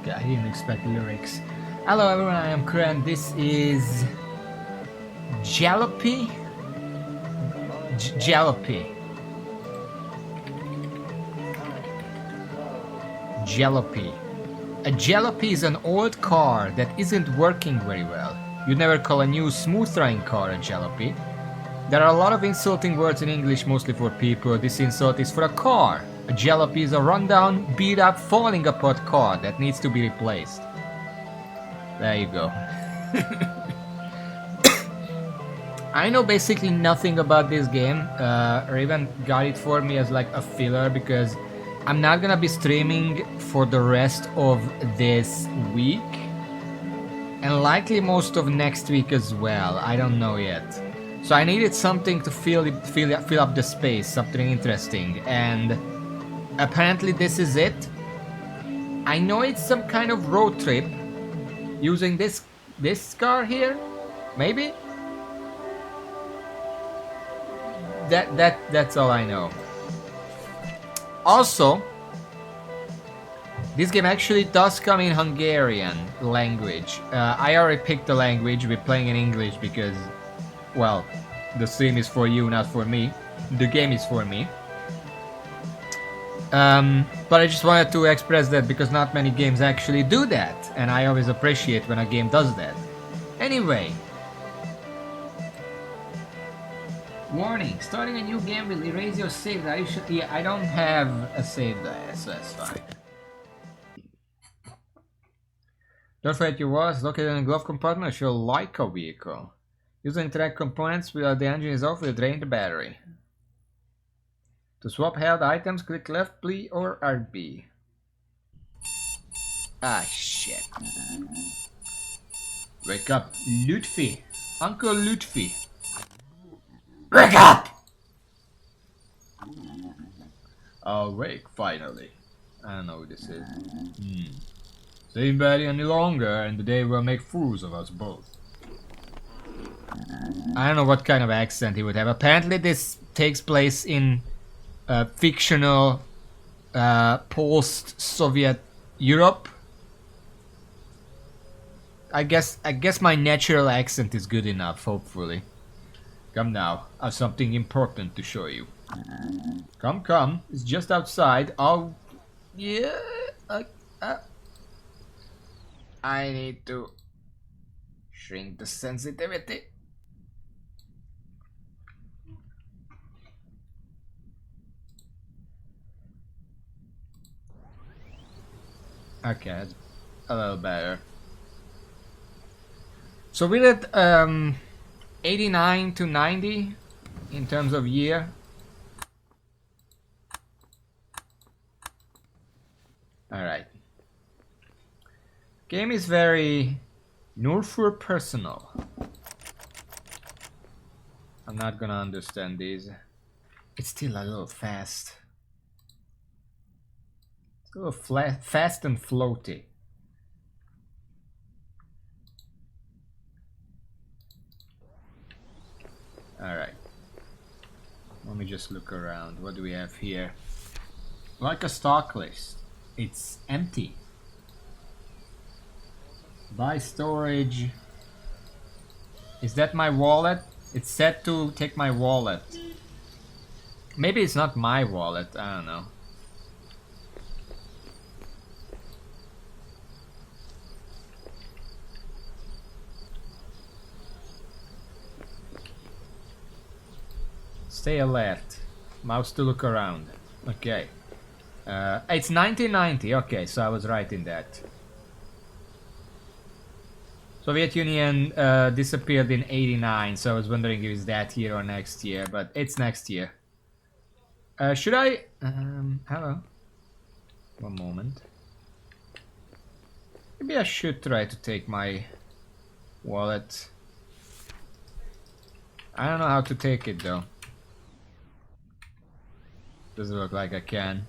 Okay, I didn't expect lyrics. Hello everyone, I am Kren. This is Jalopy. Jalopy. Jalopy. A Jalopy is an old car that isn't working very well. You'd never call a new smooth-running car a Jalopy. There are a lot of insulting words in English, mostly for people. This insult is for a car. A Jalopy is a rundown, beat-up, falling apart car that needs to be replaced. There you go. I know basically nothing about this game. Raven got it for me as like a filler because I'm not gonna be streaming for the rest of this week. And likely most of next week as well. I don't know yet. So I needed something to fill up the space, something interesting. And apparently this is it. I know it's some kind of road trip using this car here, maybe. That's all I know. Also, this game actually does come in Hungarian language. I already picked the language. We're playing in English because, well, the stream is for you, not for me. The game is for me. But I just wanted to express that because not many games actually do that, and I always appreciate when a game does that. Anyway. Warning, starting a new game will erase your save data. Yeah, I don't have a save data, so that's fine. Don't forget your wallet is located in the glove compartment of your Leica vehicle. Use the interact components while the engine is off will drain the battery. To swap held items, click left, B, or RB. Ah, shit. Wake up, Lutfi. Uncle Lutfi. Wake up! I'll wake, finally. I don't know who this is. Same body any longer, and the day will make fools of us both. I don't know what kind of accent he would have. Apparently this takes place in fictional post-Soviet Europe. I guess my natural accent is good enough, hopefully. Come now, I have something important to show you. Come, it's just outside. Oh, yeah. I need to shrink the sensitivity. Okay, that's a little better. So we're at 89 to 90 in terms of year. Alright. Game is very Nurfur personal. I'm not gonna understand these. It's still a little fast. It's a little fast and floaty. Alright. Let me just look around. What do we have here? Like a stock list. It's empty. Buy storage. Is that my wallet? It's set to take my wallet. Maybe it's not my wallet. I don't know. Stay alert. Mouse to look around. Okay. It's 1990. Okay, so I was right in that. Soviet Union disappeared in 89, so I was wondering if it's that year or next year, but it's next year. Should I... hello. One moment. Maybe I should try to take my wallet. I don't know how to take it though. Doesn't look like I can.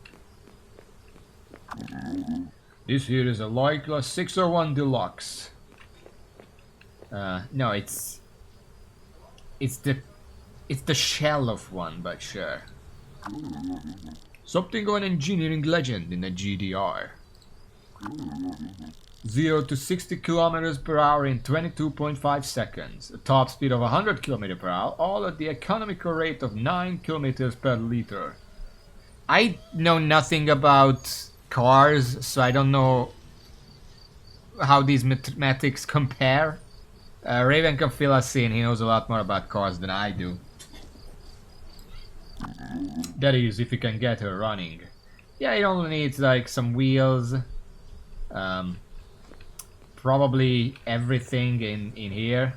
This here is a Leica 601 Deluxe. No, it's the shell of one, but sure. Something of an engineering legend in the GDR. 0 to 60 kilometers per hour in 22.5 seconds. A top speed of 100 kilometers per hour, all at the economical rate of 9 kilometers per liter. I know nothing about cars, so I don't know how these mathematics compare. Raven can fill us in, he knows a lot more about cars than I do. That is, if you can get her running. Yeah, it only needs like some wheels. Probably everything in here.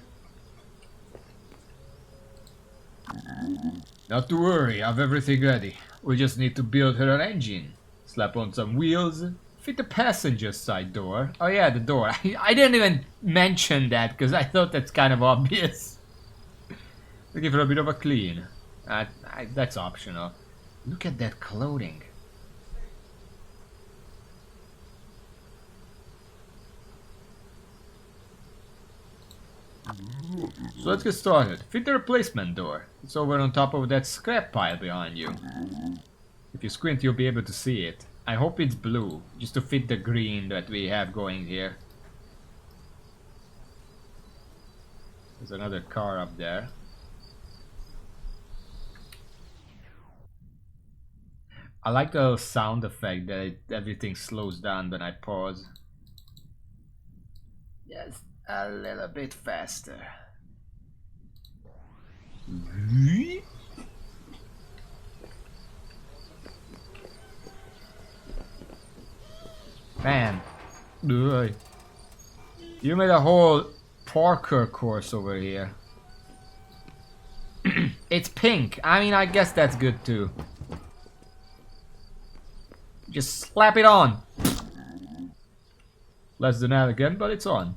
Not to worry, I have everything ready. We just need to build her an engine. Slap on some wheels. Fit the passenger side door. Oh yeah, the door. I didn't even mention that because I thought that's kind of obvious. We'll give her a bit of a clean. That's optional. Look at that clothing. So let's get started. Fit the replacement door. It's over on top of that scrap pile behind you. If you squint, you'll be able to see it. I hope it's blue, just to fit the green that we have going here. There's another car up there. I like the sound effect that everything slows down when I pause. Just a little bit faster. Man, you made a whole parkour course over here. It's pink. I mean, I guess that's good too. Just slap it on. Less than elegant, but it's on.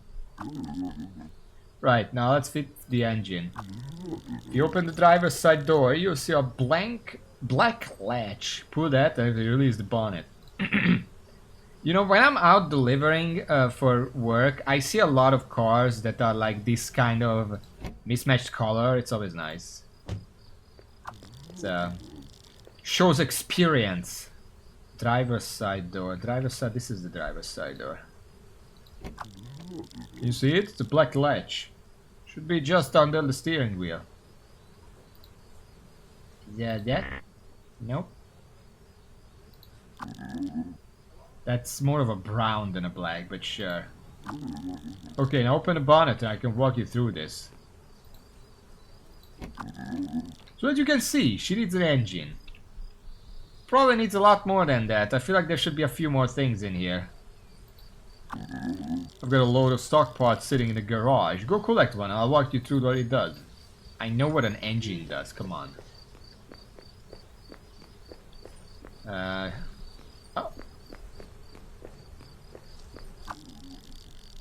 Right, now let's fit the engine. If you open the driver's side door, you'll see a black latch. Pull that and release the bonnet. You know, when I'm out delivering for work, I see a lot of cars that are like this kind of mismatched color. It's always nice. It shows experience. Driver's side door. Driver's side. This is the driver's side door. You see it? It's a black latch. Should be just under the steering wheel. Yeah, that? Nope. That's more of a brown than a black, but sure. Okay, now open the bonnet and I can walk you through this. So as you can see, she needs an engine. Probably needs a lot more than that. I feel like there should be a few more things in here. I've got a load of stock parts sitting in the garage. Go collect one and I'll walk you through what it does. I know what an engine does, come on. Oh.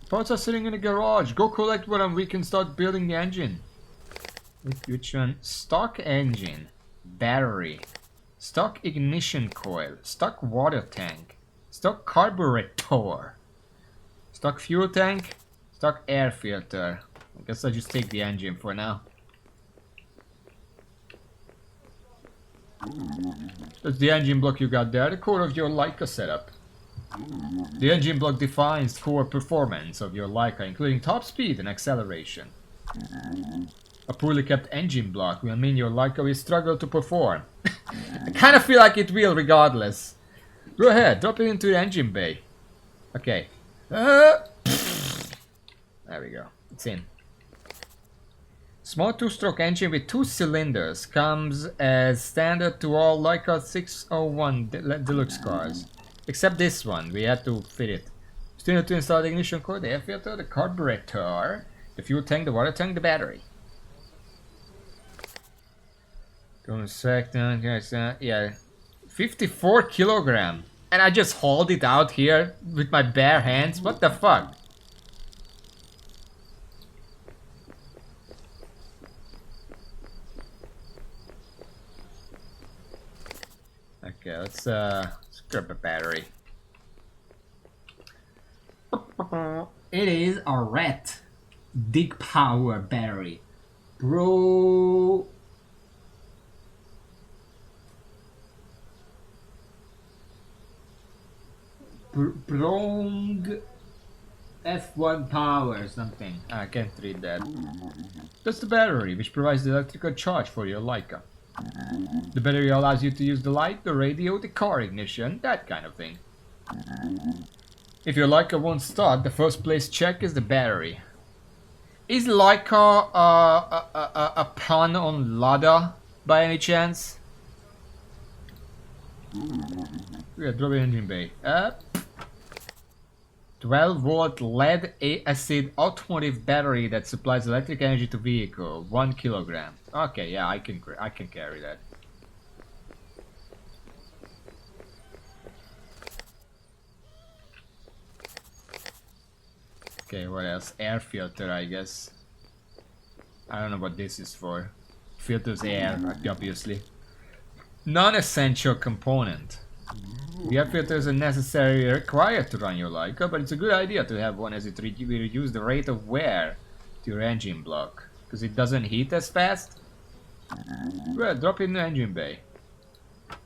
Parts are sitting in the garage. Go collect one and we can start building the engine. Which one? Stock engine. Battery. Stock ignition coil. Stock water tank. Stock carburetor. Stock fuel tank. Stock air filter. I guess I'll just take the engine for now. That's the engine block you got there, the core of your Leica setup. The engine block defines core performance of your Leica, including top speed and acceleration. A poorly kept engine block will mean your Leica will struggle to perform. I kind of feel like it will regardless. Go ahead, drop it into the engine bay. Okay. There we go. It's in. Small two-stroke engine with 2 cylinders comes as standard to all Leica 601 deluxe cars. Except this one, we had to fit it. Still need to install the ignition core, the air filter, the carburetor, the fuel tank, the water tank, the battery. Going second, yeah, 54 kilogram. And I just hauled it out here with my bare hands. What the fuck? Okay, let's grab a battery. It is a red Dig Power battery. Bro. Prong F1 power something. I can't read that. That's the battery, which provides the electrical charge for your Leica. The battery allows you to use the light, the radio, the car ignition, that kind of thing. If your Leica won't start, the first place check is the battery. Is Leica a pun on Lada by any chance? Yeah, drop in engine bay. 12-volt lead acid automotive battery that supplies electric energy to vehicle. 1 kilogram. Okay, yeah, I can carry that. Okay, what else? Air filter, I guess. I don't know what this is for. Filters air, obviously. Non-essential component. The air filter isn't necessarily required to run your Leica, but it's a good idea to have one as it will reduce the rate of wear to your engine block. Because it doesn't heat as fast. Well, drop it in the engine bay.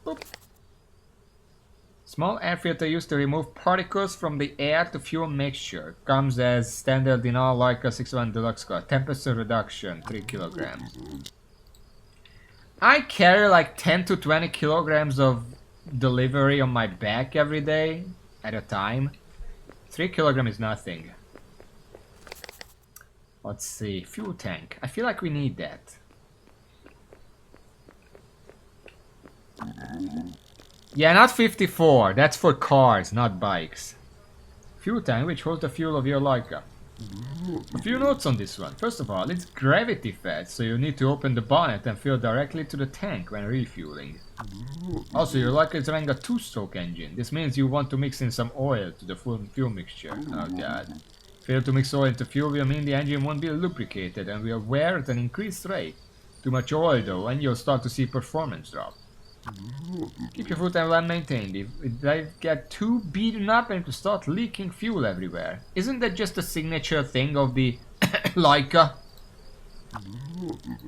Boop. Small air filter used to remove particles from the air to fuel mixture. Comes as standard in all Leica 61 Deluxe car. 10% reduction, 3 kilograms. I carry like 10 to 20 kilograms of delivery on my back every day at a time. 3 kilograms is nothing. Let's see. Fuel tank. I feel like we need that. Yeah, not 54. That's for cars, not bikes. Fuel tank, which holds the fuel of your Leica. A few notes on this one. First of all, it's gravity fed, so you need to open the bonnet and fill directly to the tank when refueling. Also, your Leica is running a 2-stroke engine. This means you want to mix in some oil to the fuel mixture. Oh god. Fail to mix oil into fuel will mean the engine won't be lubricated and will wear at an increased rate. Too much oil though, and you'll start to see performance drop. Keep your fuel tank well maintained. If they get too beaten up and to start leaking fuel everywhere. Isn't that just a signature thing of the Leica?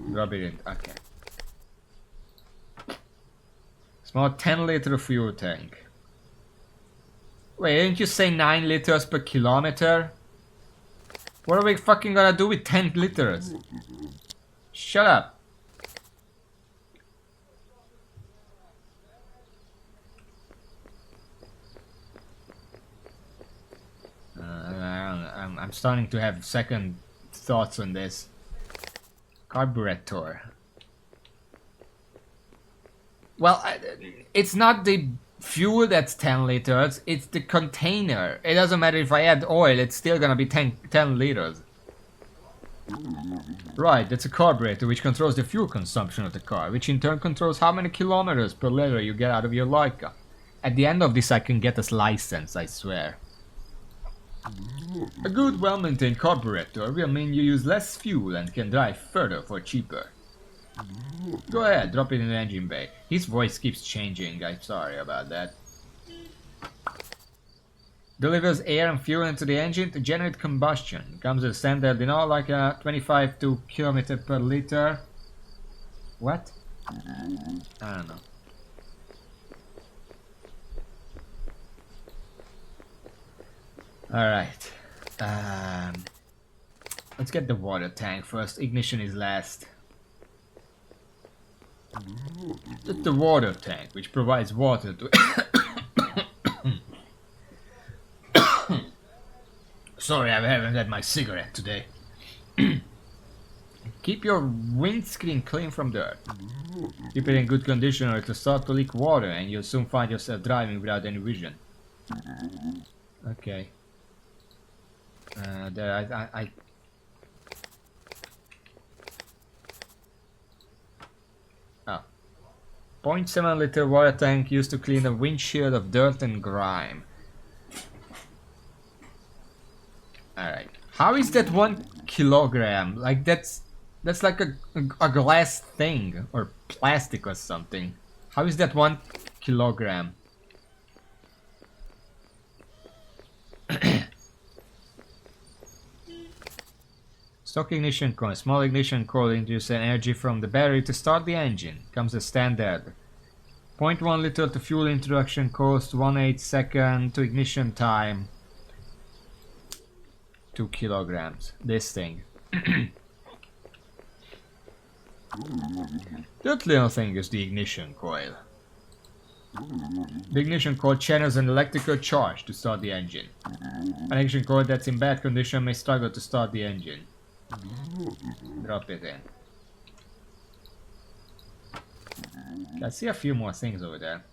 Rub it in. Okay. Small 10-liter fuel tank. Wait, didn't you say 9 liters per kilometer? What are we fucking gonna do with 10 liters? Shut up. I'm starting to have second thoughts on this. Carburetor. Well, it's not the fuel that's 10 liters, it's the container. It doesn't matter if I add oil, it's still gonna be 10 liters. Right, that's a carburetor which controls the fuel consumption of the car, which in turn controls how many kilometers per liter you get out of your Leica. At the end of this I can get a license, I swear. A good, well-maintained carburetor will mean you use less fuel and can drive further for cheaper. Go ahead, drop it in the engine bay. His voice keeps changing, I'm sorry about that. Delivers air and fuel into the engine to generate combustion. Comes as standard in all like a 25 km per liter. What? I don't know. Alright. Let's get the water tank first. Ignition is last. It's the water tank, which provides water to... Sorry, I haven't had my cigarette today. Keep your windscreen clean from dirt. Keep it in good condition or it will start to leak water and you'll soon find yourself driving without any vision. Okay. I 0.7 liter water tank used to clean a windshield of dirt and grime. Alright. How is that 1 kilogram? Like that's like a glass thing or plastic or something. How is that 1 kilogram? Stock ignition coil. Small ignition coil introduces energy from the battery to start the engine. Comes as standard. 0.1 liter to fuel introduction cost, 1/8 second to ignition time. 2 kilograms. This thing. That little thing is the ignition coil. The ignition coil channels an electrical charge to start the engine. An ignition coil that's in bad condition may struggle to start the engine. Drop it in. I see a few more things over there.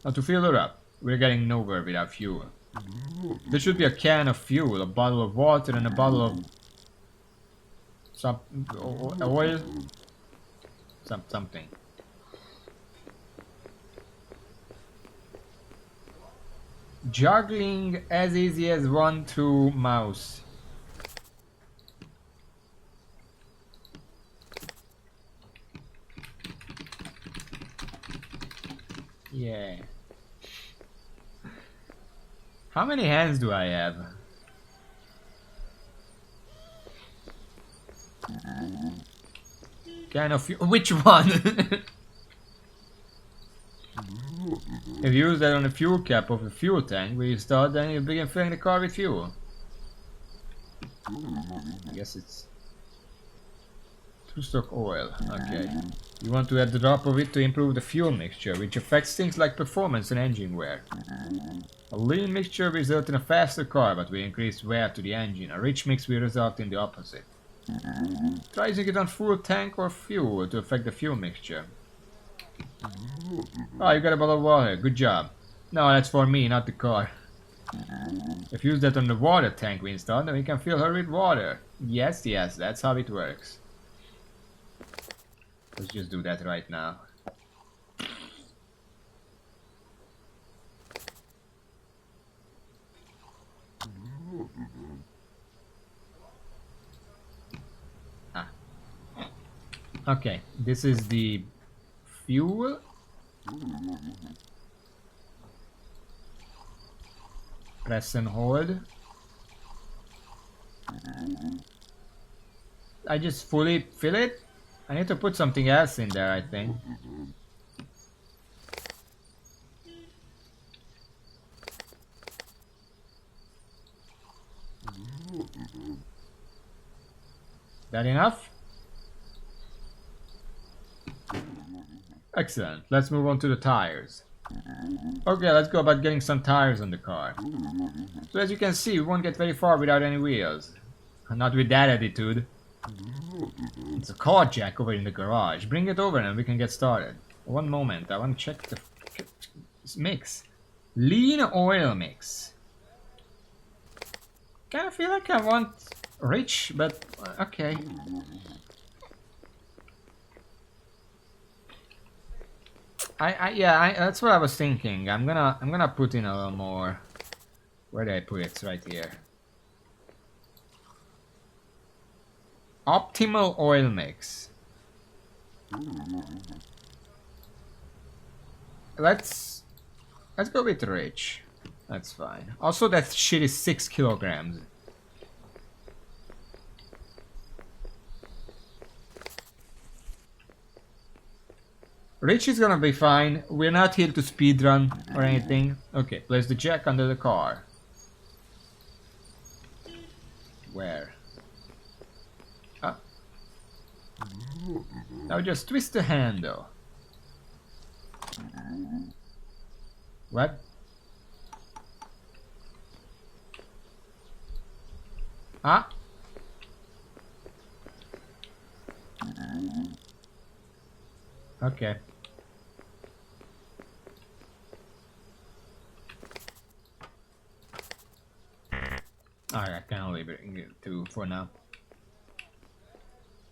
Now to fill her up, we're getting nowhere without fuel. There should be a can of fuel, a bottle of water, and a bottle of some oil, something. Juggling as easy as 1-2 mouse. Yeah. How many hands do I have? Kind of. Which one? If you use that on the fuel cap of the fuel tank, when you start, then you begin filling the car with fuel. I guess it's two-stroke oil. Okay. You want to add a drop of it to improve the fuel mixture, which affects things like performance and engine wear. A lean mixture will result in a faster car, but will increase wear to the engine. A rich mix will result in the opposite. Try using it on full tank or fuel to affect the fuel mixture. Oh, you got a bottle of water. Good job. No, that's for me, not the car. If you use that on the water tank we installed, then we can fill her with water. Yes, that's how it works. Let's just do that right now. Okay, this is the fuel. Press and hold. I just fully fill it. I need to put something else in there, I think. That enough? Excellent. Let's move on to the tires. Okay, let's go about getting some tires on the car. So as you can see, we won't get very far without any wheels. Not with that attitude. It's a car jack over in the garage. Bring it over and we can get started. One moment, I want to check the mix. Lean oil mix. Kind of feel like I want rich, but okay. Yeah, that's what I was thinking. I'm gonna put in a little more. Where did I put it? It's right here. Optimal oil mix. Let's go with rich. That's fine. Also, that shit is 6 kilograms. Rich is gonna be fine. We're not here to speedrun or anything. Okay, place the jack under the car. Where? Ah. Now just twist the handle. What? Ah? Okay. Alright, I can leave it 2 for now.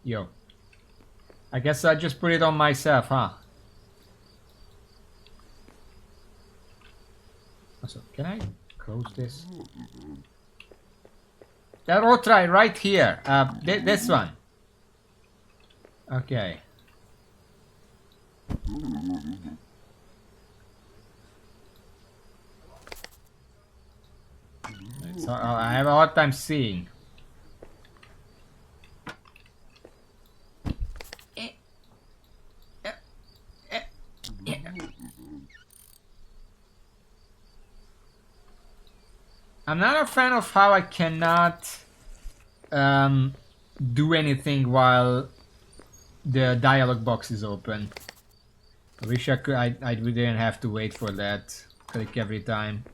Yo. I guess I just put it on myself, huh? So, can I close this? That will try right here. This one. Okay. I have a hard time seeing. I'm not a fan of how I cannot do anything while the dialog box is open. I wish I could. I didn't have to wait for that. Click every time.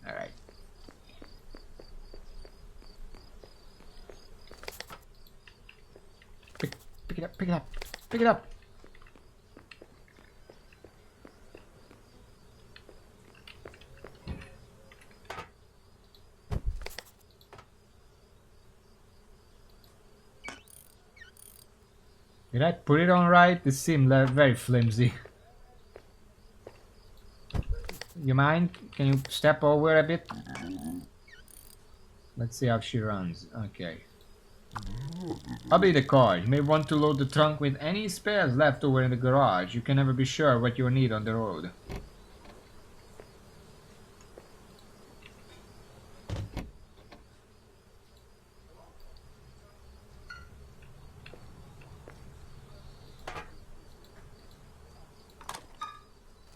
All right. Pick it up. Pick it up. Pick it up. Did I put it on right? This seemed very flimsy. You mind? Can you step over a bit? Let's see how she runs. Okay. I'll be the car. You may want to load the trunk with any spares left over in the garage. You can never be sure what you'll need on the road.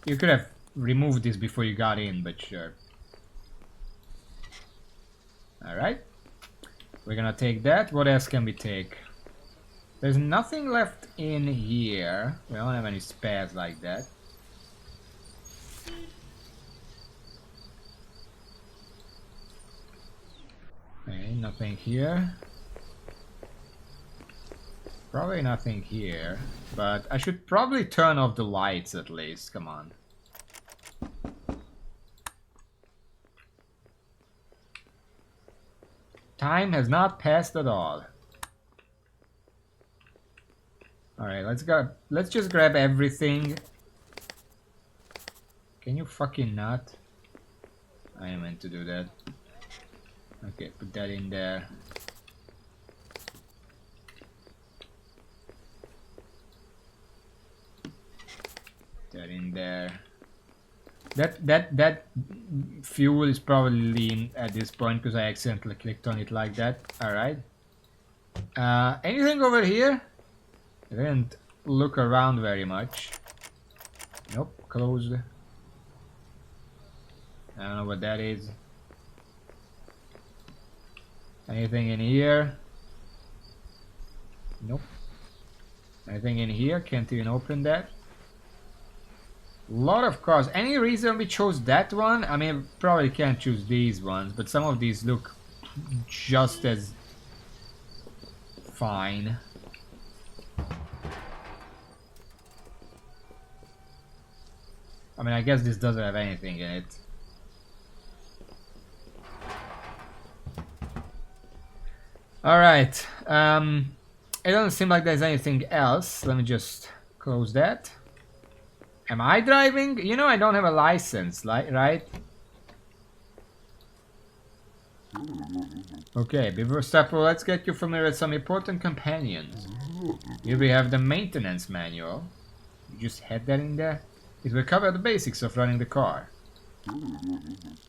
You could have removed this before you got in, but sure. Alright. We're gonna take that. What else can we take? There's nothing left in here. We don't have any spares like that. Okay, nothing here. Probably nothing here. But I should probably turn off the lights at least. Come on. Time has not passed at all. Alright, let's just grab everything. Can you fucking not? I meant to do that. Okay, put that in there. That in there. That fuel is probably lean at this point because I accidentally clicked on it like that. Alright. Anything over here? I didn't look around very much. Nope, closed. I don't know what that is. Anything in here? Nope. Anything in here? Can't even open that. Lot of cars. Any reason we chose that one? I mean, probably can't choose these ones, but some of these look just as fine. I mean, I guess this doesn't have anything in it. Alright. It doesn't seem like there's anything else. Let me just close that. Am I driving? You know I don't have a license, right? Okay, before step, let's get you familiar with some important companions. Here we have the maintenance manual. You just had that in there? It will cover the basics of running the car.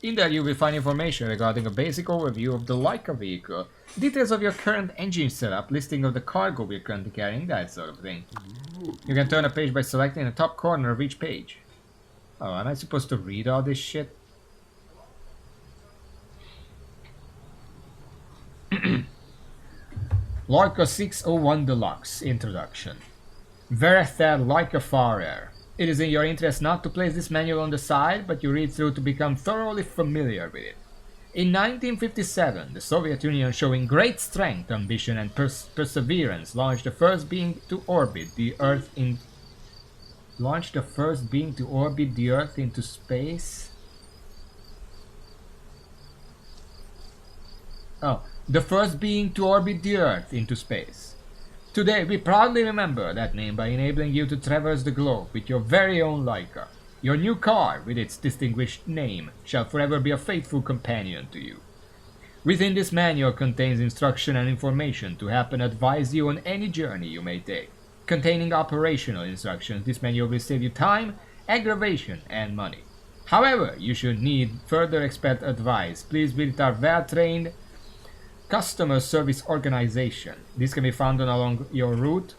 In there you will find information regarding a basic overview of the Leica vehicle, details of your current engine setup, listing of the cargo we're currently carrying, that sort of thing. You can turn a page by selecting the top corner of each page. Oh, am I supposed to read all this shit? Leica 601 Deluxe Introduction. Verithat Leica Farer. It is in your interest not to place this manual on the side, but you read through to become thoroughly familiar with it. In 1957, the Soviet Union, showing great strength, ambition, and perseverance, launched the first being to orbit the Earth into space. Oh, the first being to orbit the Earth into space. Today, we proudly remember that name by enabling you to traverse the globe with your very own Leica. Your new car, with its distinguished name, shall forever be a faithful companion to you. Within this manual contains instruction and information to help and advise you on any journey you may take. Containing operational instructions, this manual will save you time, aggravation, and money. However, you should need further expert advice. Please visit our well-trained customer service organization. This can be found along your route.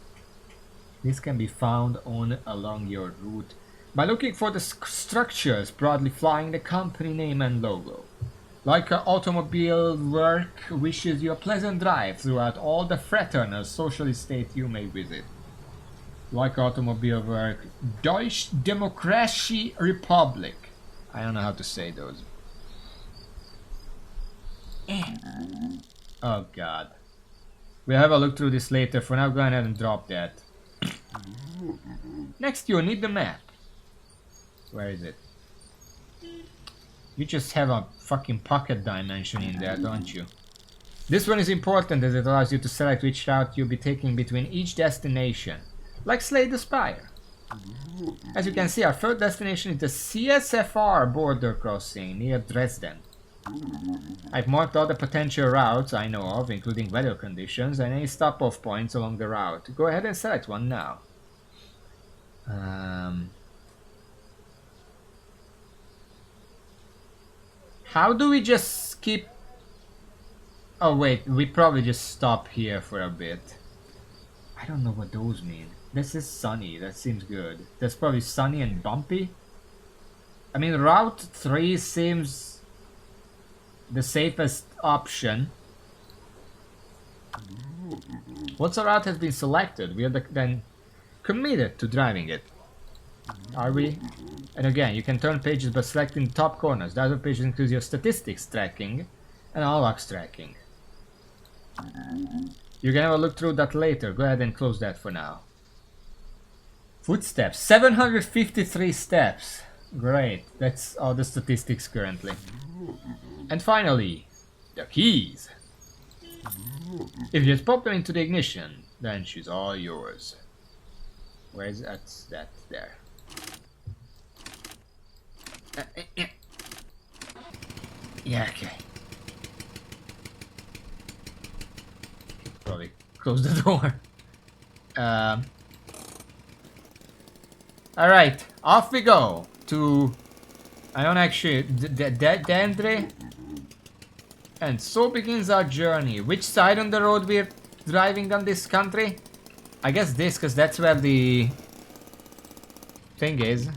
By looking for the structures broadly flying the company name and logo. Leica Automobile Work wishes you a pleasant drive throughout all the fraternal socialist state you may visit. Leica Automobile Work Deutsche Demokratische Republik. I don't know how to say those. Oh god. We'll have a look through this later. For now, go ahead and drop that. Next, you'll need the map. Where is it? You just have a fucking pocket dimension in there, don't you? This one is important as it allows you to select which route you'll be taking between each destination. Like Slay the Spire. As you can see, our third destination is the CSFR border crossing near Dresden. I've marked all the potential routes I know of, including weather conditions and any stop-off points along the route. Go ahead and select one now. How do we just skip? Oh wait, we probably just stop here for a bit. I don't know what those mean. This is sunny, that seems good. That's probably sunny and bumpy. I mean, Route 3 seems the safest option. Once a route has been selected, we are then committed to driving it. Are we? And again, you can turn pages by selecting the top corners. The other pages include your statistics tracking and unlocks tracking. You can have a look through that later. Go ahead and close that for now. Footsteps. 753 steps. Great. That's all the statistics currently. And finally, the keys. If you just pop them into the ignition, then she's all yours. Where is that? That there. Yeah, okay. Probably close the door. Alright, off we go to... I don't actually... Dendre. And so begins our journey. Which side on the road we're driving on this country? I guess this, because that's where the thing is.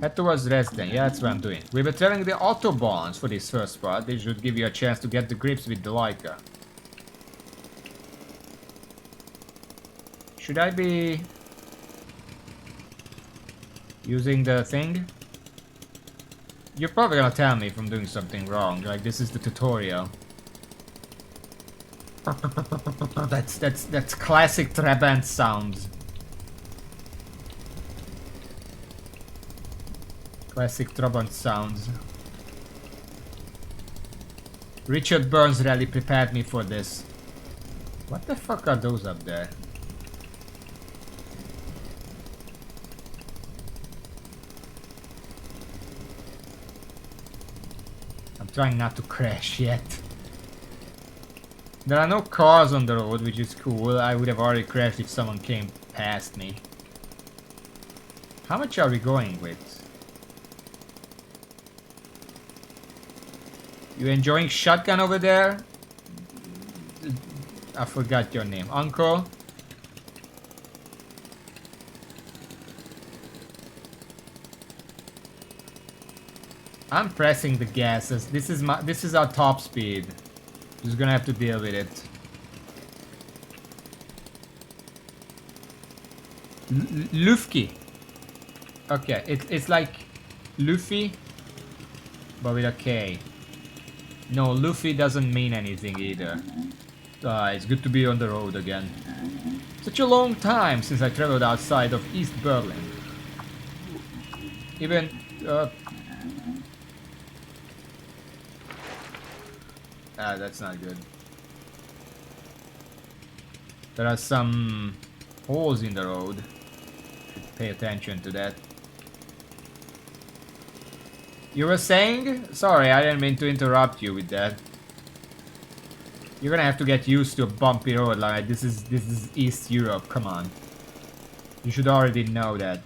Head towards Dresden. Yeah, that's what I'm doing. We'll be traveling the Autobahns for this first part. They should give you a chance to get the grips with the Leica. Should I be using the thing? You're probably gonna tell me if I'm doing something wrong. Like, this is the tutorial. That's classic Trabant sounds. Classic Trabant sounds. Richard Burns really prepared me for this. What the fuck are those up there? I'm trying not to crash yet. There are no cars on the road, which is cool. I would have already crashed if someone came past me. How much are we going with? You enjoying shotgun over there? I forgot your name. Uncle? I'm pressing the gases. This is our top speed. Just gonna have to deal with it. Lufki. Okay, it's like Luffy, but with a K. No, Luffy doesn't mean anything either. It's good to be on the road again. Such a long time since I traveled outside of East Berlin. Even that's not good. There are some holes in the road. Should pay attention to that. You were saying? Sorry, I didn't mean to interrupt you with that. You're gonna have to get used to a bumpy road. Like this is East Europe. Come on. You should already know that.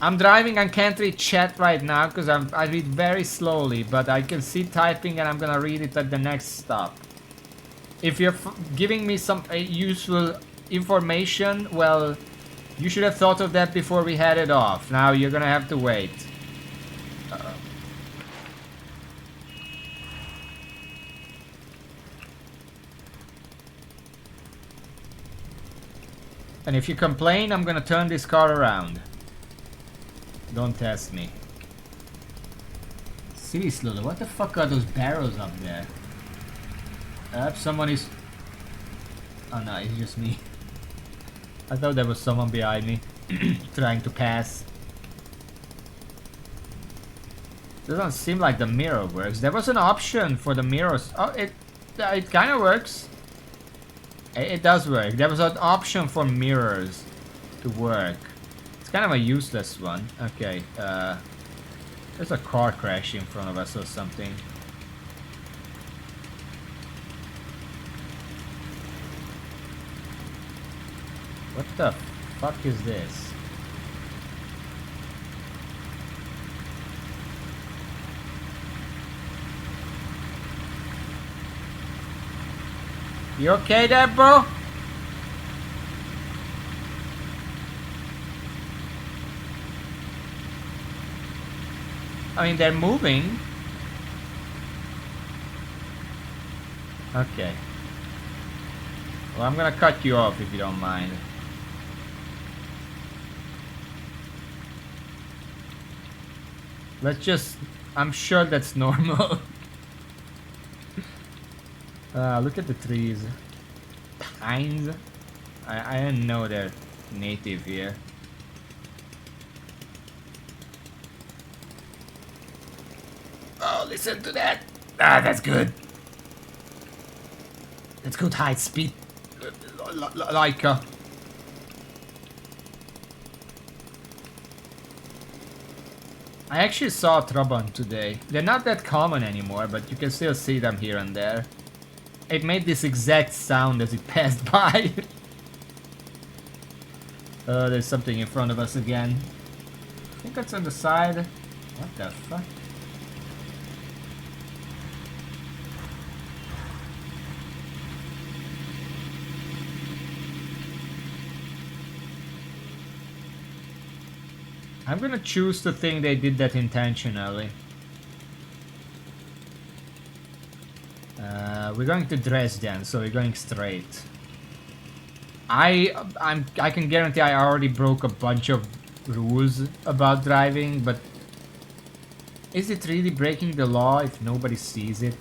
I'm driving and can't read chat right now because I read very slowly, but I can see typing and I'm gonna read it at the next stop. If you're giving me some useful information, well, you should have thought of that before we headed off. Now you're gonna have to wait. Uh-oh. And if you complain, I'm gonna turn this car around. Don't test me. Seriously, what the fuck are those barrels up there? Someone is... Oh no, it's just me. I thought there was someone behind me trying to pass. Doesn't seem like the mirror works. There was an option for the mirrors. Oh, it kind of works. It does work. There was an option for mirrors to work. It's kind of a useless one. Okay, there's a car crash in front of us or something. What the fuck is this? You okay there, bro? I mean, they're moving. Okay. Well, I'm gonna cut you off if you don't mind. Let's just... I'm sure that's normal. Look at the trees. Pines? I didn't know they're native here. Oh, listen to that! Ah, that's good. That's good high speed. Like I actually saw a Trabant today. They're not that common anymore, but you can still see them here and there. It made this exact sound as it passed by. There's something in front of us again. I think that's on the side. What the fuck? I'm gonna choose to think they did that intentionally. We're going to Dresden, so we're going straight. I can guarantee I already broke a bunch of rules about driving, but is it really breaking the law if nobody sees it?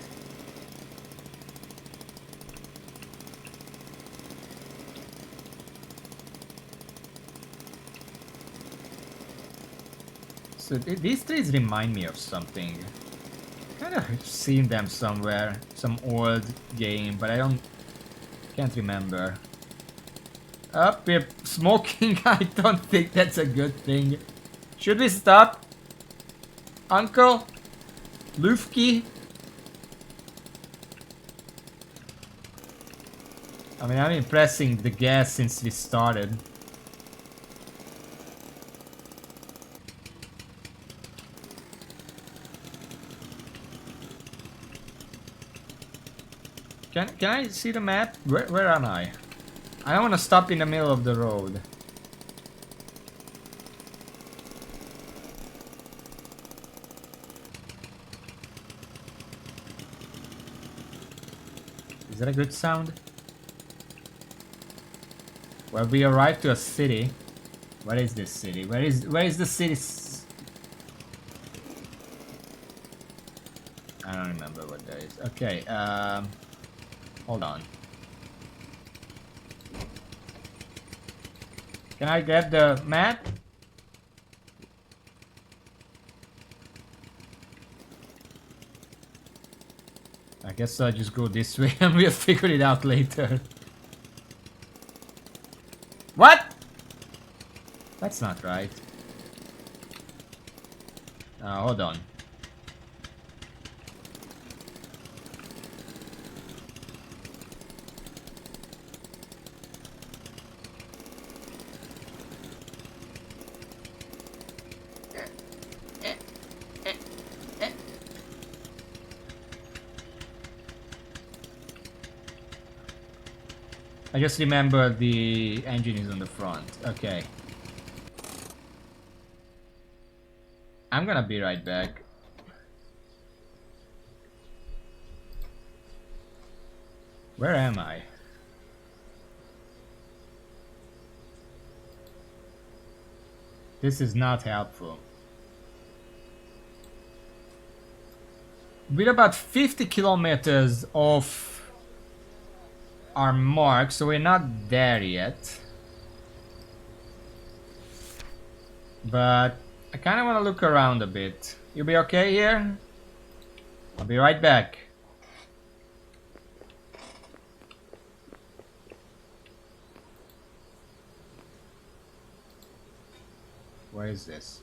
So these trees remind me of something. Kind of seen them somewhere, some old game, but can't remember. Up, we're smoking. I don't think that's a good thing. Should we stop? Uncle? Lufki? I mean, I've been pressing the gas since we started. Can I see the map? Where am I? I don't want to stop in the middle of the road. Is that a good sound? Well, we arrived to a city. Where is this city? Where is the city? I don't remember what that is. Okay, hold on. Can I grab the map? I guess I'll just go this way and we'll figure it out later. What? That's not right. Hold on. I just remember the engine is on the front. Okay. I'm gonna be right back. Where am I? This is not helpful. We're about 50 kilometers off our mark, so we're not there yet. But I kind of want to look around a bit. You be okay here? I'll be right back. Where is this?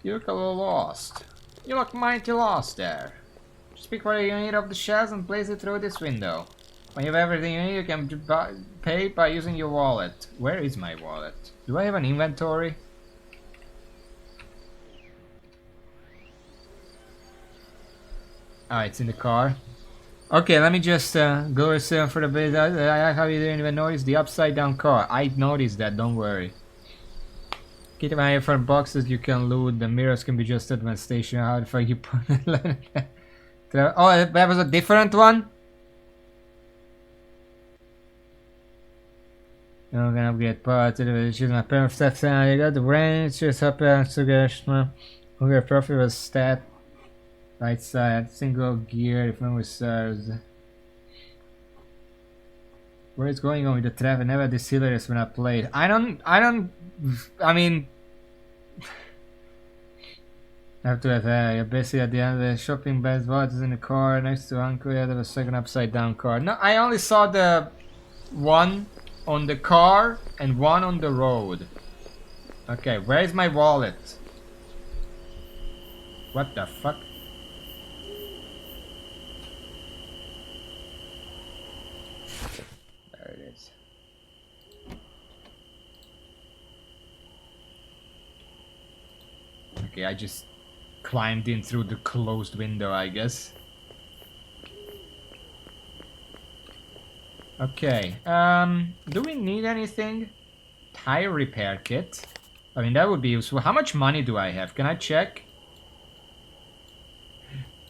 You look a little lost. You look mighty lost there. Just pick what you need off the shelves and place it through this window. When you have everything you need, you can pay by using your wallet. Where is my wallet? Do I have an inventory? Ah, it's in the car. Okay, let me just go for the bit. How you didn't even notice the upside down car? I noticed that, don't worry. Keep an eye for boxes you can loot. The mirrors can be adjusted when stationed. How the fuck you put it? Oh, that was a different one? I'm gonna upgrade parts. Choose my parent steps down. You got the range. Just up and suggestion. Okay, profit was stat. Right side. Single gear if memory serves. Where is going on with the traffic? Never this hilarious when I played. I mean, I have to have you're basically at the end of the shopping best what is in the car next to Uncle. Yeah, there was a second upside down car. No, I only saw the one on the car and one on the road. Okay, where is my wallet? What the fuck? There it is. Okay, I just climbed in through the closed window, I guess. Okay, do we need anything? Tire repair kit? I mean, that would be useful. How much money do I have? Can I check?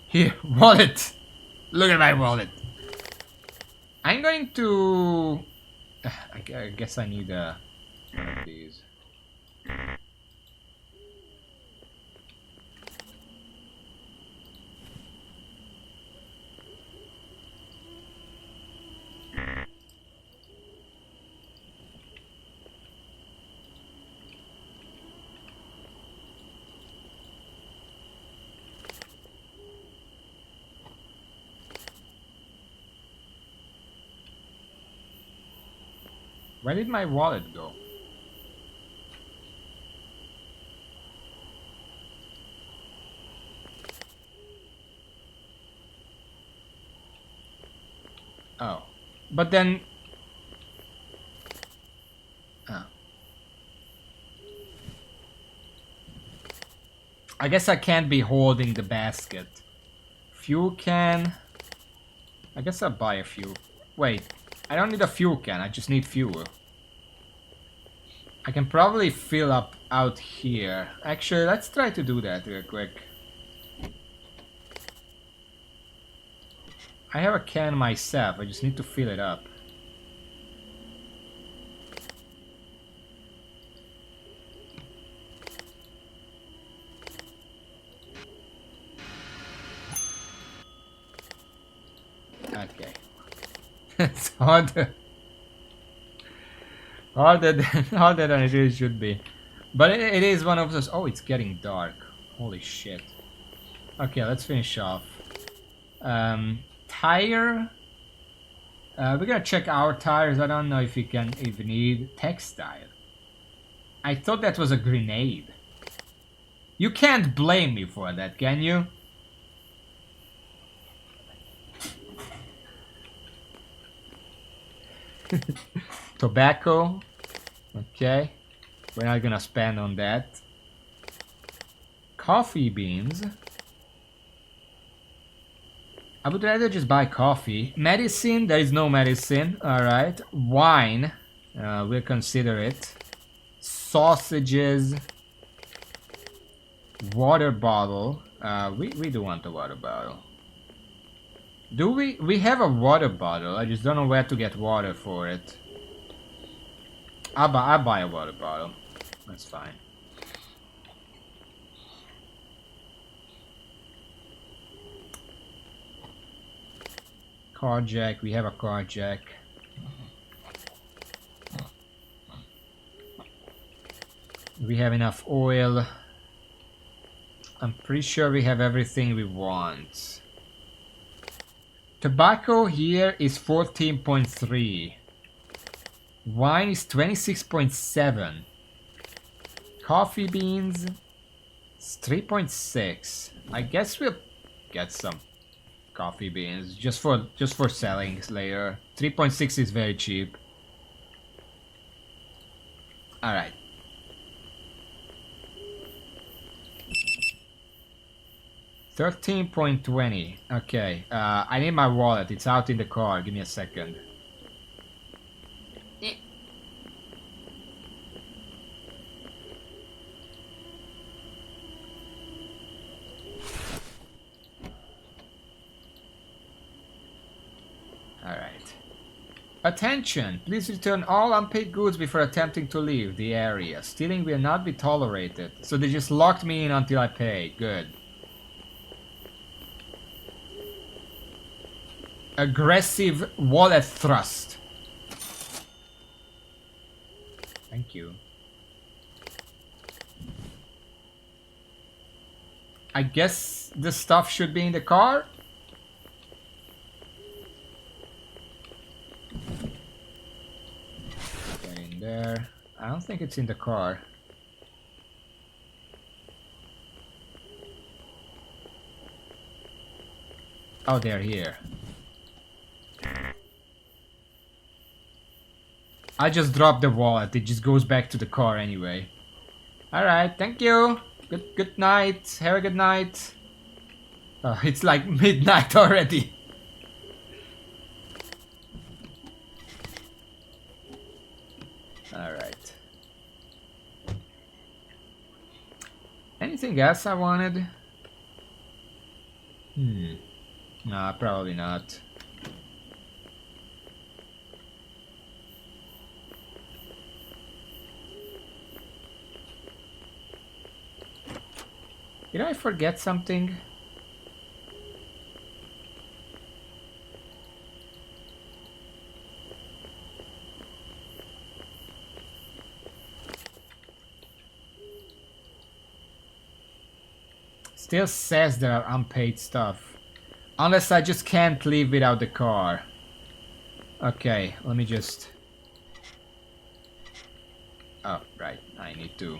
Here, wallet! Look at my wallet! I'm going to... I guess I need one of these. Where did my wallet go? Oh. But then... Oh. I guess I can't be holding the basket. Fuel can... I guess I'll buy a few. Wait. I don't need a fuel can, I just need fuel. I can probably fill up out here. Actually, let's try to do that real quick. I have a can myself, I just need to fill it up. Okay. It's harder than it really should be. But it is one of those... Oh, it's getting dark. Holy shit. Okay, let's finish off. Tire. We're gonna check our tires. I don't know if we can even need textile. I thought that was a grenade. You can't blame me for that, can you? Tobacco. Okay. We're not gonna spend on that. Coffee beans. I would rather just buy coffee. Medicine, there is no medicine. Alright. Wine. We'll consider it. Sausages. Water bottle. We do want a water bottle. Do we? We have a water bottle. I just don't know where to get water for it. I'll buy a water bottle. That's fine. Car jack. We have a car jack. We have enough oil. I'm pretty sure we have everything we want. Tobacco here is 14.3. Wine is 26.7. Coffee beans is 3.6. I guess we'll get some coffee beans just for selling later. 3.6 is very cheap. All right. $13.20. Okay. I need my wallet. It's out in the car. Give me a second. Alright. Attention! Please return all unpaid goods before attempting to leave the area. Stealing will not be tolerated. So they just locked me in until I pay. Good. Aggressive wallet thrust. Thank you. I guess the stuff should be in the car? Get in there. I don't think it's in the car. Oh, they're here. I just dropped the wallet. It just goes back to the car anyway. Alright, thank you. Good night. Have a good night. Oh, it's like midnight already. Alright. Anything else I wanted? Nah, probably not. Did I forget something? Still says there are unpaid stuff. Unless I just can't leave without the car. Okay, let me just... Oh, right. I need to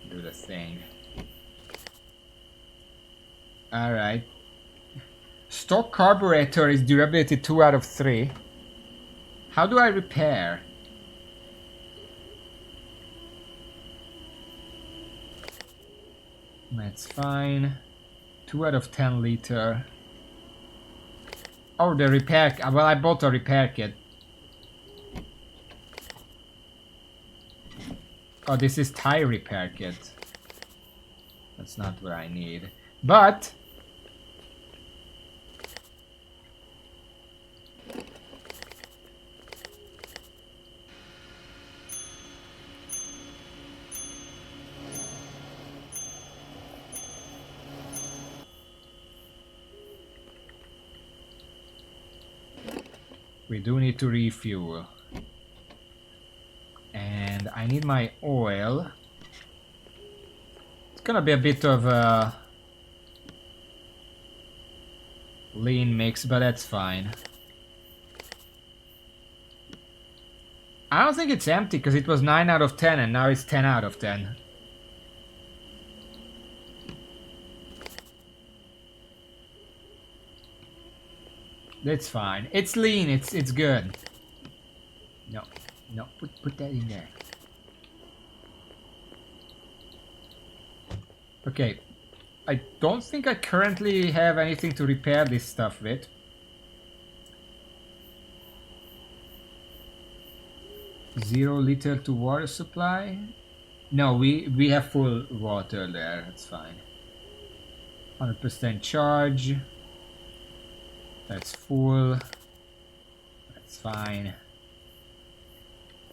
do the thing. Alright. Stock carburetor is durability 2 out of 3. How do I repair? That's fine. 2 out of 10 liter. Oh, the repair... Well, I bought a repair kit. Oh, this is tire repair kit. That's not what I need. But... we do need to refuel. And I need my oil. It's gonna be a bit of a lean mix, but that's fine. I don't think it's empty because it was 9 out of 10 and now it's 10 out of 10. That's fine. It's lean. It's good. No, no. Put that in there. Okay. I don't think I currently have anything to repair this stuff with. Zero liter to water supply. No, we have full water there. That's fine. 100% charge. That's full. That's fine.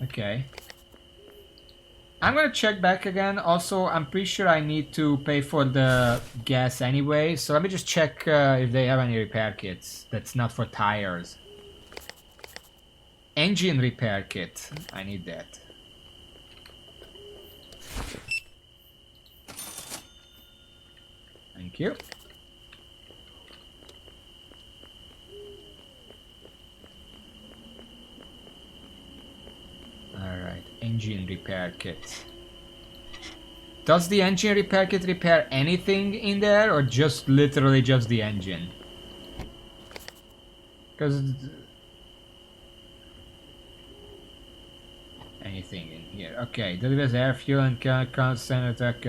Okay. I'm gonna check back again. Also, I'm pretty sure I need to pay for the gas anyway. So let me just check if they have any repair kits. That's not for tires. Engine repair kit. I need that. Thank you. Alright, engine repair kit. Does the engine repair kit repair anything in there, or just literally just the engine? Because... anything in here. Okay, delivers air, fuel, and constant attack.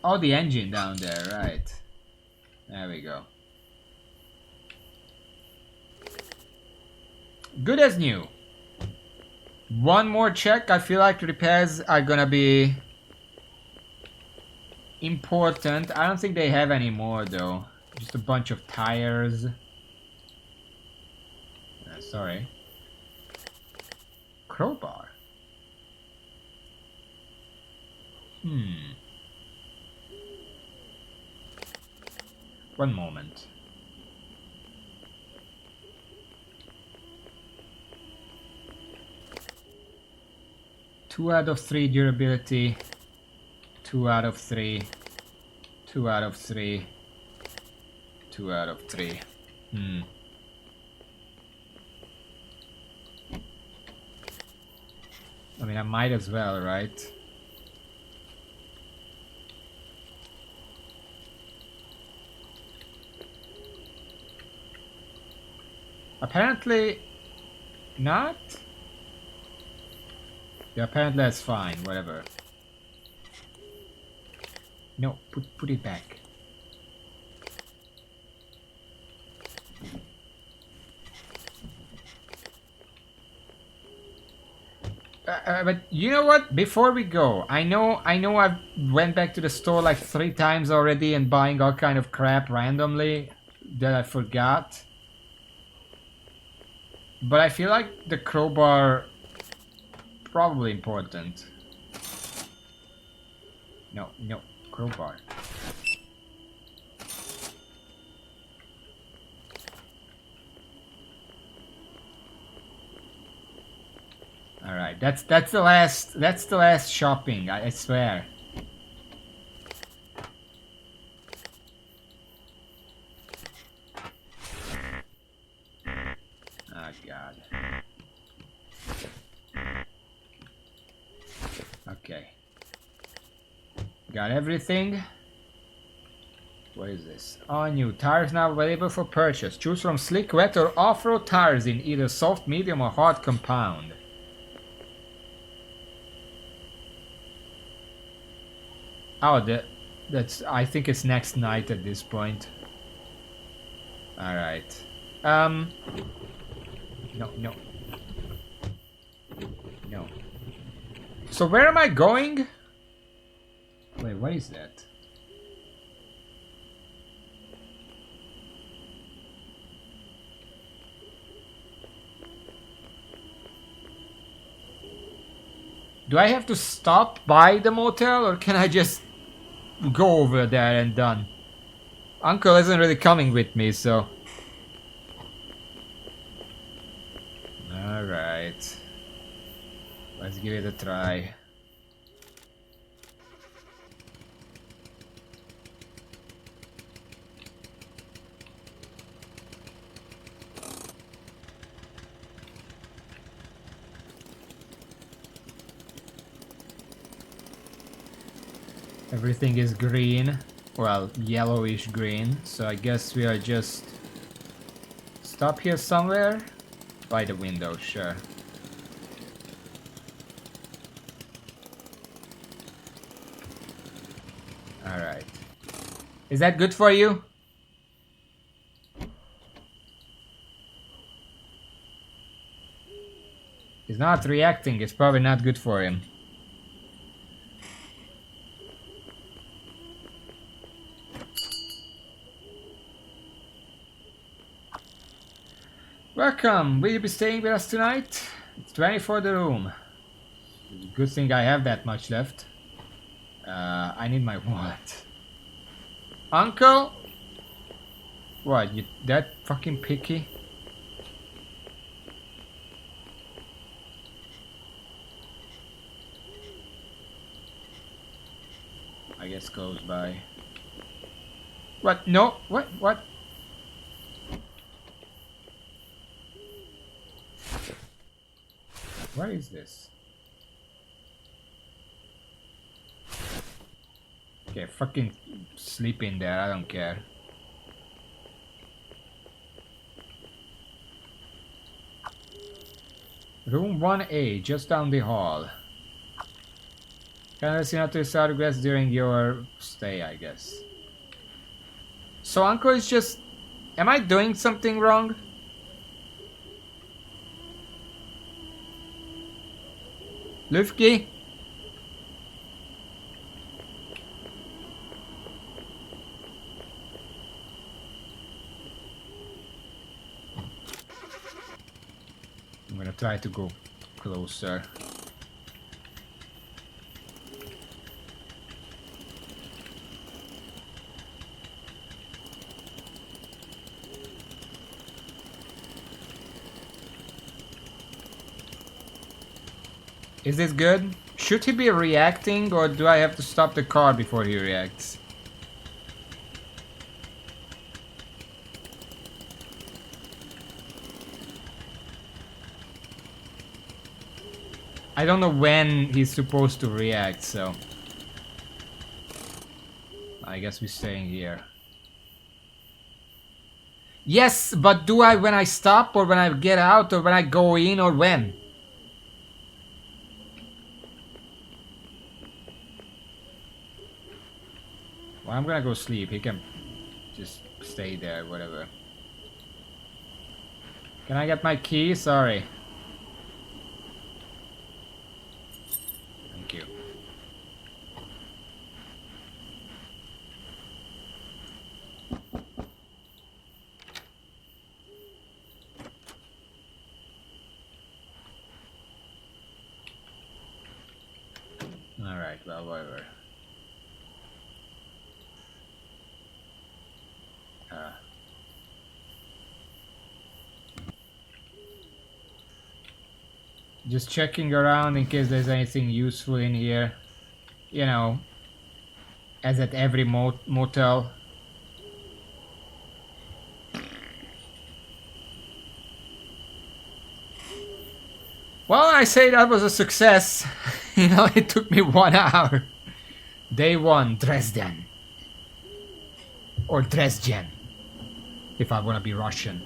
Oh, the engine down there, right. There we go. Good as new. One more check. I feel like repairs are gonna be important. I don't think they have any more though. Just a bunch of tires. Sorry. Crowbar. One moment. Two out of 3 durability. 2 out of 3. 2 out of 3. 2 out of 3. I mean, I might as well, right? Apparently not. Yeah, apparently that's fine, whatever. No, put it back. But you know what? Before we go, I know I've went back to the store like 3 times already and buying all kind of crap randomly that I forgot. But I feel like the crowbar probably important. No, crowbar. All right, that's the last shopping. I swear. Oh God. Okay. Got everything. What is this? All new tires now available for purchase. Choose from slick, wet, or off-road tires in either soft, medium, or hard compound. Oh, that's. I think it's next night at this point. All right. No. So where am I going? Wait, what is that? Do I have to stop by the motel, or can I just go over there and done? Uncle isn't really coming with me, so... Alright. Let's give it a try. Everything is green. Well, yellowish green. So I guess we are just... Stop here somewhere? By the window, sure. Alright. Is that good for you? He's not reacting, it's probably not good for him. Welcome. Will you be staying with us tonight? It's 20 for the room. Good thing I have that much left. I need my wallet. Uncle? What, you that fucking picky? I guess goes by. What? No? What? What? What is this? Okay, fucking sleep in there, I don't care. Room 1A, just down the hall. Can I listen out to his autographs during your stay, I guess. So Uncle is just... Am I doing something wrong? Lufki? I'm gonna try to go closer. Is this good? Should he be reacting, or do I have to stop the car before he reacts? I don't know when he's supposed to react, so... I guess we're staying here. Yes, but do I when I stop, or when I get out, or when I go in, or when? Well, I'm gonna go sleep. He can just stay there, whatever. Can I get my key? Sorry. Thank you. Alright, well, whatever. Just checking around in case there's anything useful in here. You know, as at every motel. Well, I say that was a success. You know, it took me 1 hour. Day 1, Dresden. Or Dresden, if I want to be Russian.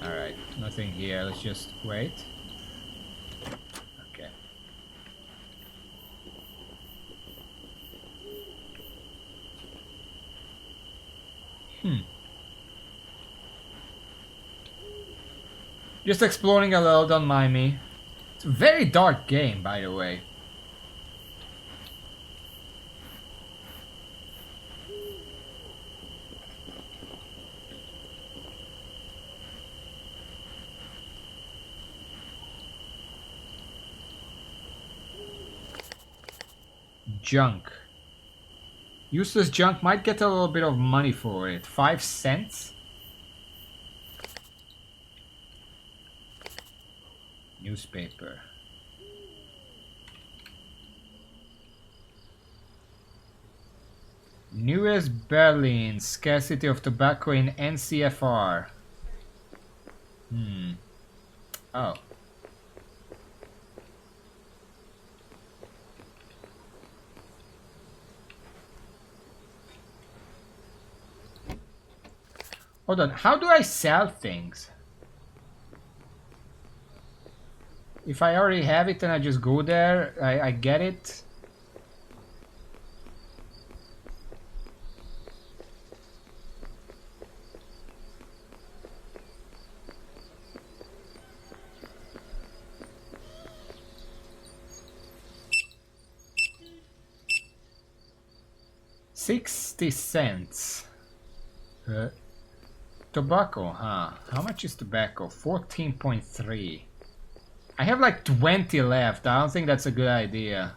Alright, nothing here. Let's just wait. Okay. Just exploring a little, don't mind me. It's a very dark game, by the way. Junk. Useless junk, might get a little bit of money for it. 5 cents? Newspaper. Newest Berlin. Scarcity of tobacco in NCFR. Oh. Hold on, how do I sell things? If I already have it and I just go there, I get it. 60 cents. Tobacco, huh? How much is tobacco? 14.3. I have like 20 left. I don't think that's a good idea.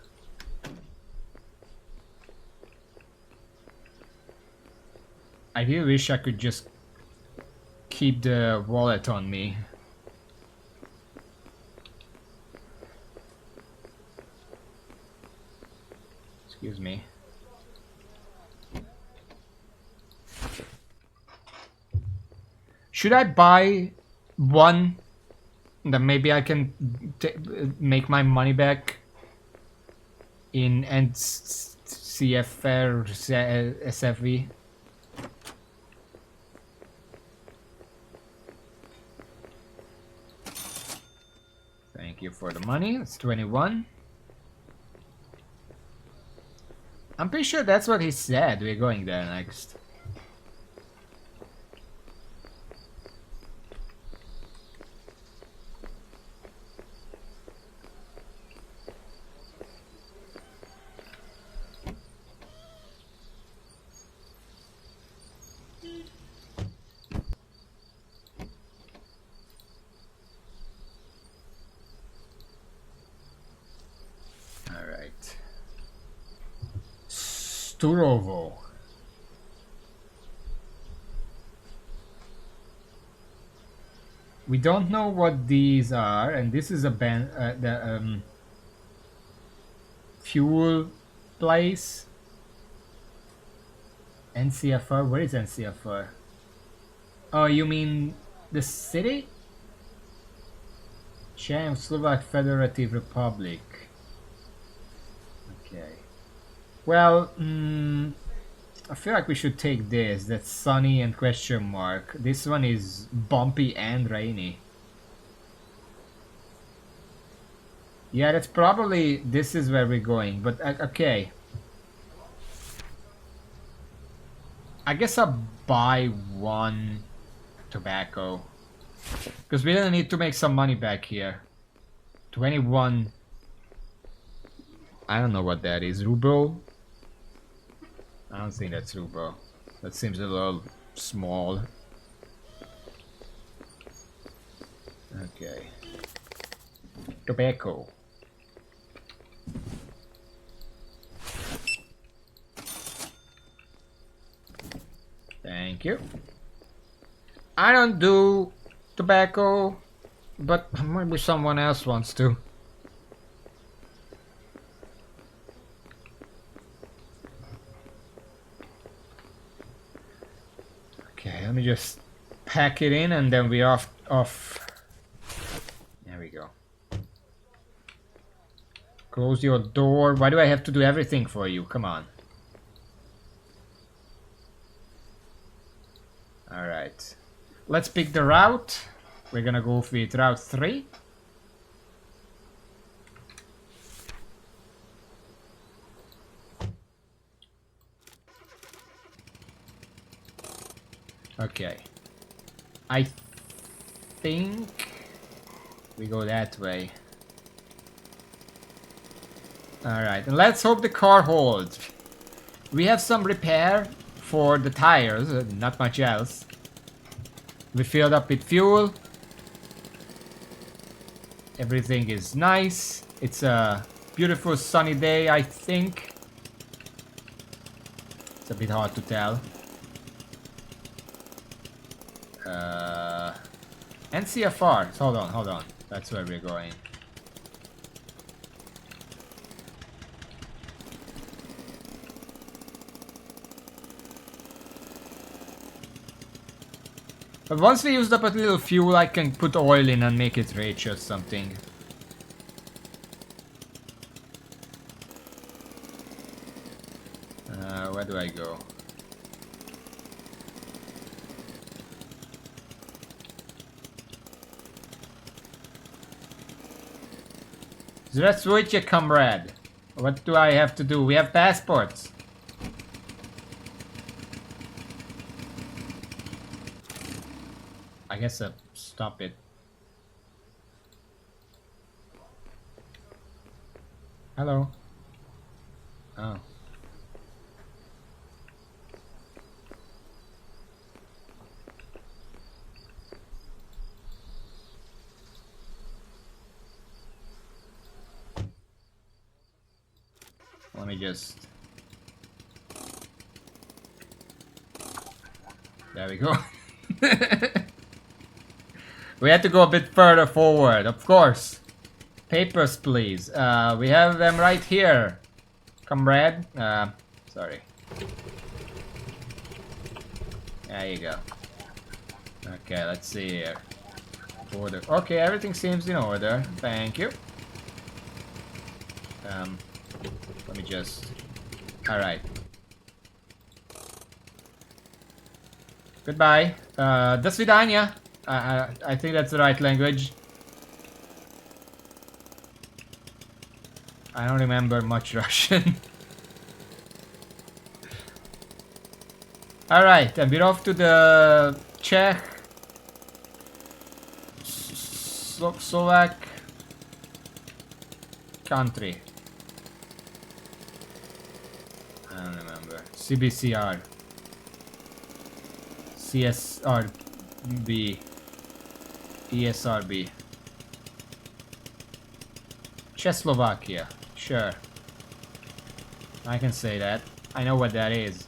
I really wish I could just keep the wallet on me. Excuse me. Should I buy one? Then maybe I can make my money back in CFR SFV. Thank you for the money. It's 21. I'm pretty sure that's what he said. We're going there next. Sturovo. We don't know what these are, and this is the fuel place. NCFR. Where is NCFR? Oh, you mean the city? Czechoslovak Federative Republic. Okay. Well, I feel like we should take this. That's sunny and question mark. This one is bumpy and rainy. Yeah, that's probably... This is where we're going, but okay. I guess I'll buy one tobacco. Because we're gonna need to make some money back here. 21... I don't know what that is. Ruble? I don't think that's ruble. That seems a little small. Okay. Tobacco. Thank you. I don't do tobacco, but maybe someone else wants to. Okay, let me just pack it in and then we're off. There we go. Close your door. Why do I have to do everything for you? Come on. Alright. Let's pick the route. We're gonna go with route 3. Okay. I think we go that way. Alright, and let's hope the car holds. We have some repair for the tires, not much else. We filled up with fuel. Everything is nice. It's a beautiful sunny day, I think. It's a bit hard to tell. NCFR. Hold on. That's where we're going. But once we used up a little fuel, I can put oil in and make it rich or something. Where do I go? Здравствуйте, comrade. What do I have to do? We have passports. I guess stop it. Hello. Oh. Let me just... There we go. We had to go a bit further forward, of course. Papers, please. We have them right here, comrade. Sorry. There you go. Okay, let's see here. Order. Okay, everything seems in order. Thank you. Let me just... Alright. Goodbye. До свидания. I think that's the right language. I don't remember much Russian. Alright, and we're off to the Czech, Slovak country. I don't remember. CBCR. CSRB. ESRB. Czechoslovakia. Sure. I can say that. I know what that is.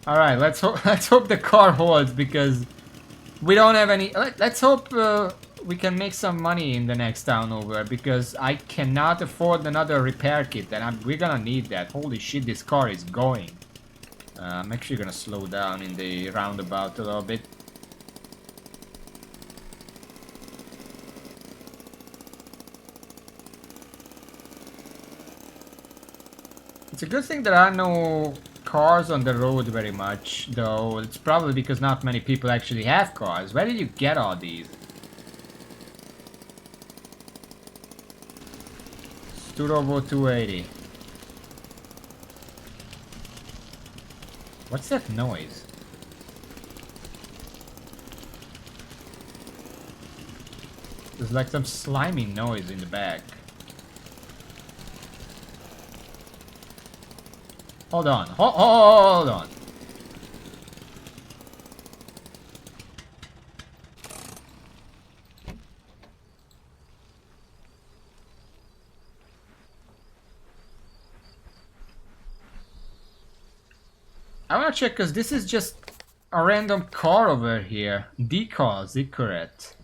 Alright, let's hope the car holds, because we don't have any... Let's hope we can make some money in the next town over, because I cannot afford another repair kit, and we're gonna need that. Holy shit, this car is going. I'm actually gonna slow down in the roundabout a little bit. It's a good thing there are no cars on the road very much, though. It's probably because not many people actually have cars. Where did you get all these? Sturovo 280. What's that noise? There's like some slimy noise in the back. Hold on. Hold on. I wanna check, because this is just a random car over here. Decals, Icaret.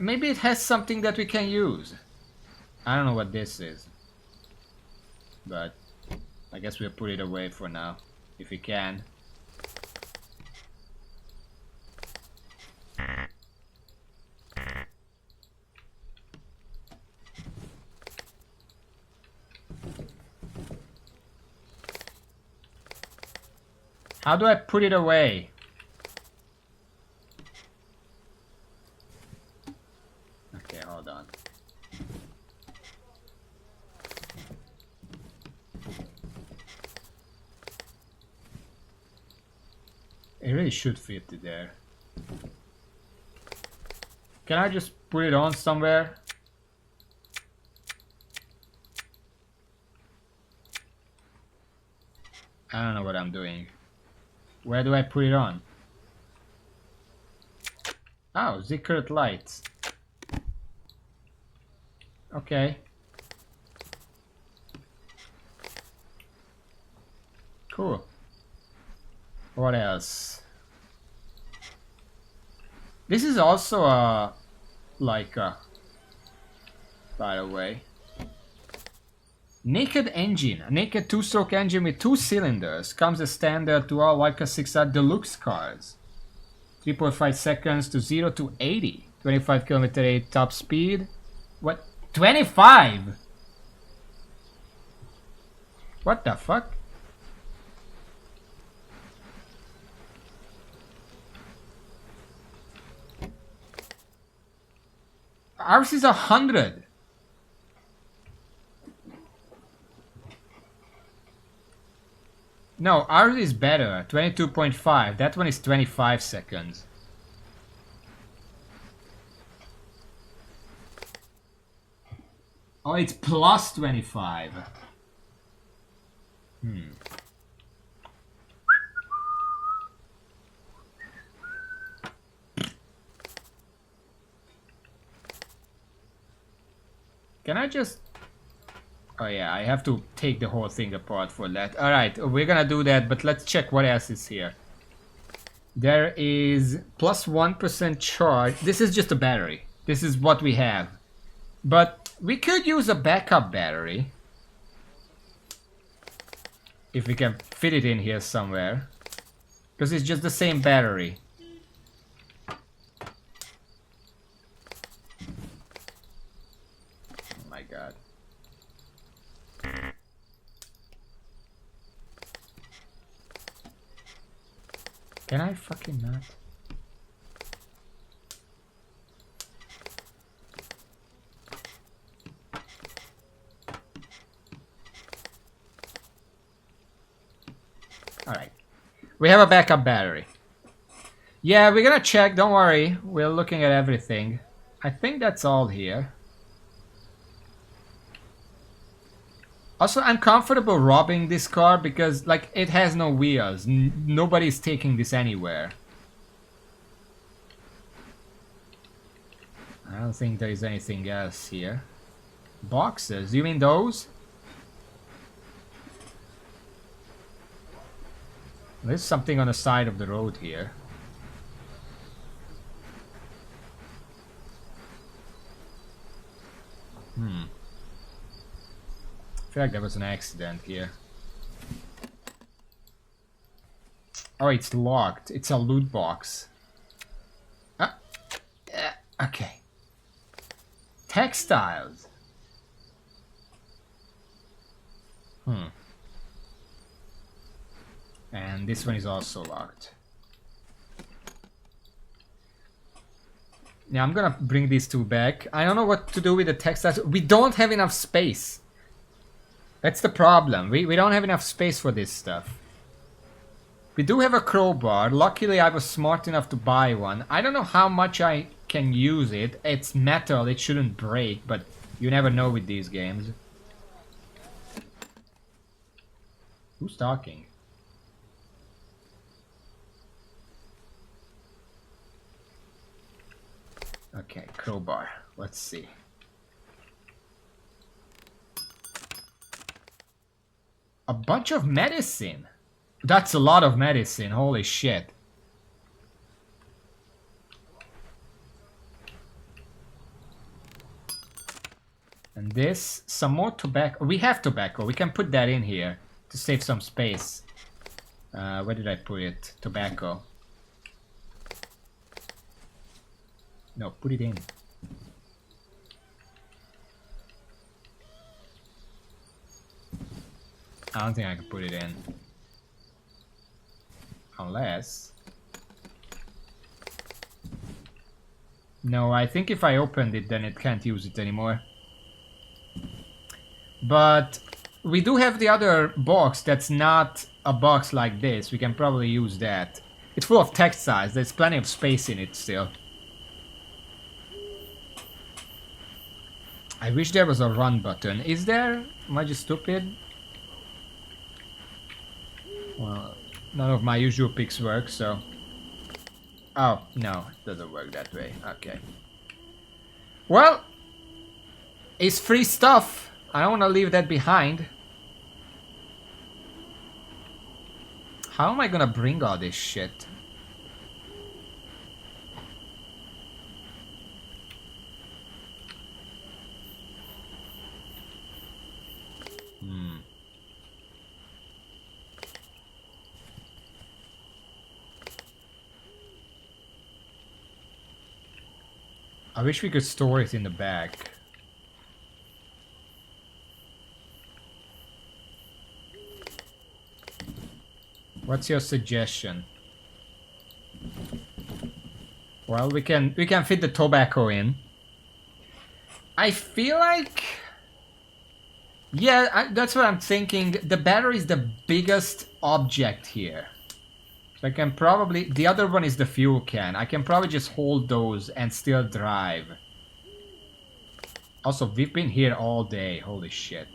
Maybe it has something that we can use. I don't know what this is. But I guess we'll put it away for now, if we can. How do I put it away? Okay, hold on. It really should fit it there. Can I just put it on somewhere? I don't know what I'm doing. Where do I put it on? Oh, Zickert lights. Okay. Cool. What else? This is also a... like a... by the way. Naked engine. A naked two-stroke engine with 2 cylinders. Comes as standard to all Leica 6R Deluxe cars. 3.5 seconds to 0 to 80. 25 km/h top speed. What? 25? What the fuck? Ours is 100. No, ours is better. 22.5. That one is 25 seconds. Oh, it's plus 25. Can I just... Oh yeah, I have to take the whole thing apart for that. Alright, we're gonna do that, but let's check what else is here. There is plus 1% charge. This is just a battery. This is what we have. But we could use a backup battery. If we can fit it in here somewhere. Because it's just the same battery. Oh my god. Can I fucking not? Alright. We have a backup battery. Yeah, we're gonna check, don't worry. We're looking at everything. I think that's all here. Also, I'm comfortable robbing this car because, like, it has no wheels. Nobody's taking this anywhere. I don't think there is anything else here. Boxes? You mean those? There's something on the side of the road here. I feel like there was an accident here. Oh, it's locked. It's a loot box. Okay. Textiles. And this one is also locked. Yeah, I'm gonna bring these two back. I don't know what to do with the textiles. We don't have enough space. That's the problem. We don't have enough space for this stuff. We do have a crowbar. Luckily, I was smart enough to buy one. I don't know how much I can use it. It's metal. It shouldn't break, but you never know with these games. Who's talking? Okay, crowbar. Let's see. A bunch of medicine. That's a lot of medicine. Holy shit. And this, some more tobacco. We have tobacco. We can put that in here to save some space. Where did I put it? Tobacco. No, put it in. I don't think I can put it in. Unless... No, I think if I opened it, then it can't use it anymore. But we do have the other box that's not a box like this. We can probably use that. It's full of textiles. There's plenty of space in it still. I wish there was a run button. Is there? Am I just stupid? Well, none of my usual picks work, so... Oh, no, it doesn't work that way. Okay. Well, it's free stuff. I don't want to leave that behind. How am I gonna bring all this shit? I wish we could store it in the back. What's your suggestion? Well, we can fit the tobacco in. I feel like... Yeah, that's what I'm thinking. The battery is the biggest object here. So I can probably... The other one is the fuel can. I can probably just hold those and still drive. Also, we've been here all day. Holy shit.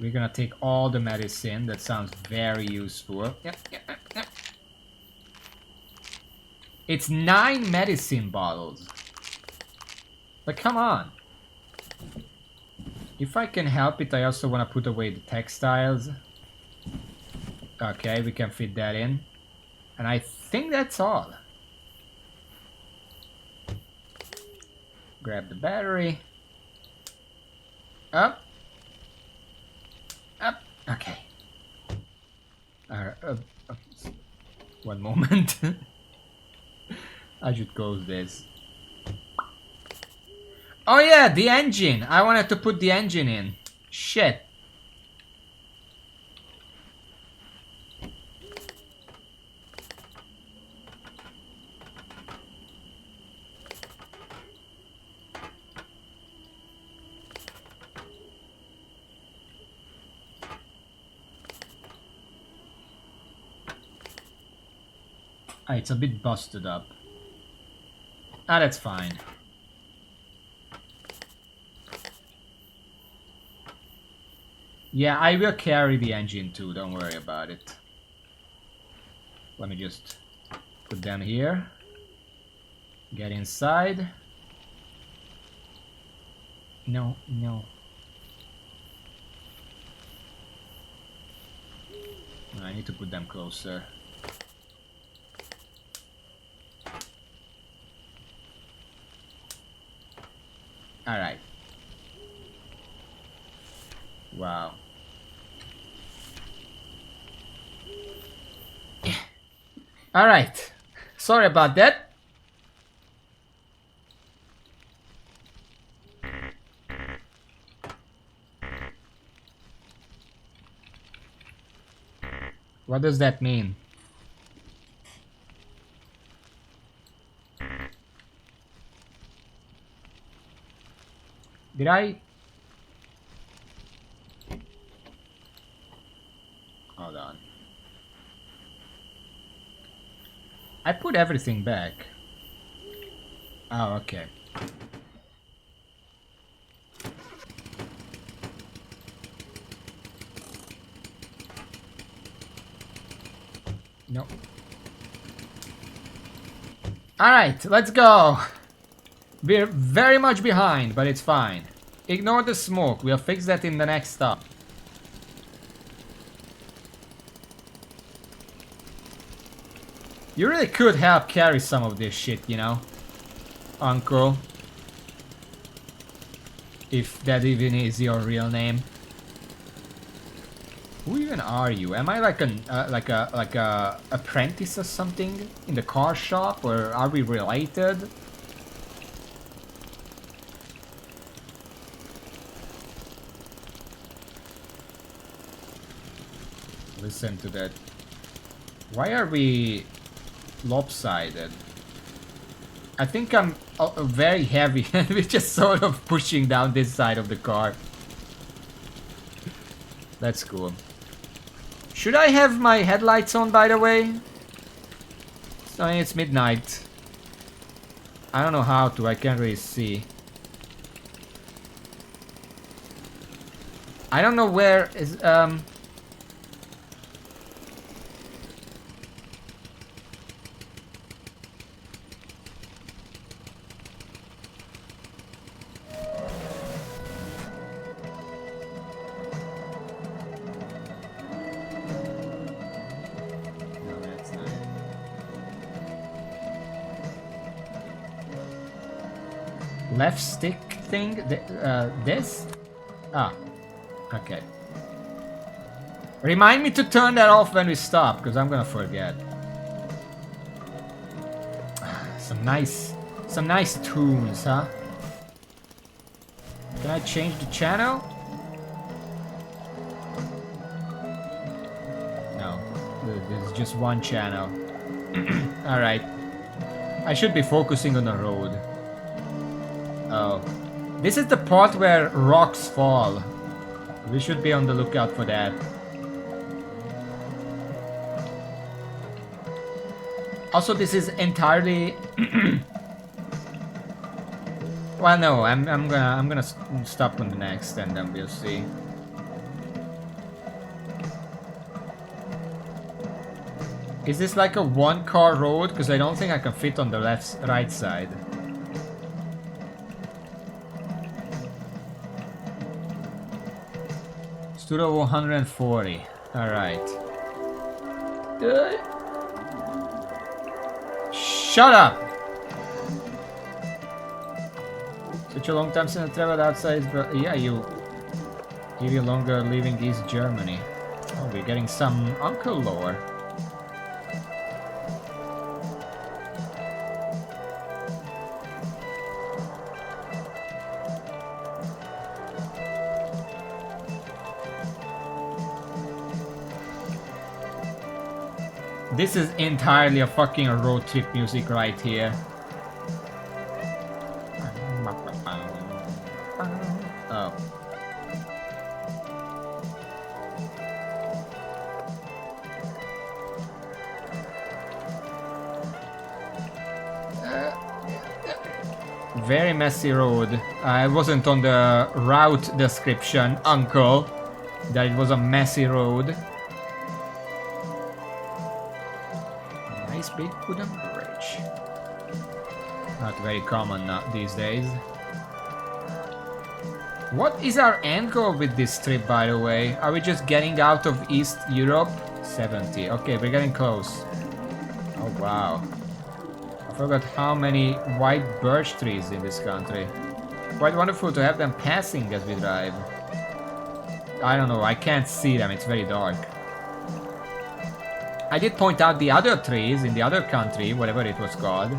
We're gonna take all the medicine. That sounds very useful. Yep. It's 9 medicine bottles. But come on. If I can help it, I also want to put away the textiles. Okay, we can fit that in. And I think that's all. Grab the battery. Up. Up. Okay. One moment. I should close this. Oh yeah, the engine! I wanted to put the engine in. Shit. Ah, it's a bit busted up. Ah, that's fine. Yeah, I will carry the engine too, don't worry about it. Let me just put them here. Get inside. No. I need to put them closer. Alright. Wow. Alright. Sorry about that. What does that mean? Did I? Hold on. I put everything back. Oh, okay. No. Alright, let's go. We're very much behind, but it's fine. Ignore the smoke. We'll fix that in the next stop. You really could help carry some of this shit, you know? Uncle. If that even is your real name. Who even are you? Am I like a apprentice or something in the car shop, or are we related? Listen to that. Why are we lopsided? I think I'm very heavy and we're just sort of pushing down this side of the car. That's cool. Should I have my headlights on, by the way? So it's midnight. I don't know how to, I can't really see. I don't know where is left stick thing? This? Ah, okay. Remind me to turn that off when we stop, because I'm gonna forget. Some nice tunes, huh? Can I change the channel? No, there's just one channel. Alright. I should be focusing on the road. Oh. This is the part where rocks fall. We should be on the lookout for that. Also, this is entirely... Well, no, I'm gonna stop on the next and then we'll see. Is this like a one-car road? Because I don't think I can fit on the right side. Studio 140. Alright. Shut up! Such a long time since I traveled outside, but yeah, you longer living East Germany. Oh, we're getting some uncle lore. This is entirely a fucking road trip music right here. Oh. Very messy road. I wasn't on the route description, uncle, that it was a messy road. Nice big wooden bridge. Not very common these days. What is our end goal with this trip, by the way? Are we just getting out of East Europe? 70. Okay, we're getting close. Oh, wow. I forgot how many white birch trees in this country. Quite wonderful to have them passing as we drive. I don't know, I can't see them, it's very dark. I did point out the other trees in the other country, whatever it was called.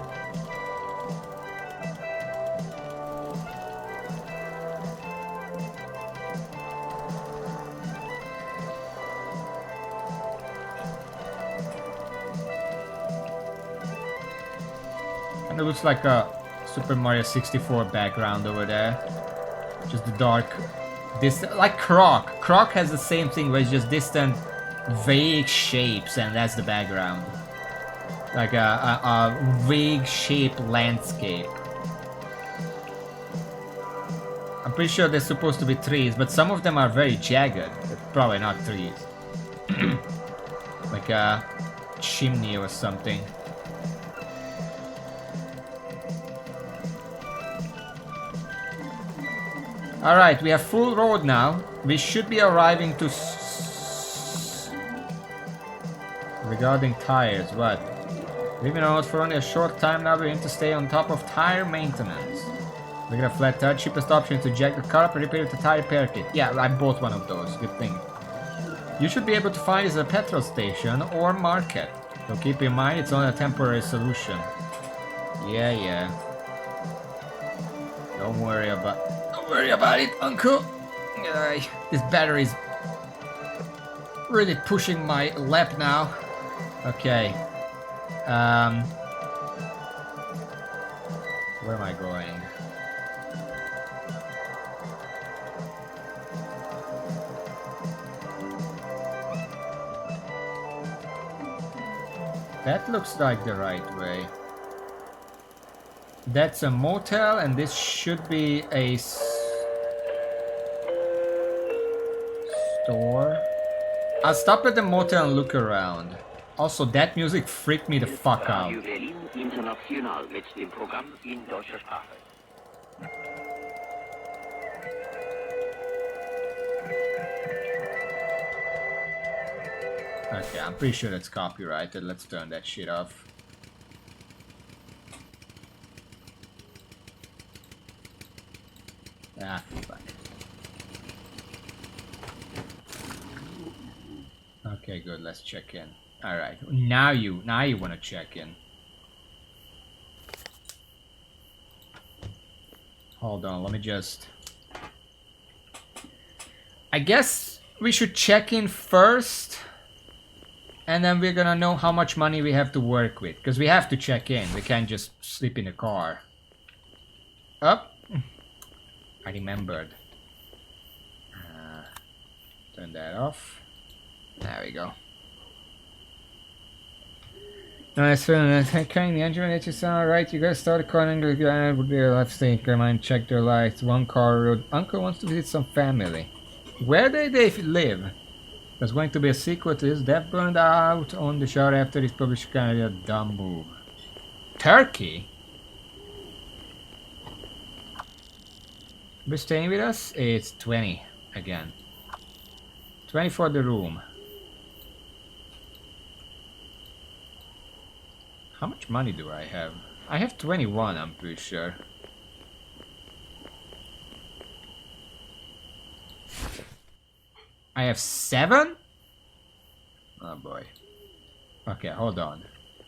And it looks like a Super Mario 64 background over there. Just the dark... like Croc. Croc has the same thing where it's just distant, vague shapes, and that's the background. Like a vague shaped landscape. I'm pretty sure they're supposed to be trees, but some of them are very jagged. They're probably not trees. Like a chimney or something. Alright, we have full road now. We should be arriving to... Regarding tires, what? Leaving on road for only a short time now, we need to stay on top of tire maintenance. We got a flat tire, cheapest option to jack the car up and repair with a tire repair kit. Yeah, I bought one of those, good thing. You should be able to find it at a petrol station or market. So keep in mind, it's only a temporary solution. Yeah. Don't worry about it, uncle. This battery's really pushing my lap now. Okay. Where am I going? That looks like the right way. That's a motel, and this should be a store. I'll stop at the motel and look around. Also, that music freaked me the fuck out. Okay, I'm pretty sure that's copyrighted. Let's turn that shit off. Ah, fuck. Okay, good. Let's check in. All right. Now you want to check in. Hold on. Let me just... I guess we should check in first. And then we're gonna know how much money we have to work with. Because we have to check in. We can't just sleep in the car. Up. I remembered. Turn that off. There we go. Nice feeling. Carrying the engine at you sound alright. You gotta start a car and go would be a left stinker. Mind check their lights. One car road. Uncle wants to visit some family. Where do they live? There's going to be a sequel to this. Death burned out on the shower after this published kind of a dumb move. Turkey? Be staying with us? It's 20 again. 20 for the room. How much money do I have? I have 21, I'm pretty sure. I have 7? Oh boy. Okay, hold on.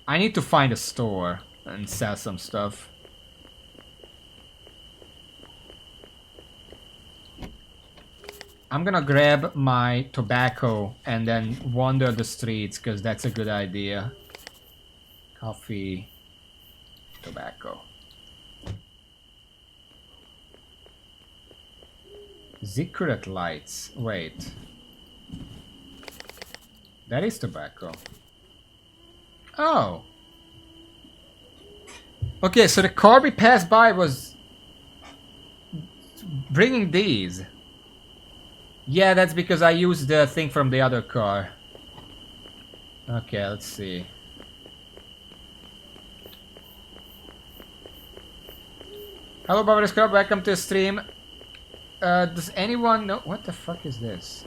I need to find a store and sell some stuff. I'm gonna grab my tobacco and then wander the streets, because that's a good idea. Coffee, tobacco. Ziggurat lights. Wait. That is tobacco. Oh. Okay, so the car we passed by was bringing these. Yeah, that's because I used the thing from the other car. Okay, let's see. Hello, Barbara Scrub. Welcome to the stream. Does anyone know what the fuck is this?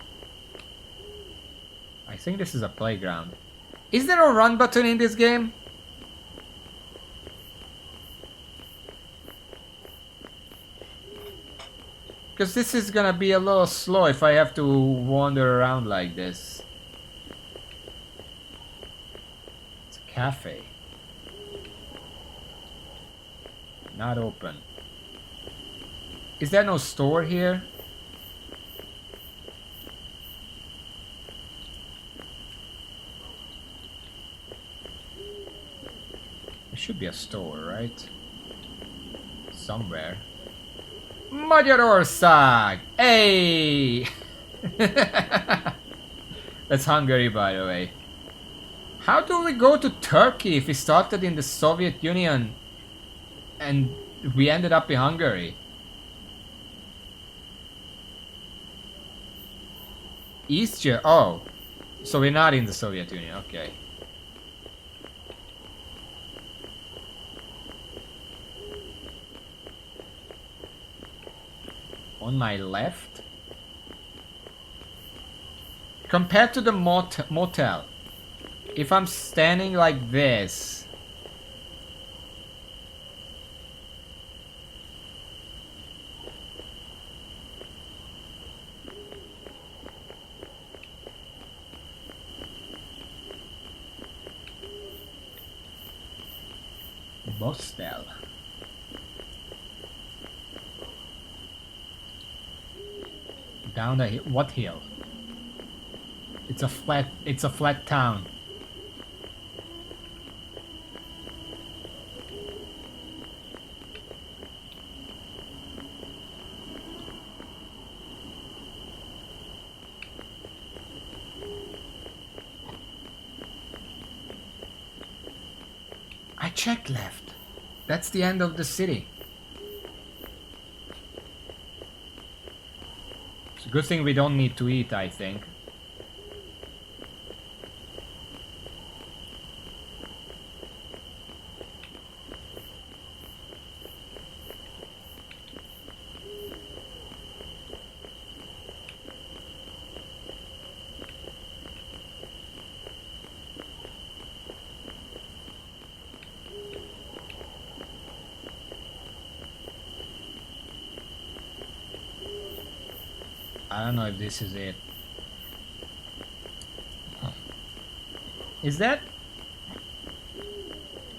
I think this is a playground. Is there a run button in this game? Because this is gonna be a little slow if I have to wander around like this. It's a cafe. Not open. Is there no store here? There should be a store, right? Somewhere. Magyarország! Hey! That's Hungary, by the way. How do we go to Turkey if we started in the Soviet Union and we ended up in Hungary? East Germany. Oh, so we're not in the Soviet Union. Okay. On my left? Compared to the motel, if I'm standing like this, Bostel. Down the hill. What hill? It's a flat town. I checked left. That's the end of the city. It's a good thing we don't need to eat, I think. I don't know if this is it. Is that?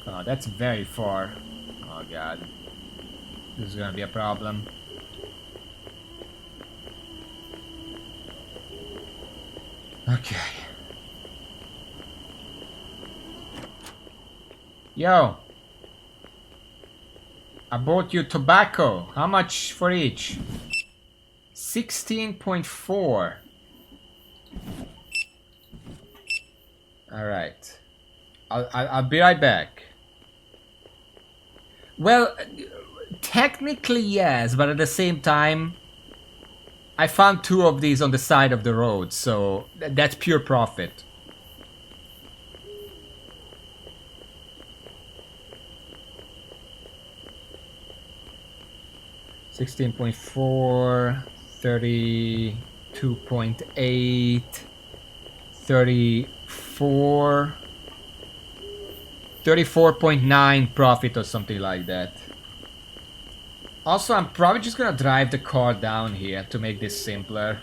Oh, that's very far. Oh god. This is gonna be a problem. Okay. Yo. I bought you tobacco. How much for each? 16.4. Alright. I'll be right back. Well, technically yes, but at the same time, I found 2 of these on the side of the road, so that's pure profit. $16.4, 32.8, 34, 34.9 profit or something like that. Also, I'm probably just gonna drive the car down here to make this simpler.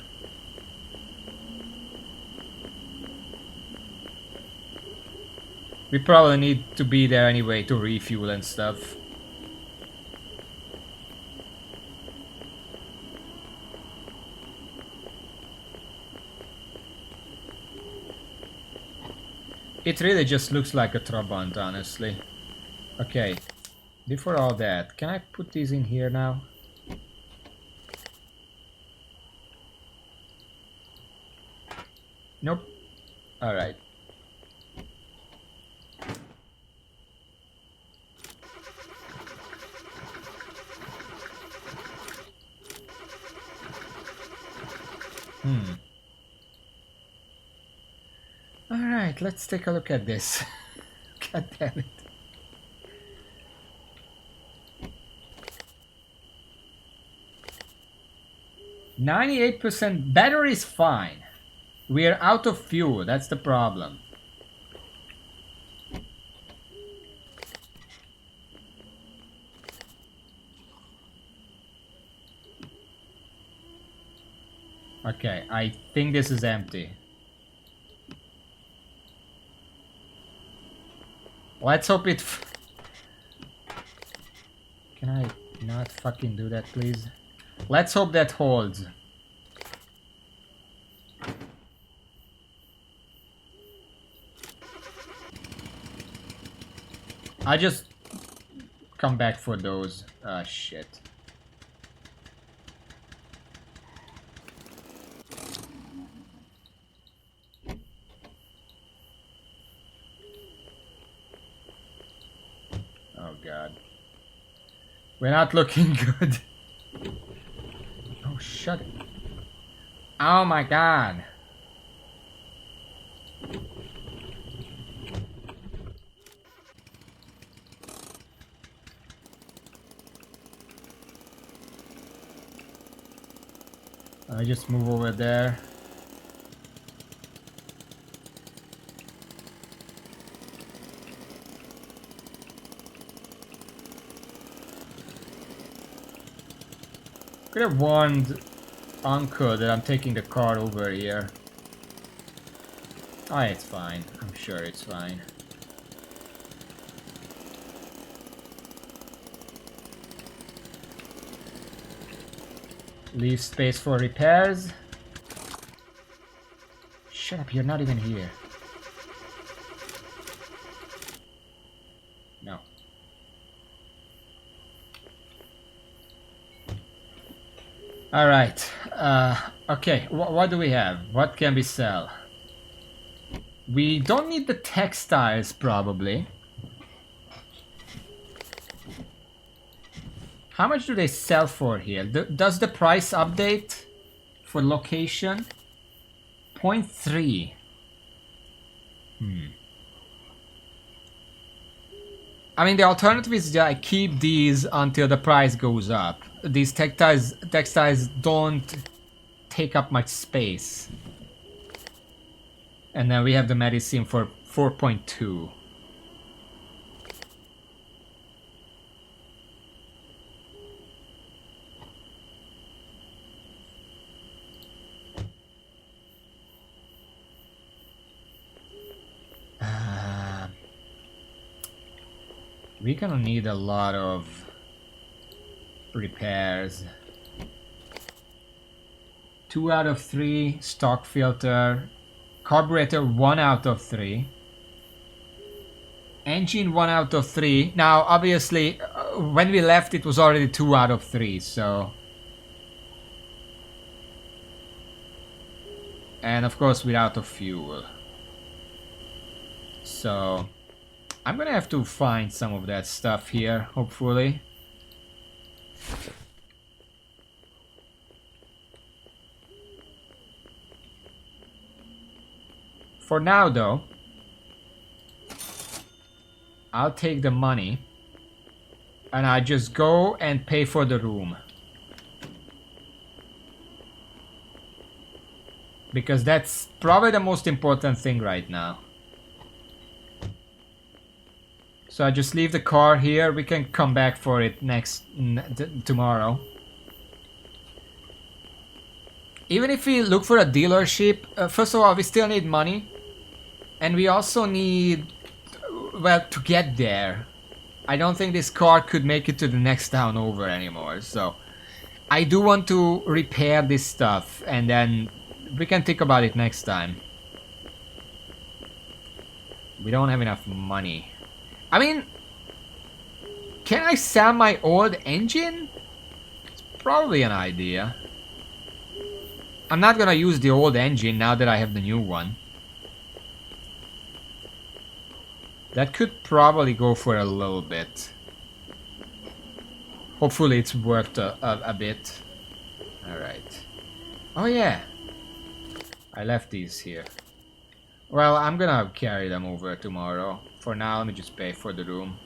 We probably need to be there anyway to refuel and stuff. It really just looks like a Trabant, honestly. Okay, before all that, can I put these in here now? Nope. Alright. Alright, let's take a look at this. God damn it. %98 battery is fine. We are out of fuel, that's the problem. Okay, I think this is empty. Let's hope it... Can I not fucking do that, please? Let's hope that holds. I just come back for those. Ah, shit. Oh god. We're not looking good. Oh, shut it. Oh my god. I just move over there. Could have warned Uncle that I'm taking the car over here. Oh, it's fine. I'm sure it's fine. Leave space for repairs. Shut up, you're not even here. No. Alright. Okay, what do we have? What can we sell? We don't need the textiles, probably. How much do they sell for here? Does the price update for location? 0.3. I mean, the alternative is that I keep these until the price goes up. These textiles don't take up much space. And then we have the medicine for 4.2. We're gonna need a lot of repairs. 2 out of 3, stock filter, carburetor 1 out of 3, engine 1 out of 3. Now, obviously, when we left, it was already 2 out of 3, so. And of course, we're out of fuel. So. I'm gonna have to find some of that stuff here, hopefully. For now, though, I'll take the money and I just go and pay for the room. Because that's probably the most important thing right now. So I just leave the car here. We can come back for it tomorrow. Even if we look for a dealership, first of all, we still need money. And we also need, well, to get there. I don't think this car could make it to the next town over anymore. So I do want to repair this stuff and then we can think about it next time. We don't have enough money. I mean, can I sell my old engine? It's probably an idea. I'm not gonna use the old engine now that I have the new one. That could probably go for a little bit. Hopefully it's worth a bit. Alright. Oh yeah. I left these here. Well, I'm gonna carry them over tomorrow. For now, let me just pay for the room.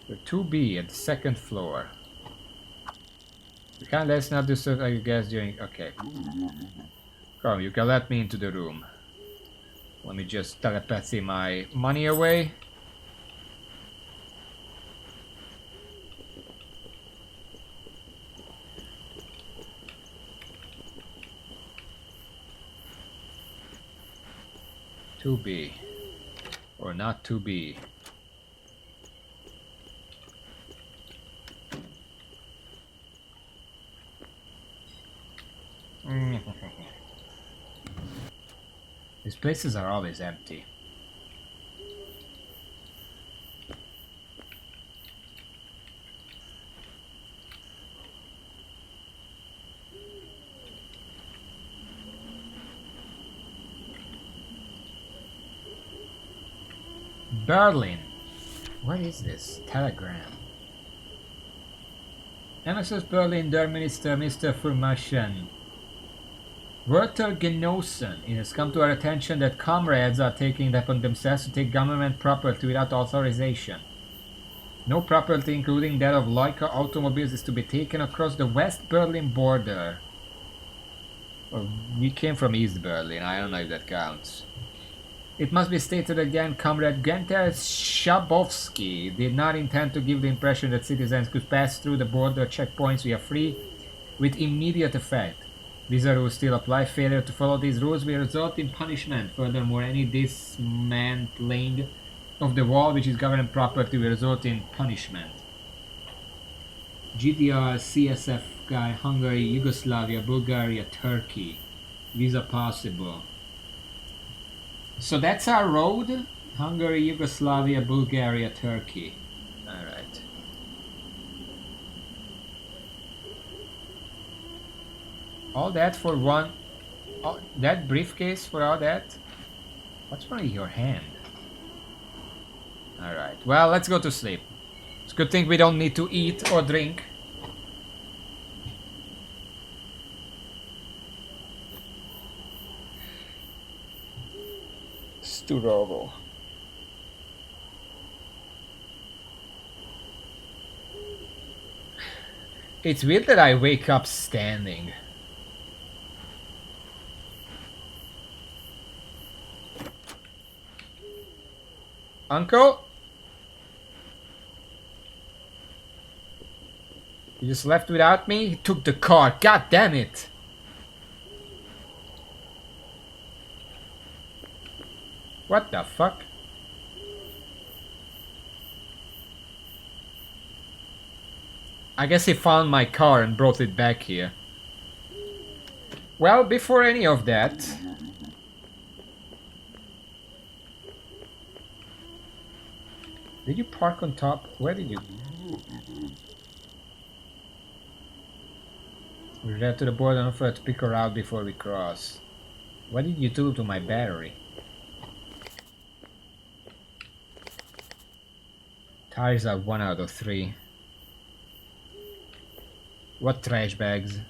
The 2B at the second floor. You can't let us not do stuff I guess during... Okay. Come, you can let me into the room. Let me just telepathy my money away. To be or not to be. These places are always empty. Berlin. What is this? Telegram. MSS Berlin, der Minister, Mr. Furmaschen. Werther Genossen. It has come to our attention that comrades are taking it upon themselves to take government property without authorization. No property, including that of Leica automobiles, is to be taken across the West Berlin border. Well, we came from East Berlin, I don't know if that counts. It must be stated again, Comrade Genter Schabowski did not intend to give the impression that citizens could pass through the border checkpoints via free with immediate effect. These rules still apply. Failure to follow these rules will result in punishment. Furthermore, any dismantling of the wall, which is government property, will result in punishment. GDR, CSF guy, Hungary, Yugoslavia, Bulgaria, Turkey. Visa possible. So that's our road. Hungary, Yugoslavia, Bulgaria, Turkey. Alright. All that for one... Oh, that briefcase for all that? What's wrong with your hand? Alright, well, let's go to sleep. It's a good thing we don't need to eat or drink. Sturovo. It's weird that I wake up standing. Uncle? You just left without me? He took the car. God damn it! What the fuck? I guess he found my car and brought it back here. Well, before any of that... Did you park on top? Where did you... We ran to the border and offered to pick her out before we cross. What did you do to my battery? Tires are 1 out of 3. What trash bags?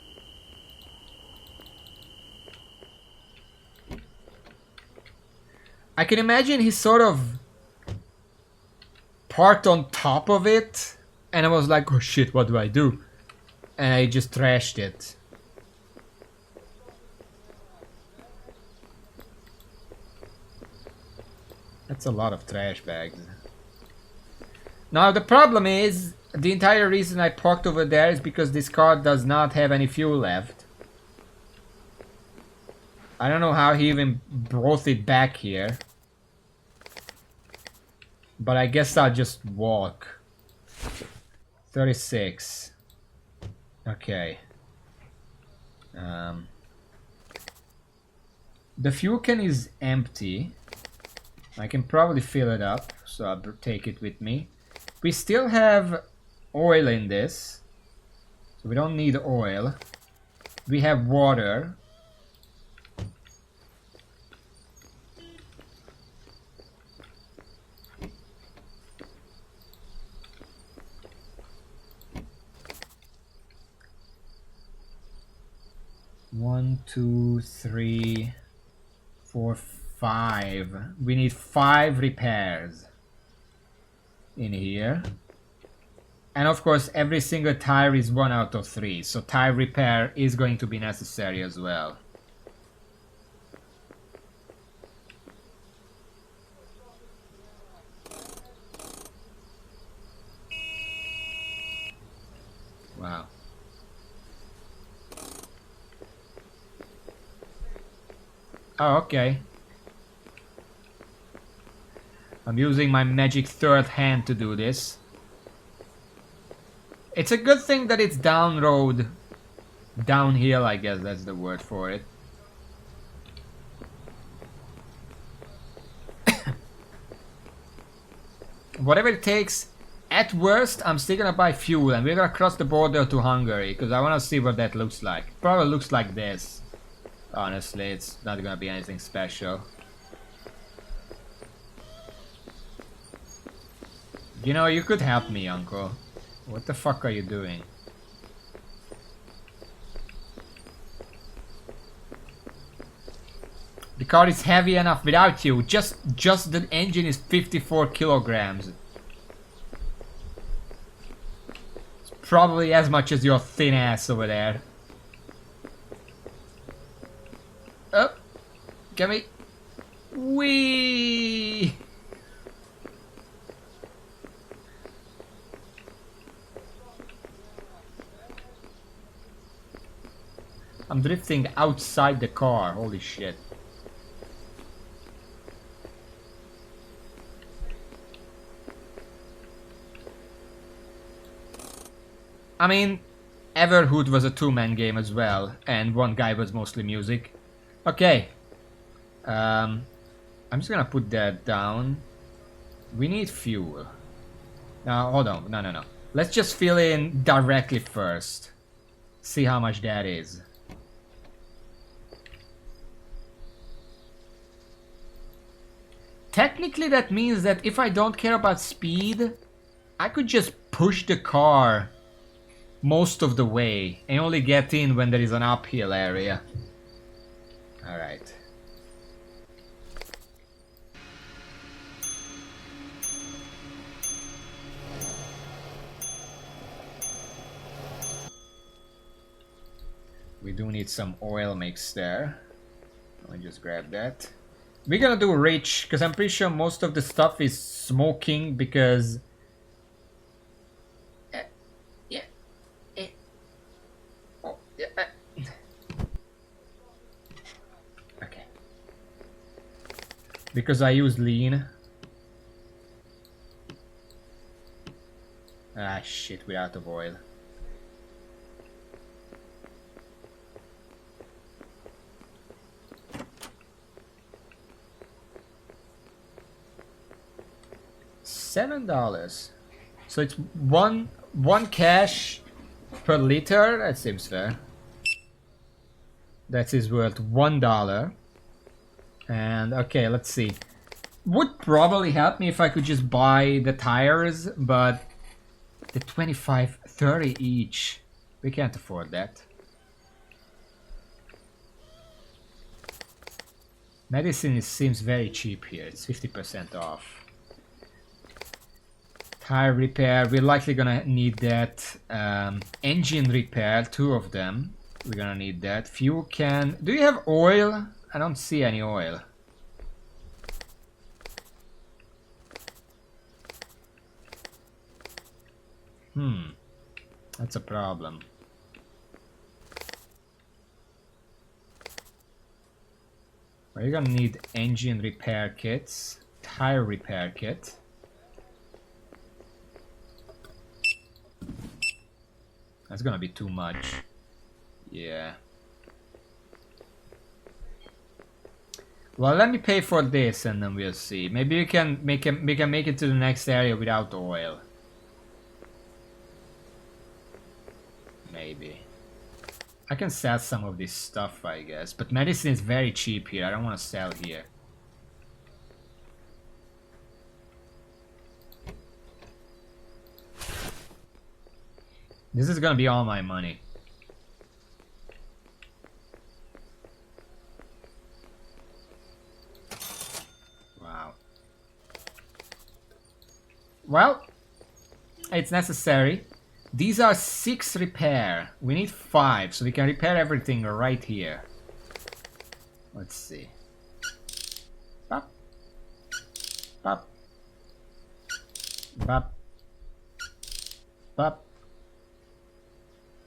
I can imagine he's sort of parked on top of it, and I was like, oh shit, what do I do? And I just trashed it. That's a lot of trash bags. Now the problem is, the entire reason I parked over there is because this car does not have any fuel left. I don't know how he even brought it back here. But I guess I'll just walk. 36. Okay. The fuel can is empty. I can probably fill it up, so I'll take it with me. We still have oil in this, so we don't need oil. We have water. One, two, three, four, 5. We need 5 repairs in here. And of course, every single tire is 1 out of 3. So tire repair is going to be necessary as well. Wow. Oh, okay. I'm using my magic third hand to do this. It's a good thing that it's down road. Downhill, I guess that's the word for it. Whatever it takes, at worst, I'm still gonna buy fuel and we're gonna cross the border to Hungary because I wanna see what that looks like. Probably looks like this. Honestly, it's not gonna be anything special. You know, you could help me, Uncle. What the fuck are you doing? The car is heavy enough without you. Just the engine is 54 kilograms. It's probably as much as your thin ass over there. Oh, get me. Whee! I'm drifting outside the car, holy shit. I mean, Everhood was a two-man game as well, and one guy was mostly music. Okay. I'm just gonna put that down. We need fuel. Now, hold on, no. Let's just fill in directly first. See how much that is. Technically that means that if I don't care about speed, I could just push the car most of the way and only get in when there is an uphill area. Alright. We do need some oil mix there. Let me just grab that. We're gonna do rich, because I'm pretty sure most of the stuff is smoking, because... Okay. Because I use lean. Ah, shit, we're out of oil. $7. So it's one cash per liter. That seems fair. That is worth $1. And okay, let's see. Would probably help me if I could just buy the tires, but the 25, 30 each. We can't afford that. Medicine seems very cheap here. It's 50% off. Tire repair. We're likely gonna need that. Engine repair. 2 of them. We're gonna need that. Fuel can. Do you have oil? I don't see any oil. That's a problem. Well, you're gonna need engine repair kits, tire repair kit. That's gonna be too much. Yeah. Well, let me pay for this and then we'll see. Maybe we can make it to the next area without oil. Maybe. I can sell some of this stuff, I guess. But medicine is very cheap here. I don't want to sell here. This is gonna be all my money. Wow. Well, it's necessary. These are 6 repair. We need 5, so we can repair everything right here. Let's see. Bop. Bop. Bop. Bop.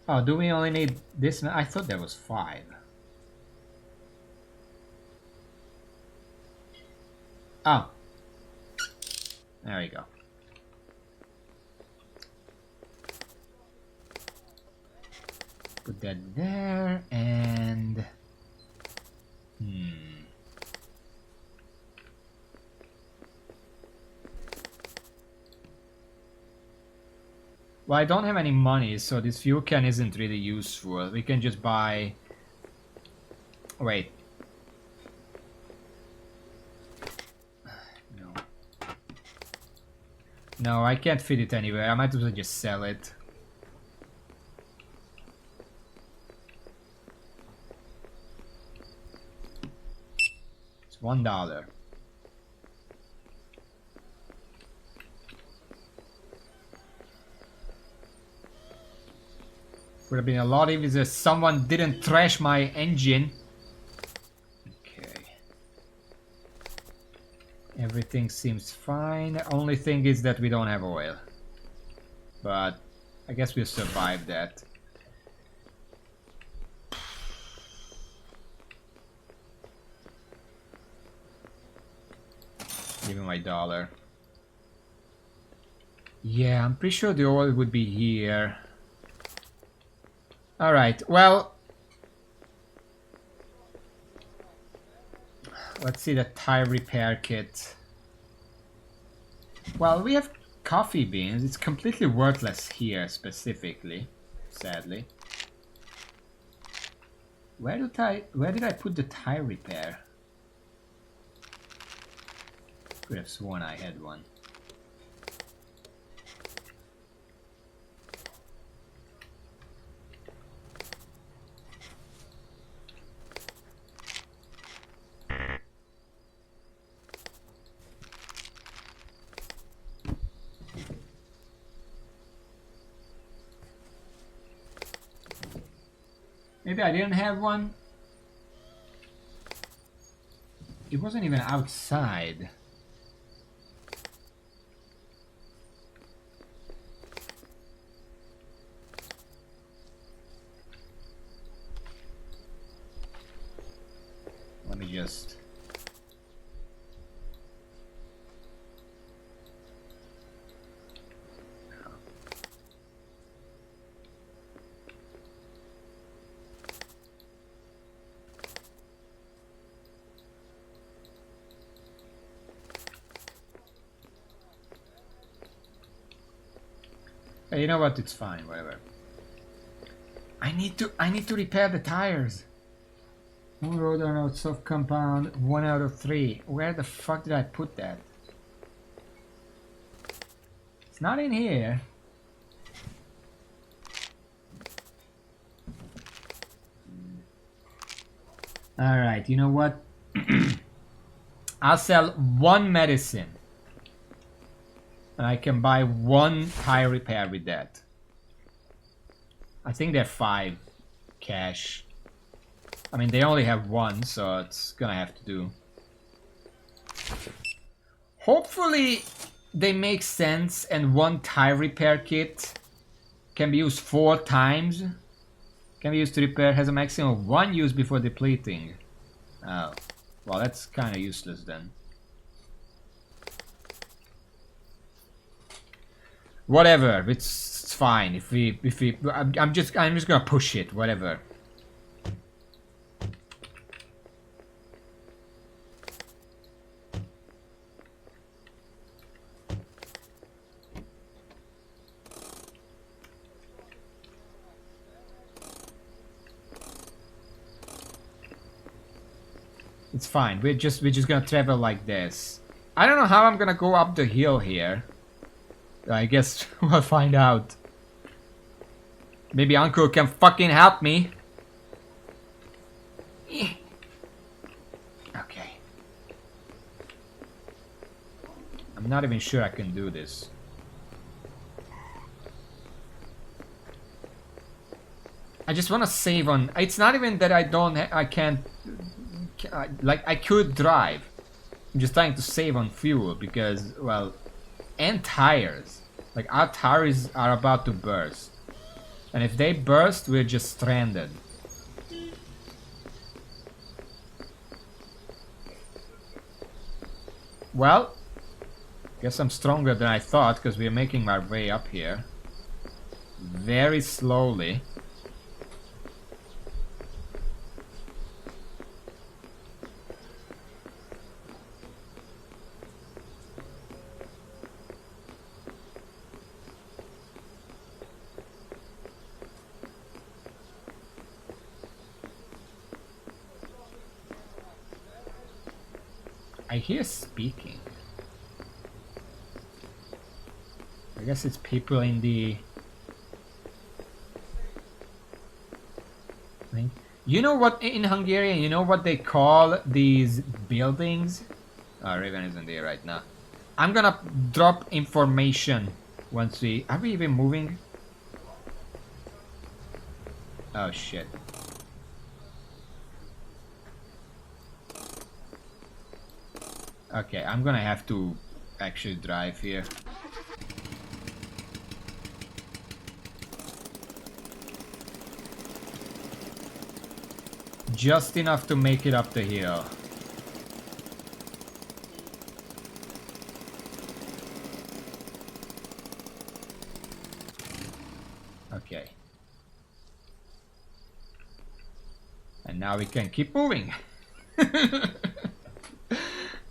Oh, do we only need this? I thought there was 5. Oh. There we go. Put that there, and... Well, I don't have any money, so this fuel can isn't really useful. We can just buy... Wait. No. No, I can't fit it anywhere. I might as well just sell it. It's $1. Would have been a lot easier if someone didn't trash my engine. Okay. Everything seems fine. The only thing is that we don't have oil. But I guess we'll survive that. Give me my $1. Yeah, I'm pretty sure the oil would be here. Alright, well... Let's see the tire repair kit. Well, we have coffee beans. It's completely worthless here, specifically. Sadly. Where did I put the tire repair? Could have sworn I had one. Maybe I didn't have one. It wasn't even outside. Let me just... Hey, you know what? It's fine, whatever. I need to repair the tires. One road on out soft compound, 1 out of 3. Where the fuck did I put that? It's not in here. Alright, you know what? I'll sell 1 medicine. And I can buy 1 tire repair with that. I think they're 5 cash. I mean, they only have 1, so it's gonna have to do. Hopefully they make sense and 1 tire repair kit can be used 4 times. Can be used to repair, has a maximum of 1 use before depleting. Oh, well, that's kind of useless then. Whatever, it's fine. If we, I'm just gonna push it. Whatever. It's fine. We're just gonna travel like this. I don't know how I'm gonna go up the hill here. I guess we'll find out. Maybe Uncle can fucking help me. Okay. I'm not even sure I can do this. I just want to save on. It's not even that I don't. I can't. Like, I could drive. I'm just trying to save on fuel because, well, and tires. Like, our tires are about to burst. And if they burst, we're just stranded. Well, guess I'm stronger than I thought because we're making our way up here. Very slowly. I hear speaking. I guess it's people in the thing. You know what, in Hungarian, you know what they call these buildings? Oh, Raven isn't there right now. I'm gonna drop information once we... Are we even moving? Oh shit. Okay, I'm gonna have to actually drive here. Just enough to make it up the hill. Okay. And now we can keep moving.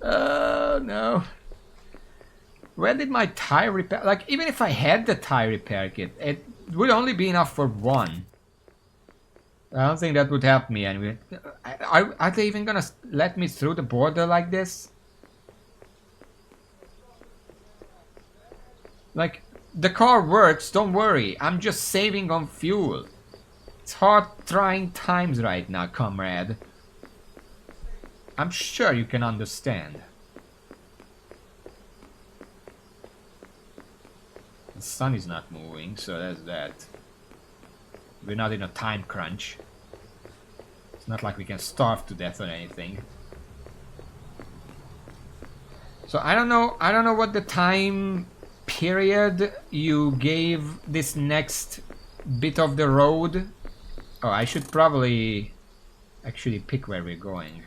Oh no. Where did my tire repair... Like, even if I had the tire repair kit, it would only be enough for 1. I don't think that would help me anyway. Are they even gonna let me through the border like this? Like, the car works, don't worry. I'm just saving on fuel. It's hard trying times right now, comrade. I'm sure you can understand. The sun is not moving, so there's that. We're not in a time crunch. It's not like we can starve to death or anything. So I don't know what the time period you gave this next bit of the road. Oh, I should probably actually pick where we're going.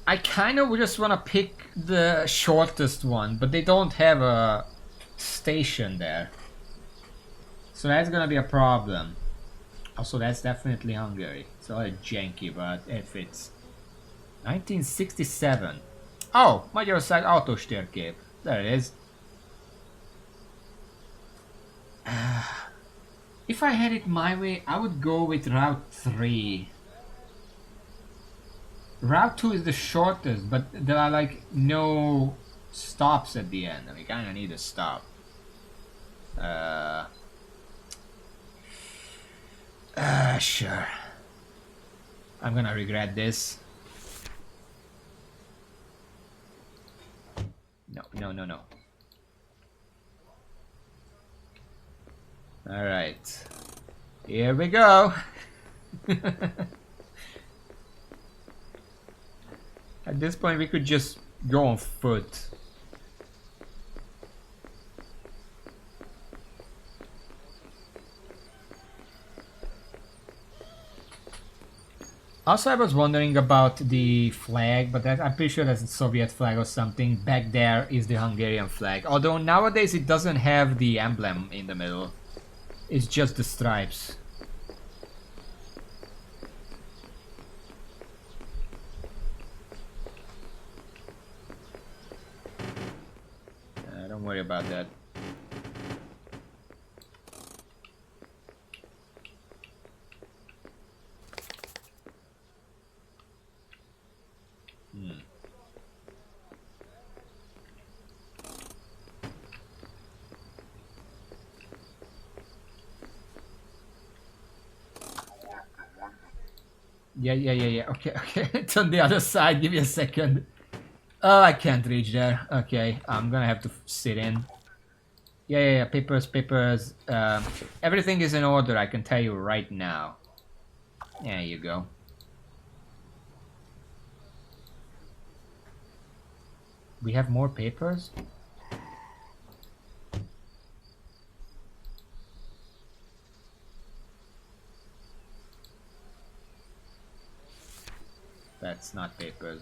I kind of just want to pick the shortest one, but they don't have a station there. So that's gonna be a problem. Also, that's definitely Hungary. It's a little janky, but it fits. 1967. Oh, Magyarország autós térkép. There it is. If I had it my way, I would go with Route 3. Route 2 is the shortest, but there are like no stops at the end. We kind of need a stop. Sure. I'm gonna regret this. No, no, no, no. Alright. Here we go. At this point we could just go on foot. Also, I was wondering about the flag, but I'm pretty sure that's a Soviet flag or something. Back there is the Hungarian flag. Although nowadays it doesn't have the emblem in the middle. It's just the stripes. Don't worry about that. Yeah. Okay. It's on the other side. Give me a second. Oh, I can't reach there. Okay, I'm gonna have to sit in. Yeah. Papers. Everything is in order, I can tell you right now. There you go. We have more papers? That's not papers.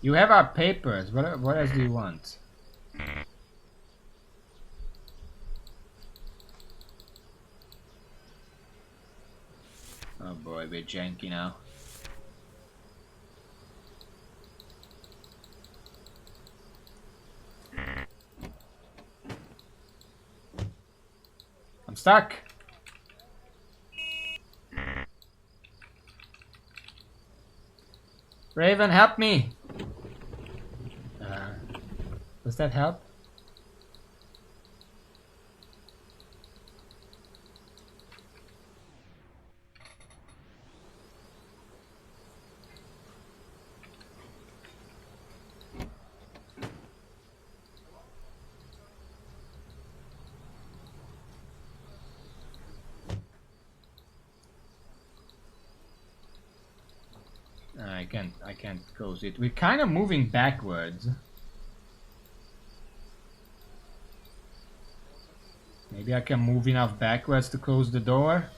You have our papers. What else do you want? Oh boy, we're janky now. I'm stuck. Raven, help me. Does that help? I can't close it. We're kind of moving backwards. Maybe I can move enough backwards to close the door.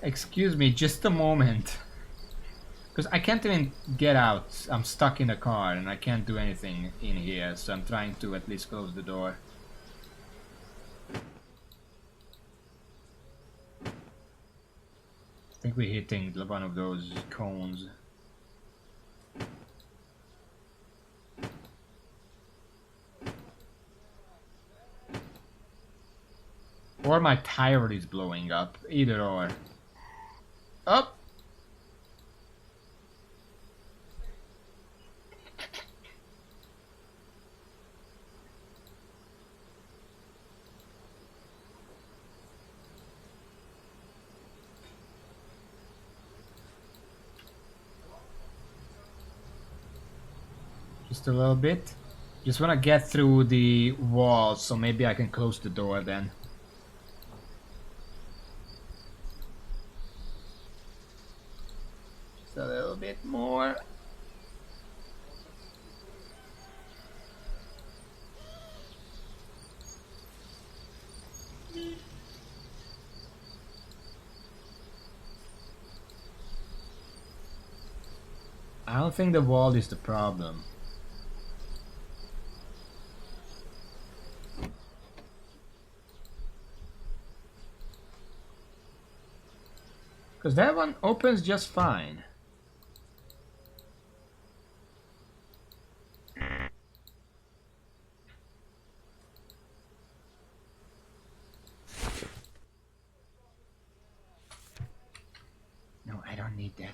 Excuse me, just a moment. Because I can't even get out. I'm stuck in the car and I can't do anything in here, so I'm trying to at least close the door. I think we're hitting one of those cones. Or my tire is blowing up. Either or. Up! Just a little bit. Just want to get through the wall, so maybe I can close the door then. Just a little bit more. I don't think the wall is the problem. Because that one opens just fine. No, I don't need that.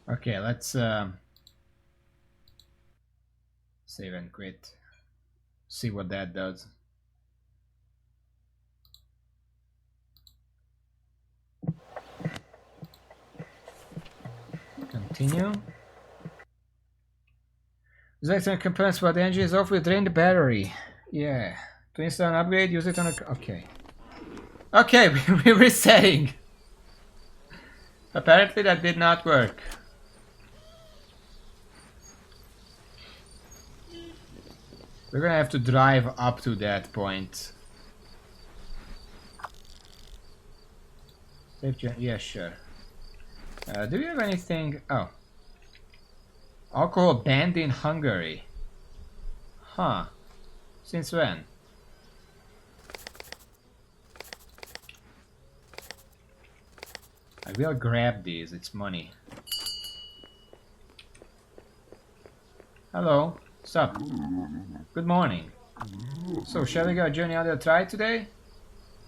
Okay, let's save and quit. See what that does. Continue. This excellent components, but the engine is off, will drain the battery. Yeah. To install an upgrade, use it on a... Okay. Okay, we're resetting. Apparently that did not work. We're gonna have to drive up to that point. Yeah, sure. Do we have anything? Oh. Alcohol banned in Hungary. Huh. Since when? I will grab these, it's money. Hello. What's up? Good morning. So, shall we go journey on the try today?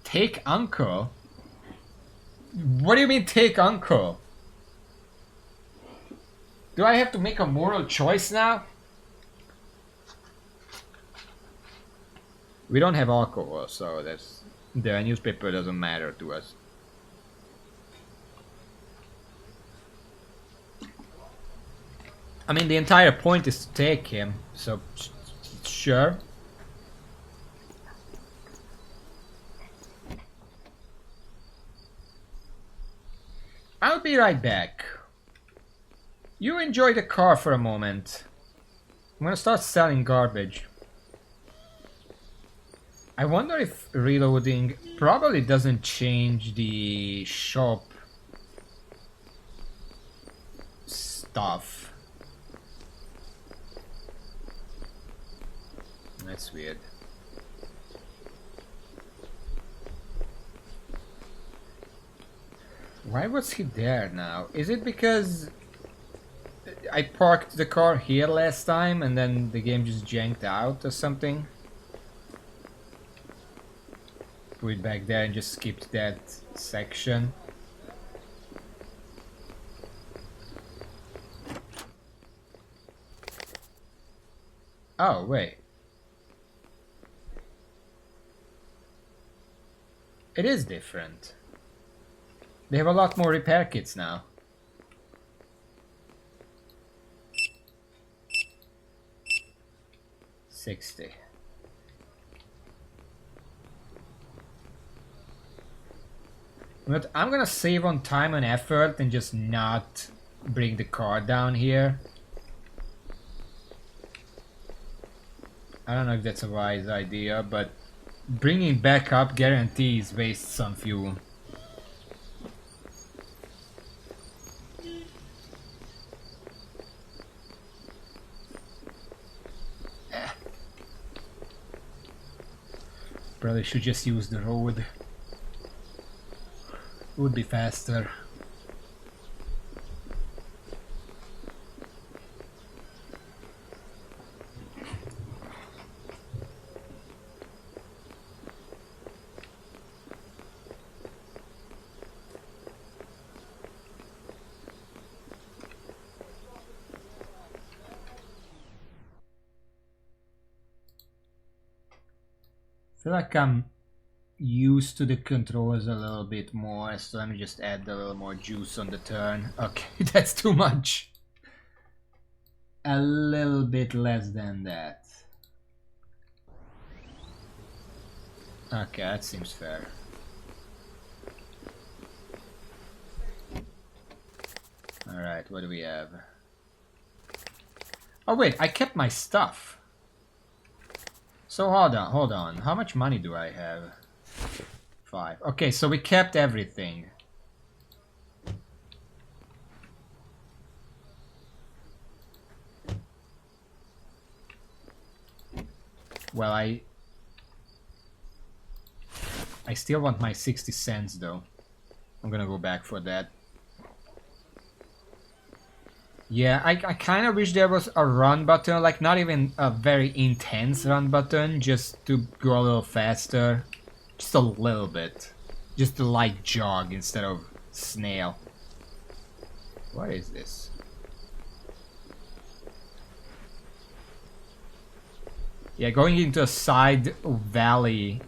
Take uncle? What do you mean take uncle? Do I have to make a moral choice now? We don't have alcohol, so that's... the newspaper doesn't matter to us. I mean, the entire point is to take him, so sure. I'll be right back. You enjoy the car for a moment. I'm gonna start selling garbage. I wonder if reloading probably doesn't change the shop stuff. That's weird. Why was he there now? Is it because I parked the car here last time and then the game just janked out or something? Put it back there and just skipped that section. Oh, wait. It is different. They have a lot more repair kits now. $60. But I'm gonna save on time and effort and just not bring the car down here. I don't know if that's a wise idea, but bringing back up guarantees waste some fuel. Probably should just use the road. Would be faster. I feel like I'm used to the controls a little bit more, so let me just add a little more juice on the turn. Okay, that's too much. A little bit less than that. Okay, that seems fair. Alright, what do we have? Oh wait, I kept my stuff. So hold on. How much money do I have? 5. Okay, so we kept everything. Well, I still want my 60 cents though. I'm gonna go back for that. Yeah, I kind of wish there was a run button, like not even a very intense run button, just to go a little faster. Just a little bit. Just to like jog instead of snail. What is this? Yeah, going into a side valley,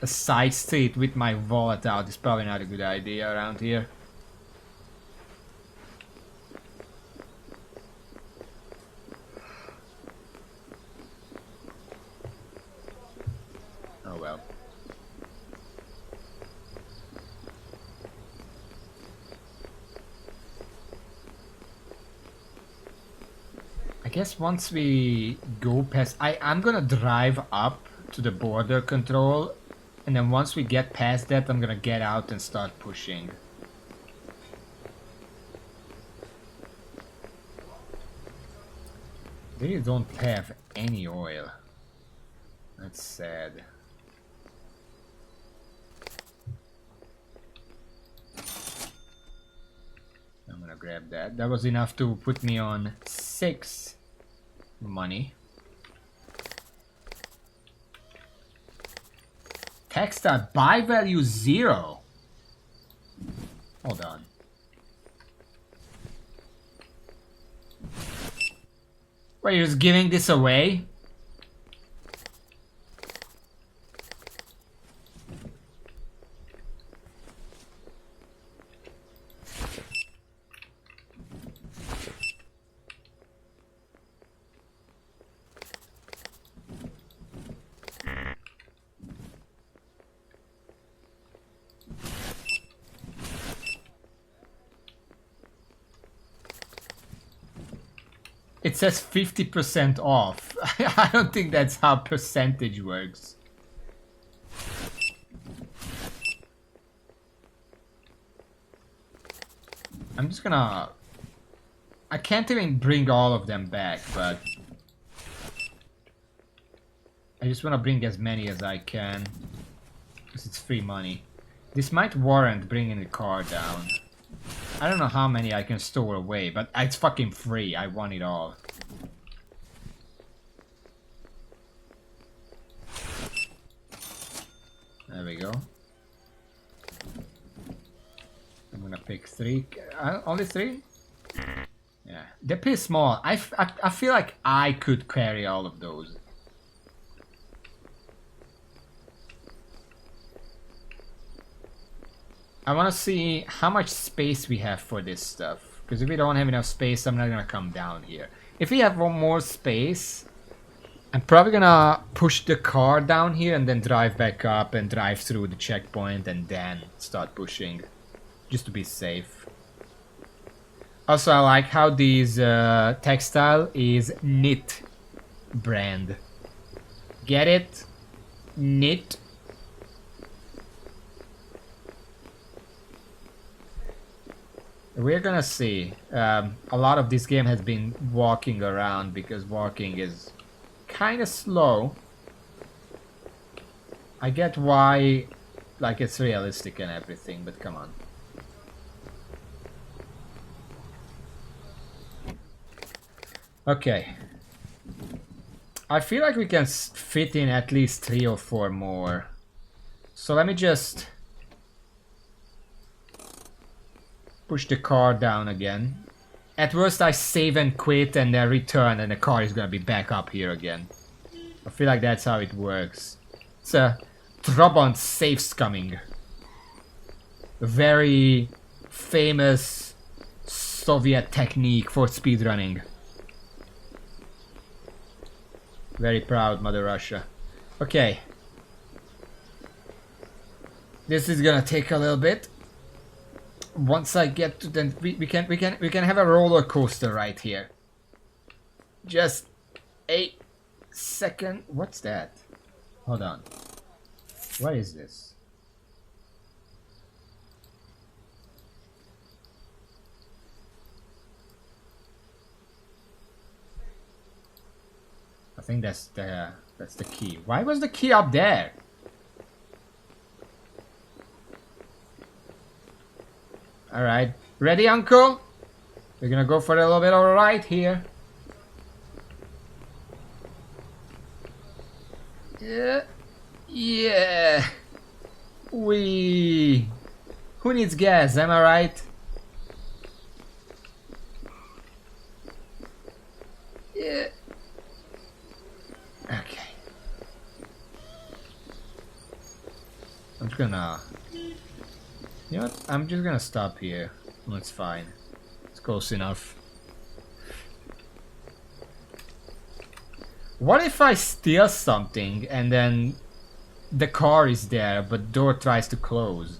a side street with my wallet out is probably not a good idea around here. Oh well. I guess once we go past... I'm gonna drive up to the border control, and then once we get past that, I'm gonna get out and start pushing. They don't have any oil. That's sad. I'm gonna grab that. That was enough to put me on 6 money. Textile buy value 0. Hold on. Wait, you're just giving this away? It says 50% off. I don't think that's how percentage works. I'm just gonna... I can't even bring all of them back, but... I just wanna bring as many as I can. Because it's free money. This might warrant bringing the car down. I don't know how many I can store away, but it's fucking free. I want it all. There we go. I'm gonna pick 3. Only 3? Yeah, they're pretty small. I feel like I could carry all of those. I want to see how much space we have for this stuff. Because if we don't have enough space, I'm not going to come down here. If we have one more space, I'm probably going to push the car down here and then drive back up and drive through the checkpoint and then start pushing. Just to be safe. Also, I like how these textile is knit brand. Get it? Knit. We're gonna see. A lot of this game has been walking around because walking is kind of slow. I get why, like, it's realistic and everything, but come on. Okay. I feel like we can fit in at least 3 or 4 more. So let me just... push the car down again. At worst I save and quit and then return and the car is gonna be back up here again. I feel like that's how it works. It's a Trabant safe scumming. A very famous Soviet technique for speedrunning. Very proud, Mother Russia. Okay. This is gonna take a little bit. Once I get to the... we can have a roller coaster right here. Just a second. What's that? Hold on. What is this? I think that's the That's the key. Why was the key up there? Alright. Ready, Uncle? We're gonna go for a little bit of a ride here. Yeah. Yeah. Wee. Who needs gas? Am I right? Yeah. Okay. I'm just gonna... You know what? I'm just gonna stop here. That's fine. It's close enough. What if I steal something and then the car is there but door tries to close?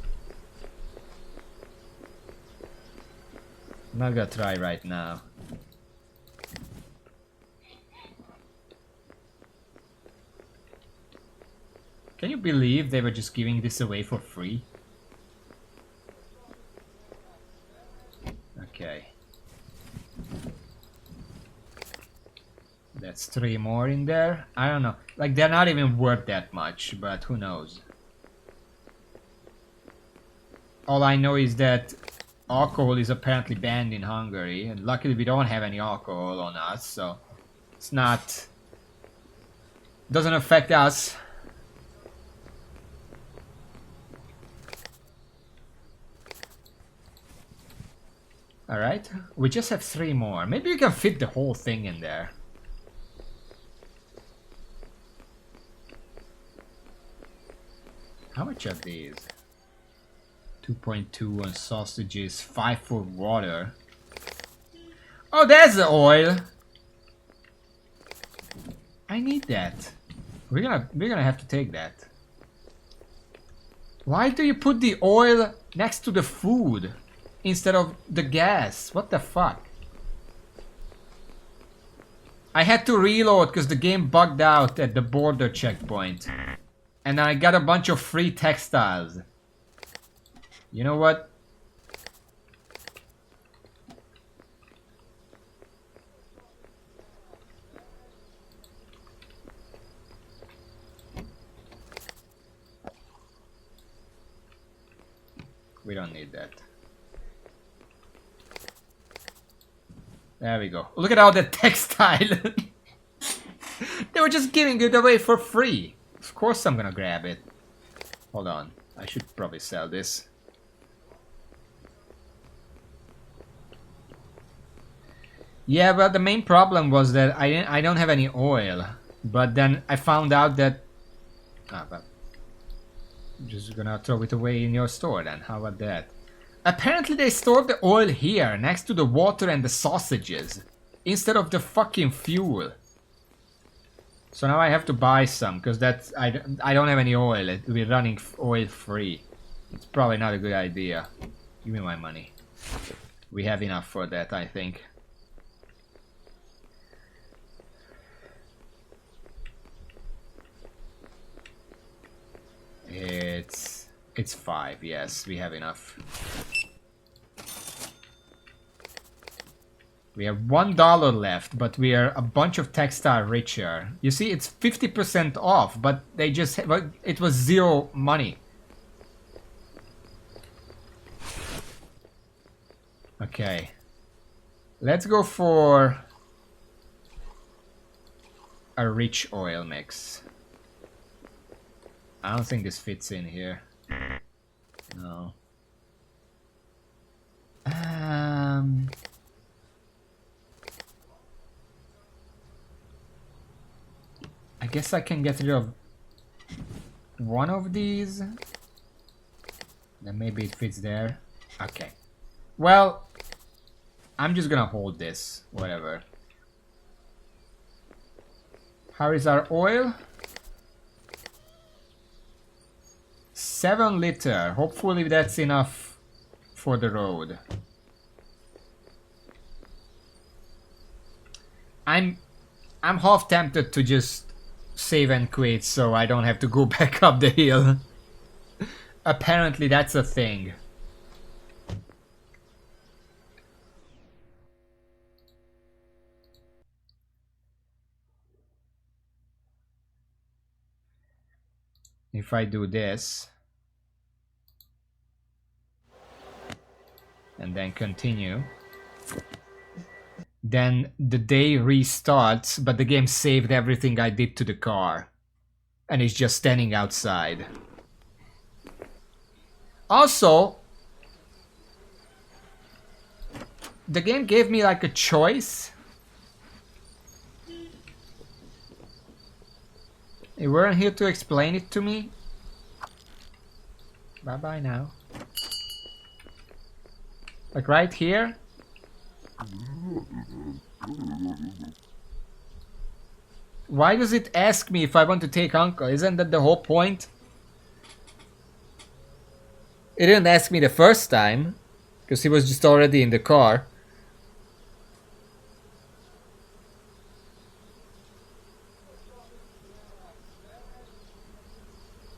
I'm not gonna try right now. Can you believe they were just giving this away for free? Okay. That's 3 more in there. I don't know. Like, they're not even worth that much, but who knows. All I know is that alcohol is apparently banned in Hungary, and luckily we don't have any alcohol on us, so it's not... doesn't affect us. Alright, we just have 3 more. Maybe we can fit the whole thing in there. How much are these? 2.2 on sausages, 5 for water. Oh, there's the oil! I need that. We're gonna have to take that. Why do you put the oil next to the food instead of the gas? What the fuck? I had to reload because the game bugged out at the border checkpoint. And I got a bunch of free textiles. You know what? We don't need that. There we go. Look at all the textile. They were just giving it away for free. Of course I'm gonna grab it. Hold on. I should probably sell this. Yeah, but the main problem was that I don't have any oil. But then I found out that... Ah, but... I'm just gonna throw it away in your store then. How about that? Apparently they stored the oil here, next to the water and the sausages. Instead of the fucking fuel. So now I have to buy some, because that's... I don't have any oil. We're running oil free. It's probably not a good idea. Give me my money. We have enough for that, I think. It's 5, yes, we have enough. We have $1 left, but we are a bunch of textile richer. You see, it's 50% off, but they just... it was 0 money. Okay. Let's go for a rich oil mix. I don't think this fits in here. No. I guess I can get rid of one of these. Then maybe it fits there. Okay. Well, I'm just gonna hold this. Whatever. How is our oil? 7 liter. Hopefully that's enough for the road. I'm half tempted to just save and quit so I don't have to go back up the hill. Apparently that's a thing. if I do this and then continue, then the day restarts, but the game saved everything I did to the car and it's just standing outside. Also, the game gave me like a choice. You weren't here to explain it to me. Bye bye now. Like right here. Why does it ask me if I want to take Uncle? Isn't that the whole point? It didn't ask me the first time, because he was just already in the car.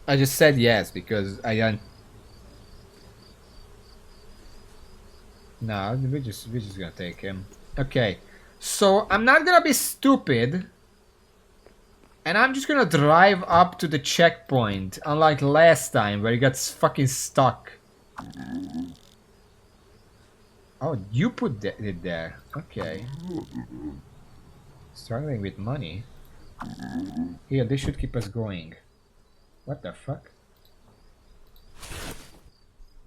I just said yes because I don't. No, we're just gonna take him. Okay, so I'm not gonna be stupid, and I'm just gonna drive up to the checkpoint, unlike last time where he got fucking stuck. Oh, you put it there. Okay. Struggling with money. Here, this should keep us going. What the fuck?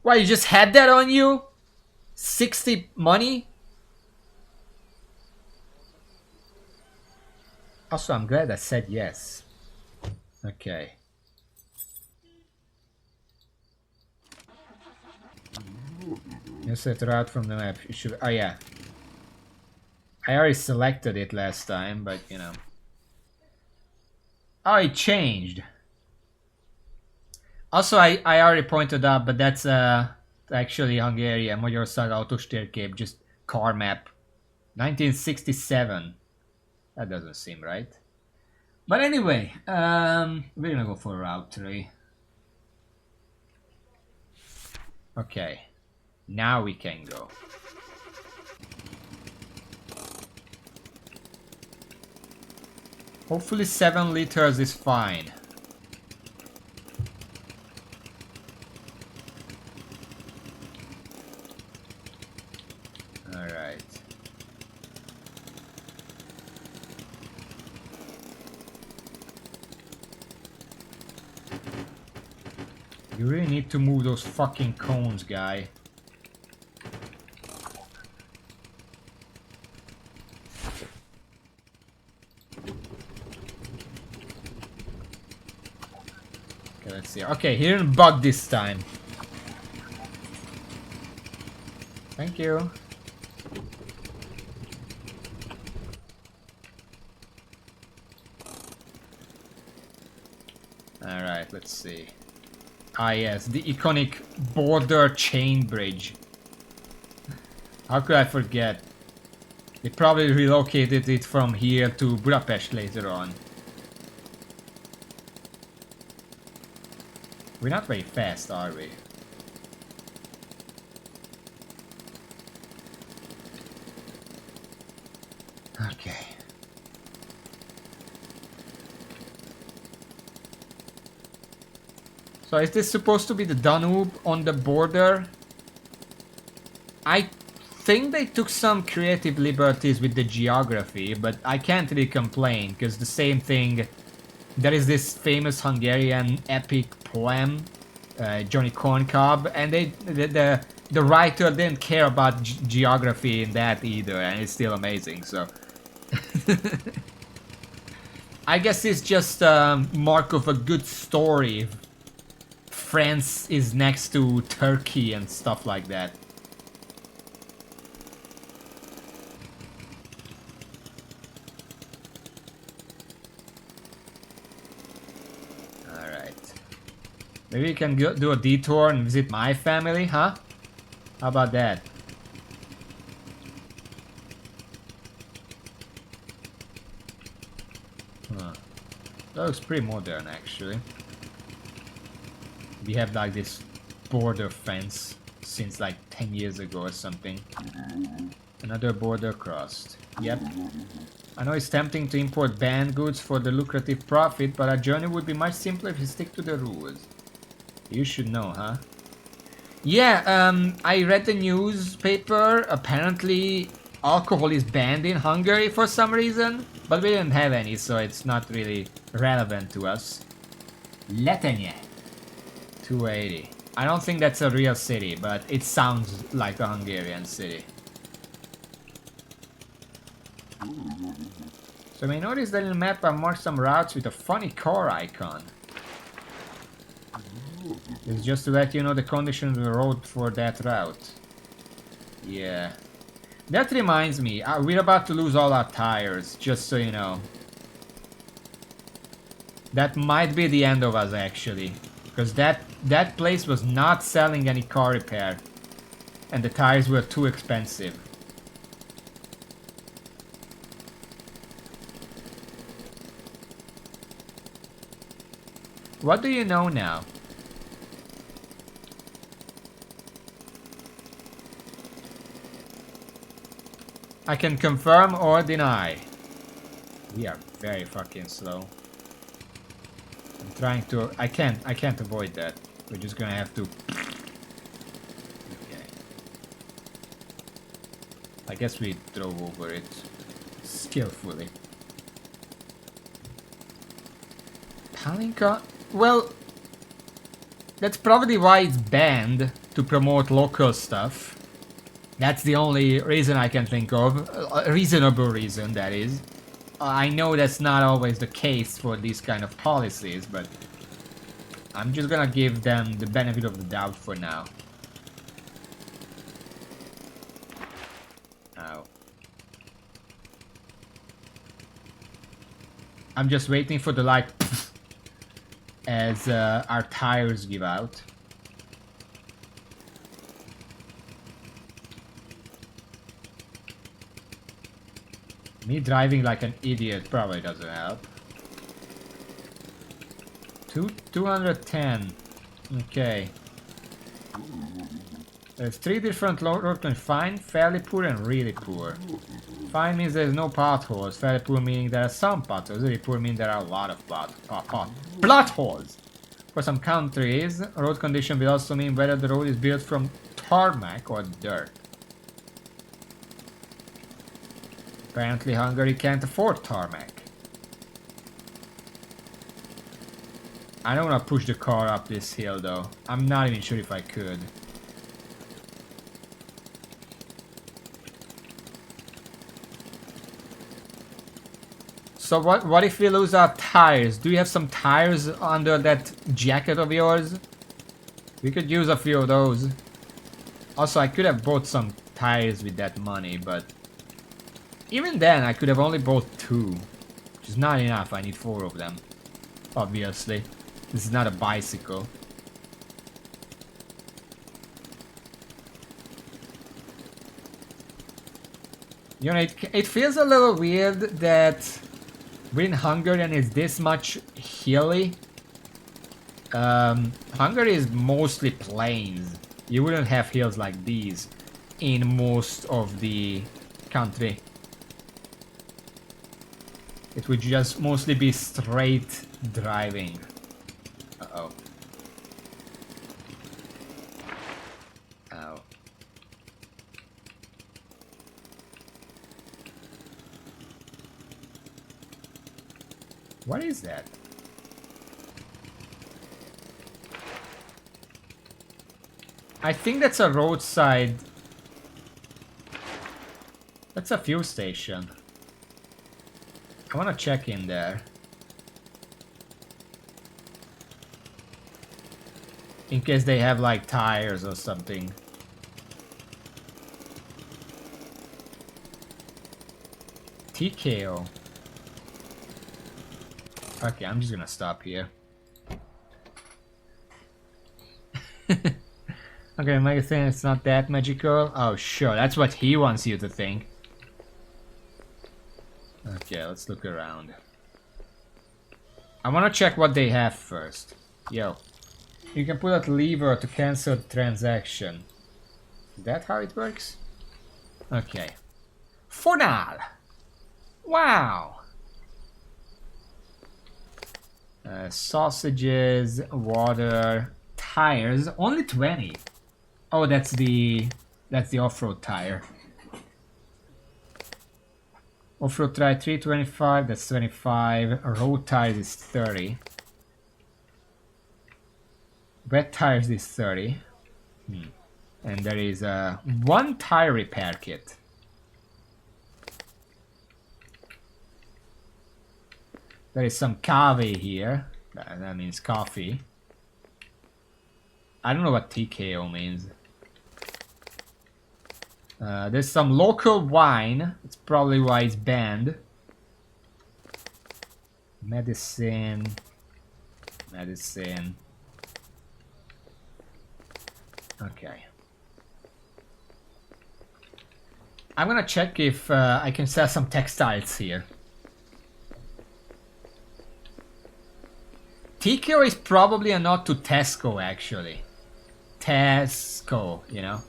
Why, you just had that on you? 60 money? Also, I'm glad I said yes. Okay. Insert route from the map. You should. Oh yeah. I already selected it last time, but you know. Oh, it changed. Also, I already pointed out, but that's actually Hungarian Magyarország autós térkép, just car map. 1967. That doesn't seem right. But anyway, we're gonna go for Route 3. Okay. Now we can go. Hopefully 7 liters is fine. Alright. You really need to move those fucking cones, guy. Okay, let's see. Okay, he didn't bug this time. Thank you. Alright, let's see. Ah yes, the iconic border chain bridge. How could I forget? They probably relocated it from here to Budapest later on. We're not very fast, are we? Okay. So is this supposed to be the Danube on the border? I think they took some creative liberties with the geography, but I can't really complain, because the same thing... There is this famous Hungarian epic poem, Johnny Corncob, and the writer didn't care about geography in that either, and it's still amazing, so... I guess it's just a mark of a good story. France is next to Turkey and stuff like that. Alright. Maybe we can do a detour and visit my family, huh? How about that? Huh. That looks pretty modern, actually. We have like this border fence since like 10 years ago or something. Another border crossed. Yep. I know it's tempting to import banned goods for the lucrative profit, but our journey would be much simpler if you stick to the rules. You should know, huh? Yeah, I read the newspaper. Apparently, alcohol is banned in Hungary for some reason, but we didn't have any, so it's not really relevant to us. Letenye. 280. I don't think that's a real city, but it sounds like a Hungarian city. So you may notice that in the map I marked some routes with a funny car icon. It's just to let you know the conditions of the road for that route. Yeah. That reminds me, we're about to lose all our tires, just so you know. That might be the end of us, actually. Because that place was not selling any car repair. And the tires were too expensive. What do you know now? I can confirm or deny. We are very fucking slow. I'm trying to... I can't avoid that. We're just gonna have to... Okay. I guess we drove over it skillfully. Palinka? Well, that's probably why it's banned, to promote local stuff. That's the only reason I can think of. A reasonable reason, that is. I know that's not always the case for these kind of policies, but I'm just gonna give them the benefit of the doubt for now. Ow. I'm just waiting for the light as our tires give out. Me driving like an idiot probably doesn't help. 210. Okay. There's 3 different roads: fine, fairly poor, and really poor. Fine means there's no potholes. Fairly poor meaning there are some potholes. Really poor meaning there are a lot of plot holes. For some countries, road condition will also mean whether the road is built from tarmac or dirt. Apparently Hungary can't afford tarmac. I don't want to push the car up this hill though. I'm not even sure if I could. So what if we lose our tires? Do you have some tires under that jacket of yours? We could use a few of those. Also, I could have bought some tires with that money, but even then, I could have only bought 2, which is not enough. I need 4 of them, obviously. This is not a bicycle. You know, it feels a little weird that we're in Hungary and it's this much hilly. Hungary is mostly plains. You wouldn't have hills like these in most of the country. It would just mostly be straight driving. Uh-oh. Ow. What is that? I think that's a roadside... That's a fuel station. I wanna check in there. In case they have like tires or something. TKO. Okay, I'm just gonna stop here. Okay, Mega think it's not that magical. Oh sure, that's what he wants you to think. Okay, let's look around. I wanna check what they have first. Yo. You can pull that lever to cancel the transaction. Is that how it works? Okay. For now, Wow. Sausages, water, tires. Only 20. Oh, that's the off-road tire. Off-road tire 325. That's 25. Road tires is 30. Wet tires is 30. And there is one tire repair kit. There is some cave here. That means coffee. I don't know what TKO means. There's some local wine. That's probably why it's banned. Medicine. Medicine. Okay. I'm gonna check if I can sell some textiles here. TKO is probably a nod to Tesco, actually. Tesco, you know.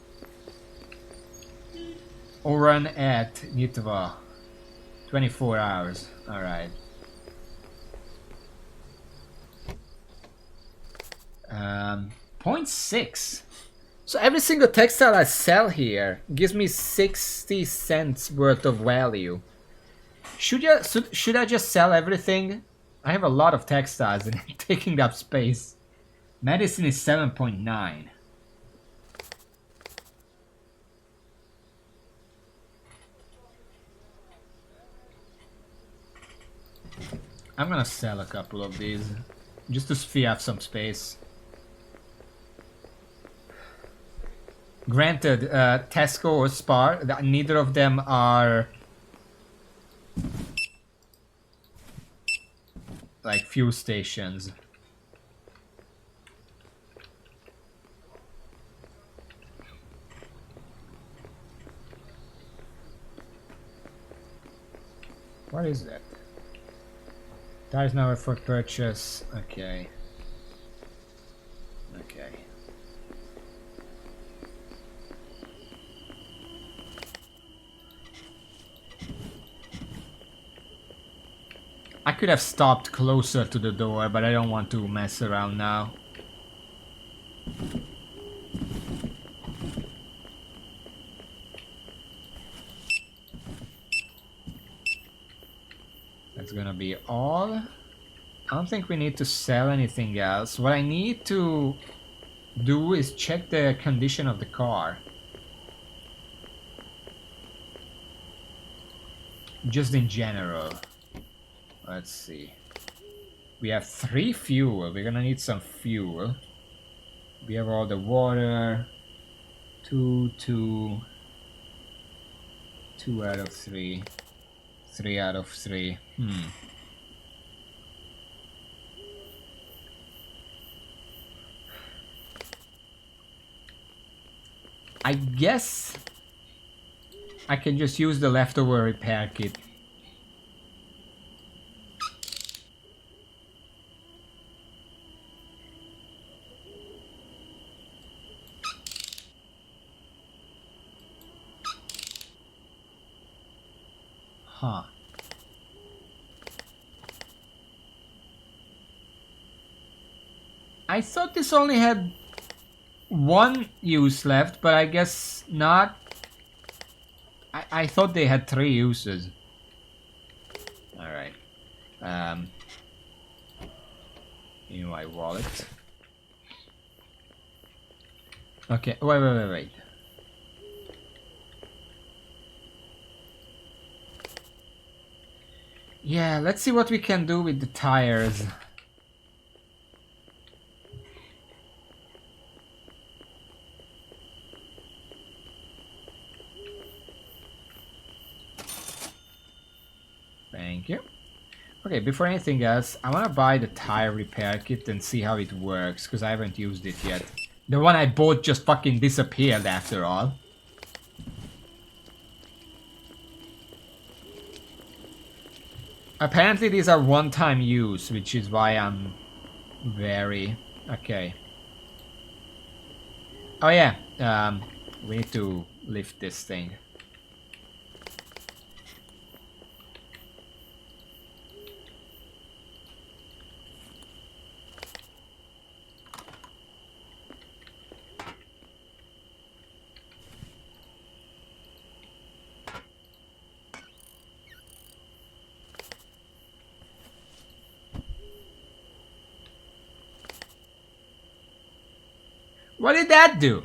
Oran at Nitva. 24 hours. Alright. 0.6. So every single textile I sell here gives me 60 cents worth of value. Should I just sell everything? I have a lot of textiles and taking up space. Medicine is 7.9. I'm gonna sell a couple of these just to free up some space. Granted, Tesco or Spar, neither of them are like fuel stations. What is that? Tires now for purchase. Okay. Okay. I could have stopped closer to the door, but I don't want to mess around now. That's gonna be all. I don't think we need to sell anything else. What I need to do is check the condition of the car. Just in general. Let's see. We have 3 fuel. We're gonna need some fuel. We have all the water. 2 out of 3. 3 out of 3. I guess I can just use the leftover repair kit. Huh. I thought this only had 1 use left, but I guess not. I thought they had 3 uses. Alright. In my wallet. Okay, wait. Yeah, let's see what we can do with the tires. Thank you. Okay, before anything else, I want to buy the tire repair kit and see how it works, because I haven't used it yet. The one I bought just fucking disappeared after all. Apparently these are one-time use, which is why I'm very... Okay. Oh yeah, we need to lift this thing. What did that do?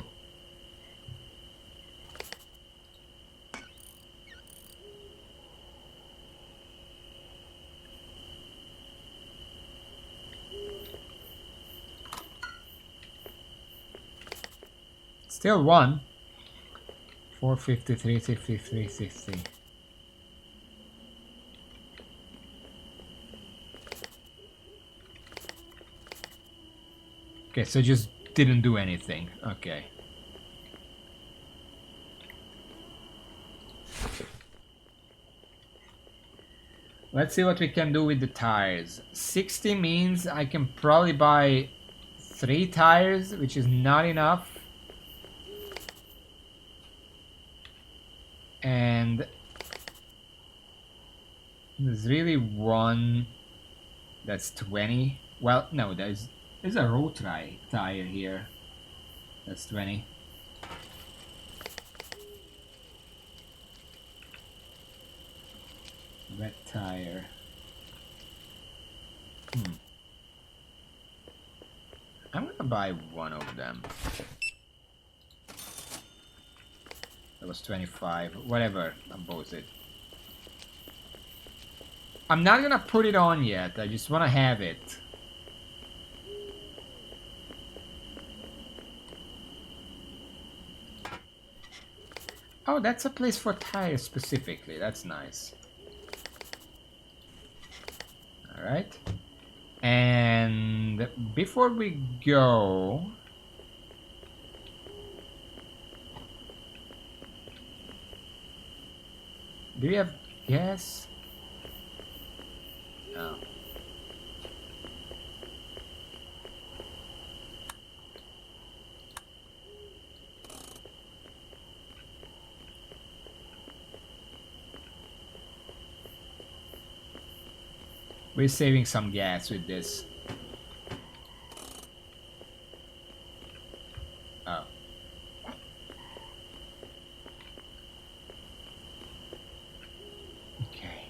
Still one. 453, 53, 60. Okay, so just didn't do anything. Okay. Let's see what we can do with the tires. 60 means I can probably buy 3 tires, which is not enough. And there's really one that's 20. Well, no, there's a road tire here. That's 20. Red tire. I'm gonna buy one of them. That was 25. Whatever. I'm both it. I'm not gonna put it on yet. I just wanna have it. Oh, that's a place for tires specifically. That's nice. Alright. And before we go... Do we have gas? No. We're saving some gas with this. Oh. Okay.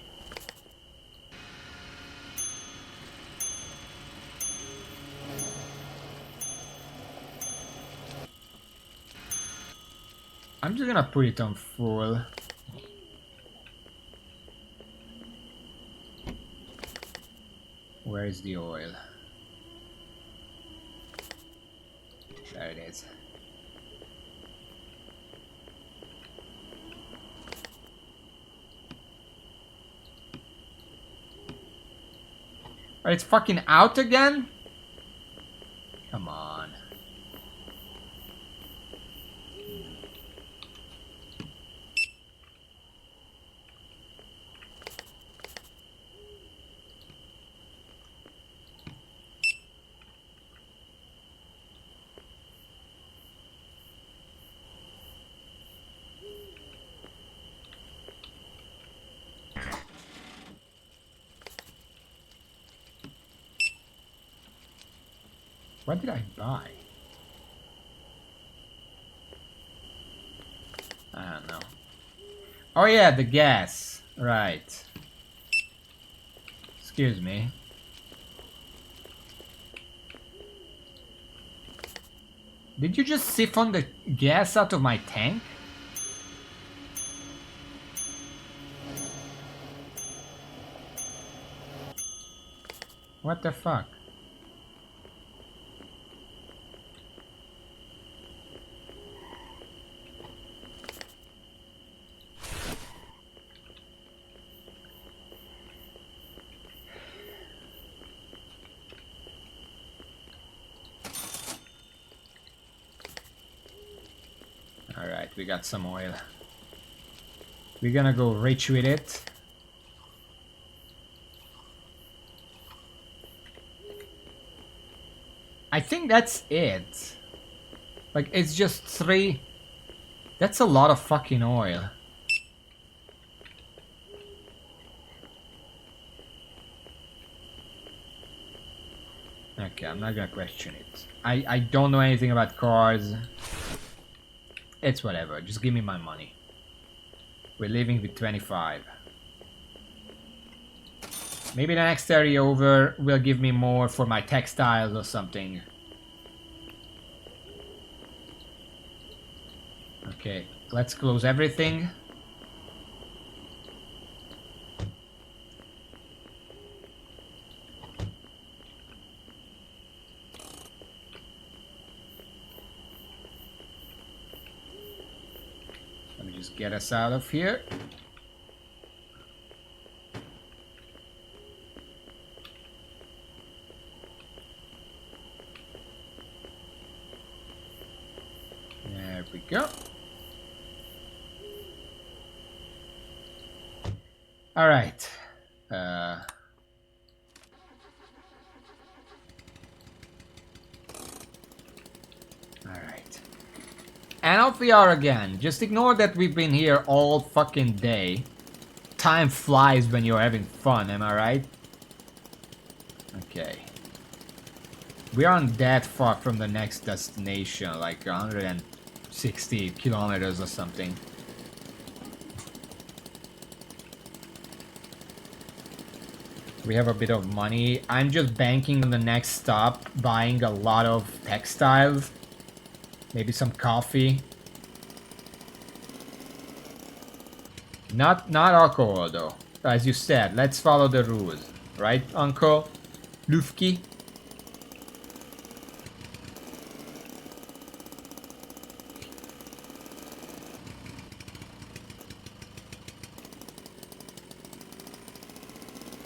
I'm just gonna put it on full. Where is the oil? There it is. Oh, it's fucking out again? Come on. What did I buy? I don't know. Oh yeah, the gas. Right. Excuse me. Did you just siphon the gas out of my tank? What the fuck? Alright, we got some oil. We're gonna go rich with it. I think that's it. Like, it's just 3... That's a lot of fucking oil. Okay, I'm not gonna question it. I don't know anything about cars. It's whatever, just give me my money. We're leaving with 25. Maybe the next area over will give me more for my textiles or something. Okay, let's close everything. Let me just get us out of here. There we go. All right. All right. And off we are again. Just ignore that we've been here all fucking day. Time flies when you're having fun, am I right? Okay. We aren't that far from the next destination, like 160 kilometers or something. We have a bit of money. I'm just banking on the next stop, buying a lot of textiles. Maybe some coffee. Not alcohol though. As you said, let's follow the rules. Right, Uncle Lufki?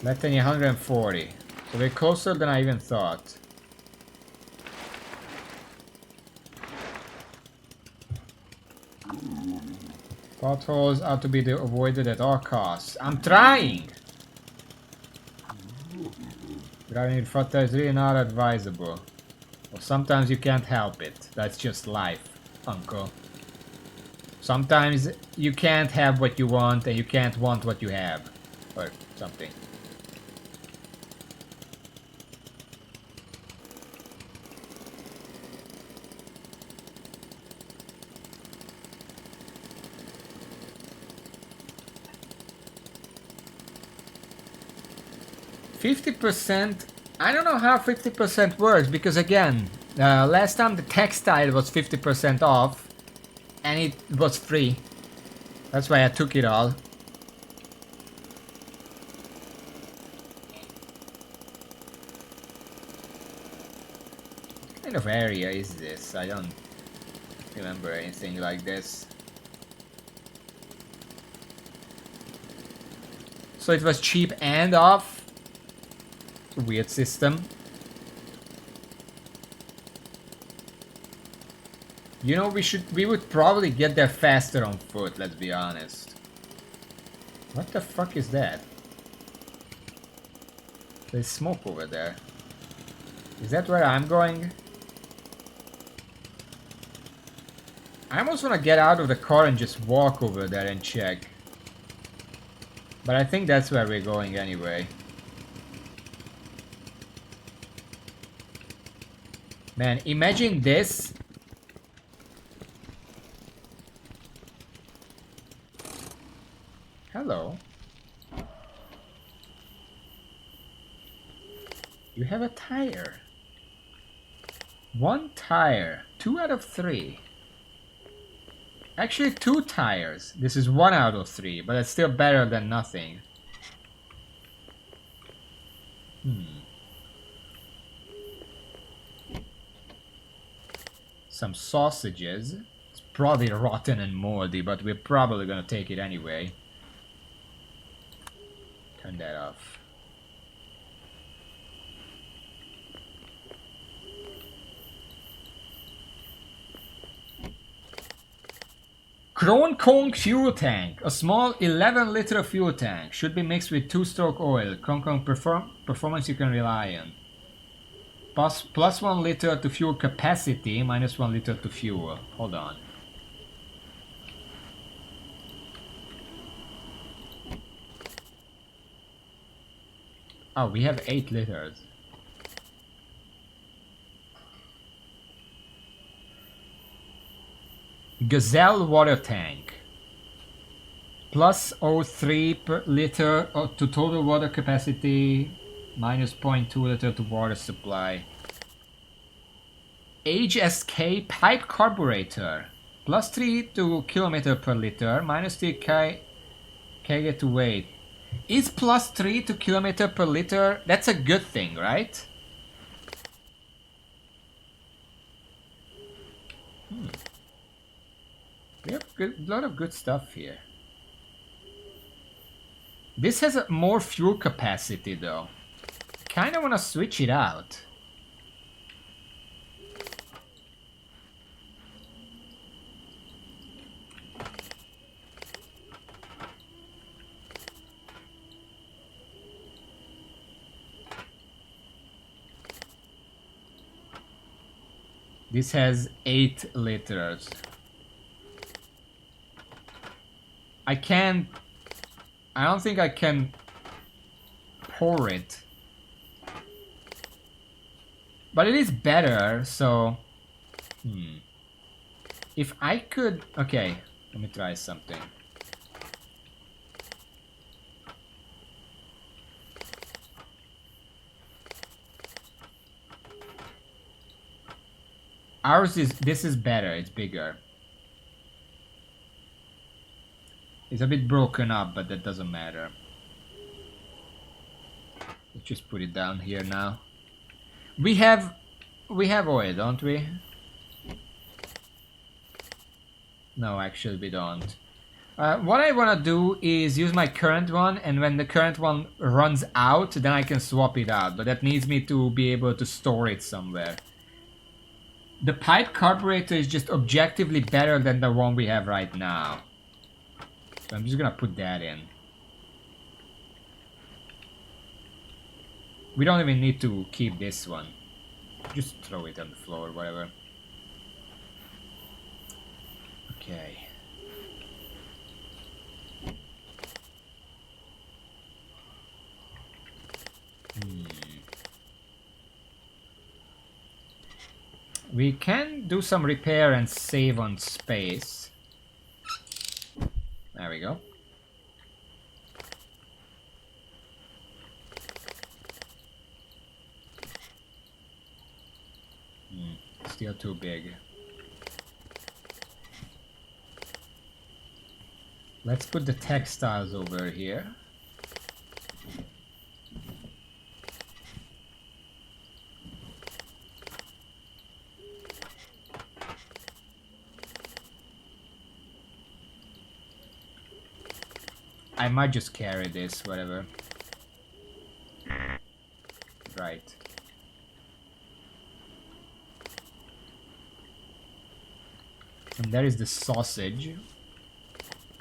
Less than 140. So we're closer than I even thought. Potholes are to be avoided at all costs. I'm trying! Driving in Fata is really not advisable. Well, sometimes you can't help it. That's just life, Uncle. Sometimes you can't have what you want and you can't want what you have. Or something. %. I don't know how 50% works because again, last time the textile was 50% off and it was free. That's why I took it all. What kind of area is this? I don't remember anything like this. So it was cheap and off? Weird system. You know, we would probably get there faster on foot, let's be honest. What the fuck is that? There's smoke over there. Is that where I'm going? I almost want to get out of the car and just walk over there and check. But I think that's where we're going anyway. Man, imagine this. Hello. You have a tire. 1 tire. 2 out of 3. Actually, 2 tires. This is 1 out of 3, but it's still better than nothing. Some sausages. It's probably rotten and moldy, but we're probably gonna take it anyway. Turn that off. Kong fuel tank. A small 11-liter fuel tank. Should be mixed with 2-stroke oil. Kong performance you can rely on. Plus 1 liter to fuel capacity, minus 1 liter to fuel. Hold on. Oh, we have 8 liters. Gazelle water tank. Plus 0.3 per liter to total water capacity. Minus 0.2 liter to water supply. HSK pipe carburetor. +3 to kilometer per liter, -3 kg to weight. Is +3 to kilometer per liter? That's a good thing, right? We have a lot of good stuff here. This has a more fuel capacity though. Kinda wanna switch it out. This has 8 liters. I don't think I can pour it. But it is better, so... If I could... Okay, let me try something. This is better, it's bigger. It's a bit broken up, but that doesn't matter. Let's just put it down here now. We have oil, don't we? No, actually we don't. What I want to do is use my current one, and when the current one runs out, then I can swap it out. But that needs me to be able to store it somewhere. The pipe carburetor is just objectively better than the one we have right now. So I'm just gonna put that in. We don't even need to keep this one. Just throw it on the floor, whatever. Okay. We can do some repair and save on space. There we go. Still too big. Let's put the textiles over here. I might just carry this, whatever. Right. And there is the sausage.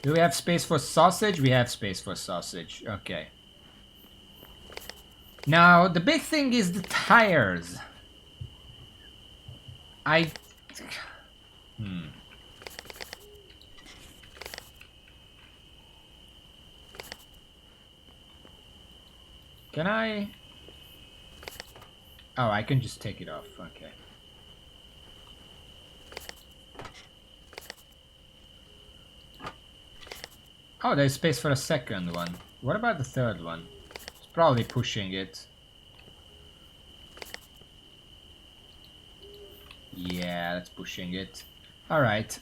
Do we have space for sausage? We have space for sausage. Okay. Now, the big thing is the tires. Can I... Oh, I can just take it off. Okay. Oh, there's space for a second one. What about the third one? It's probably pushing it. Yeah, that's pushing it. Alright,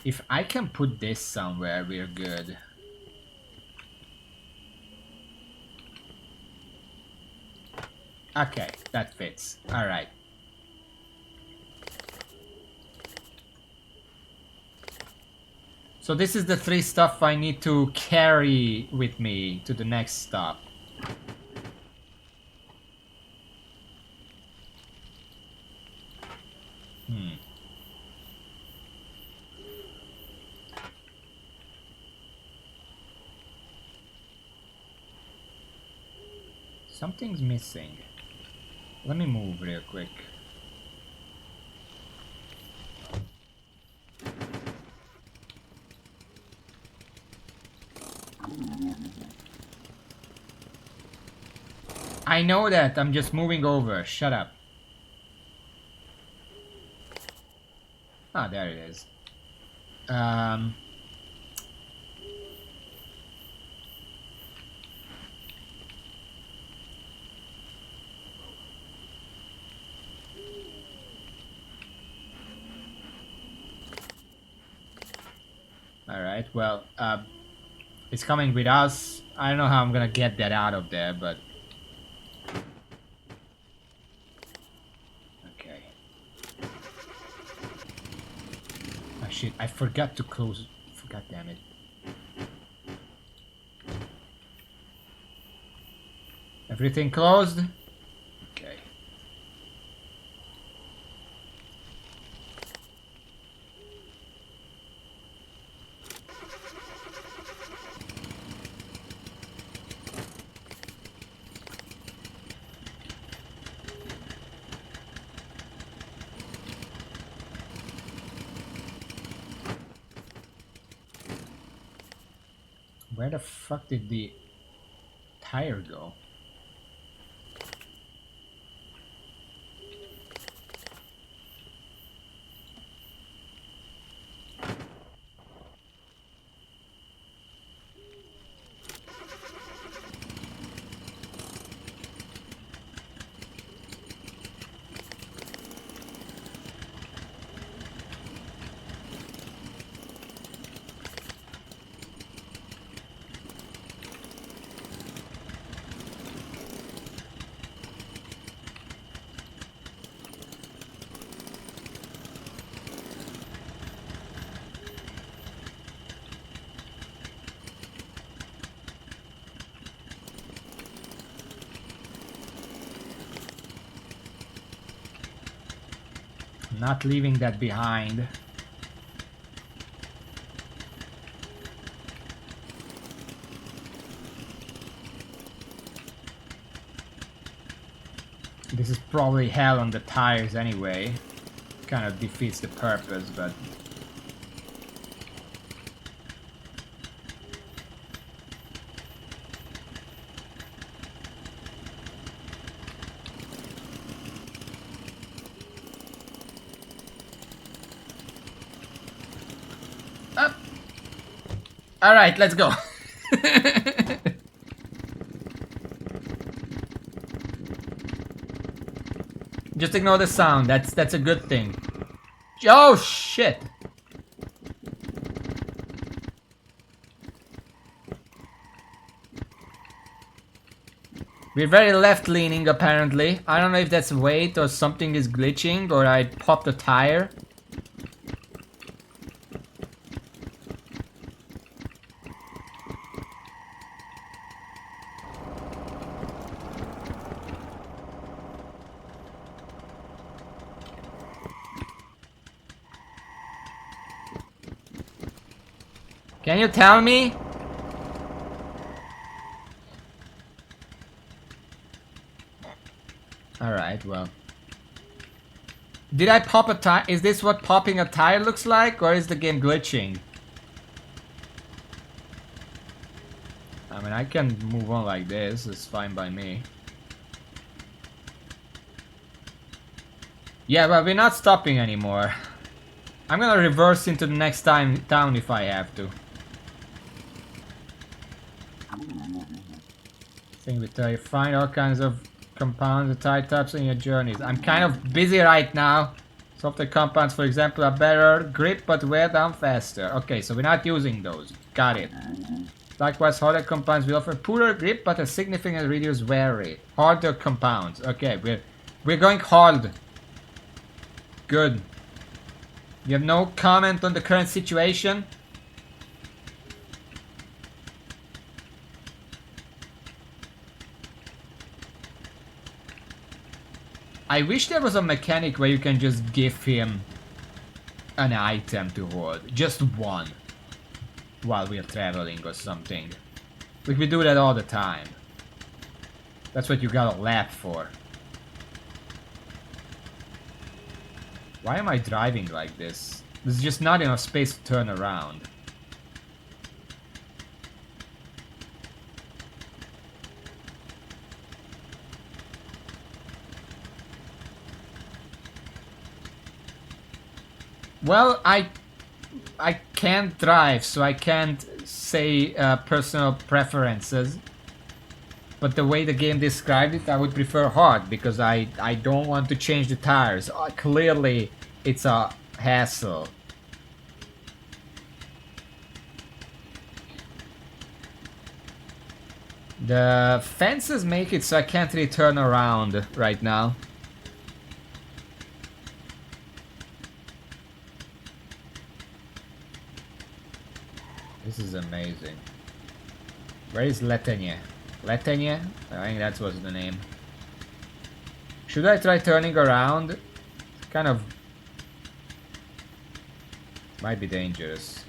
if I can put this somewhere, we're good. Okay, that fits. Alright. So this is the 3 stuff I need to carry with me to the next stop. Something's missing. Let me move real quick. I know that, I'm just moving over. Shut up. Ah, there it is. Alright, well, it's coming with us. I don't know how I'm gonna get that out of there, but... Okay. Oh shit, I forgot to close... God damn it. Everything closed? Okay. Where the fuck did the tire go? Not leaving that behind. This is probably hell on the tires anyway. Kind of defeats the purpose, but... Up! Alright, let's go! Just ignore the sound, that's a good thing. Oh shit! We're very left-leaning apparently. I don't know if that's weight or something is glitching or I popped a tire. Can you tell me? Alright, well. Did I pop a tire? Is this what popping a tire looks like? Or is the game glitching? I mean, I can move on like this. It's fine by me. Yeah, but we're not stopping anymore. I'm gonna reverse into the next town if I have to. Thing with you find all kinds of compounds and tire types in your journeys. I'm kind of busy right now. Softer compounds, for example, are better grip but wear down faster. Okay, so we're not using those. Got it. Likewise, harder compounds will offer poorer grip but a significantly reduced wear rate. Harder compounds. Okay, we're going hard. Good. You have no comment on the current situation? I wish there was a mechanic where you can just give him an item to hold. Just one. While we're traveling or something. Like we do that all the time. That's what you got a lap for. Why am I driving like this? There's just not enough space to turn around. Well, I can't drive, so I can't say personal preferences. But the way the game described it, I would prefer hard, because I don't want to change the tires. Clearly, it's a hassle. The fences make it so I can't really turn around right now. This is amazing. Where is Letenya? Letenya? I think that was the name. Should I try turning around? Kind of... might be dangerous.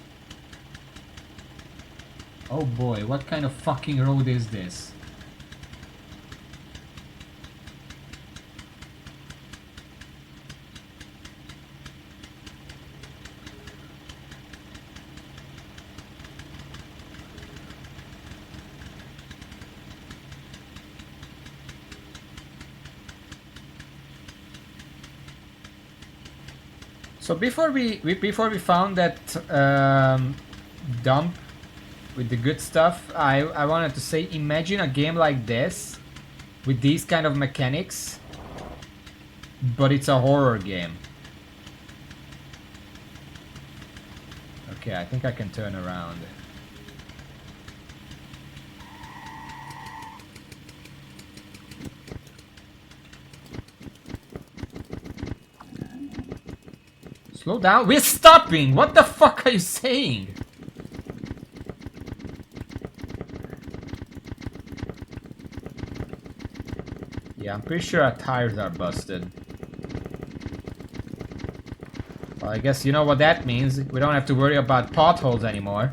Oh boy, what kind of fucking road is this? So before we found that dump with the good stuff, I wanted to say, imagine a game like this with these kind of mechanics, but it's a horror game. Okay, I think I can turn around. Slow down. We're stopping! What the fuck are you saying? Yeah, I'm pretty sure our tires are busted. Well, I guess you know what that means. We don't have to worry about potholes anymore.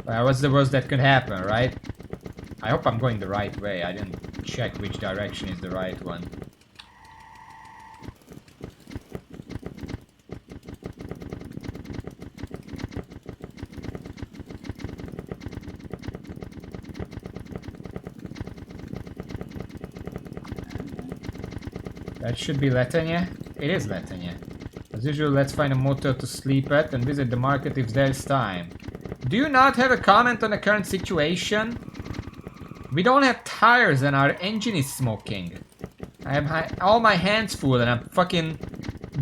Well, what's the worst that could happen, right? I hope I'm going the right way. I didn't check which direction is the right one. That should be Letanya. It is Letanya. As usual, let's find a motel to sleep at and visit the market if there's time. Do you not have a comment on the current situation? We don't have tires and our engine is smoking. I have all my hands full and I'm fucking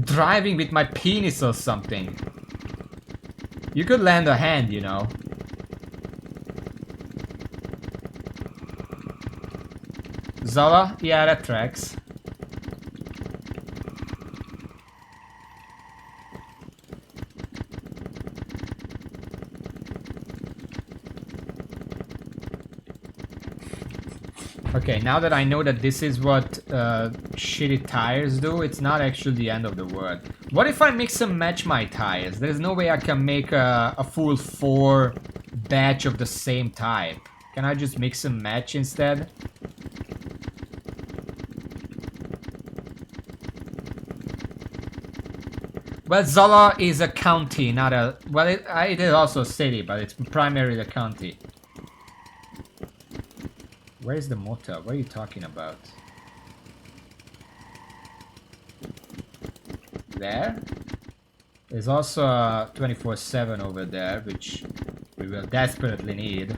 driving with my penis or something. You could lend a hand, you know. Zola? Yeah, that tracks. Okay, now that I know that this is what shitty tires do, it's not actually the end of the world. What if I mix and match my tires? There's no way I can make a full 4 batch of the same type. Can I just mix and match instead? Well, Zola is a county, not a... well, it is also a city, but it's primarily a county. Where is the motel? What are you talking about? There? There's also a 24/7 over there, which we will desperately need.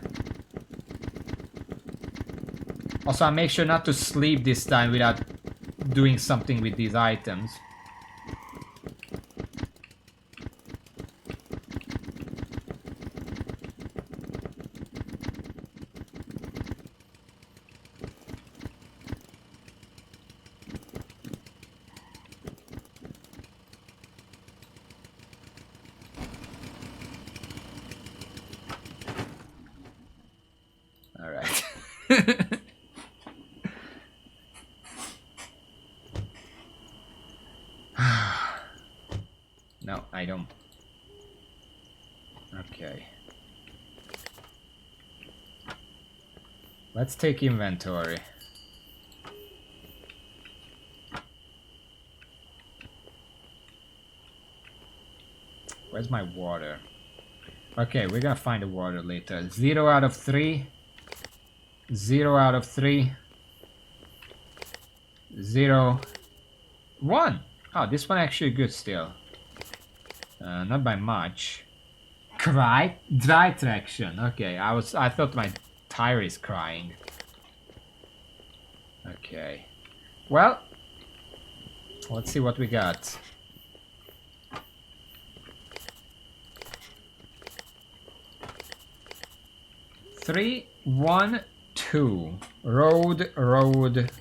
Also, I'll make sure not to sleep this time without doing something with these items. No, I don't. Okay. Let's take inventory. Where's my water? Okay, we're gonna find the water later. 0 out of 3. 0 out of 3. 0. 1. Oh, this one actually good still. Not by much. Cry? Dry traction. Okay, I thought my tire is crying. Okay. Well, let's see what we got. 3, 1, 2. Road, road.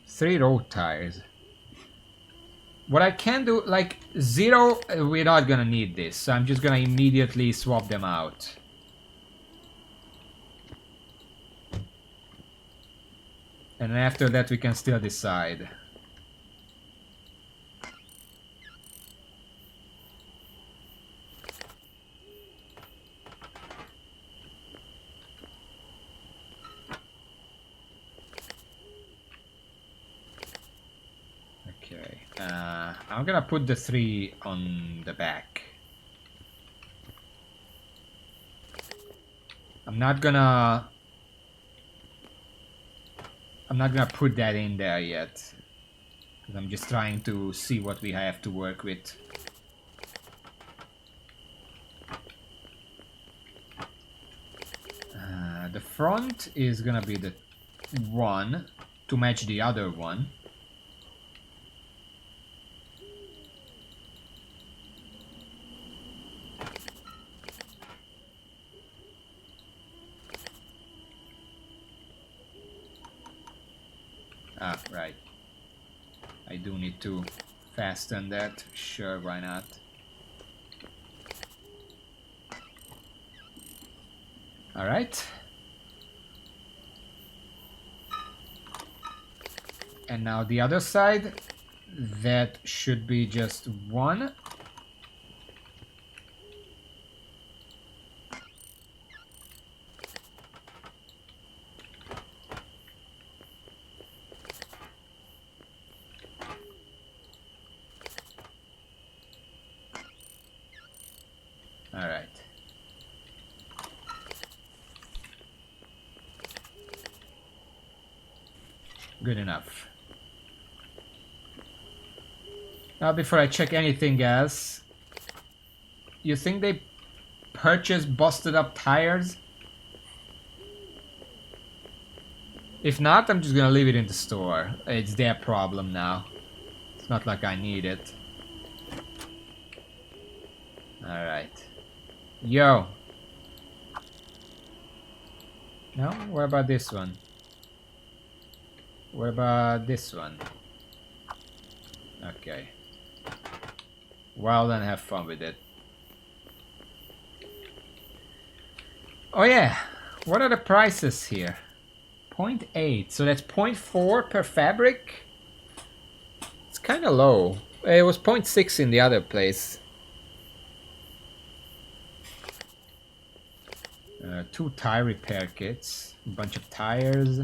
3 road tires. What I can do, like 0, we're not gonna need this, so I'm just gonna immediately swap them out. And after that we can still decide. Okay, I'm gonna put the 3 on the back. I'm not gonna put that in there yet. Because I'm just trying to see what we have to work with. The front is gonna be the 1 to match the other one. Ah, right. I do need to fasten that. Sure, why not? Alright. And now the other side. That should be just 1. Alright. Good enough. Now before I check anything else, you think they purchased busted up tires? If not, I'm just gonna leave it in the store. It's their problem now. It's not like I need it. Alright. Yo! No? What about this one? What about this one? Okay. Well then, have fun with it. Oh yeah! What are the prices here? 0.8, so that's 0.4 per fabric? It's kinda low. It was 0.6 in the other place. 2 tire repair kits, a bunch of tires,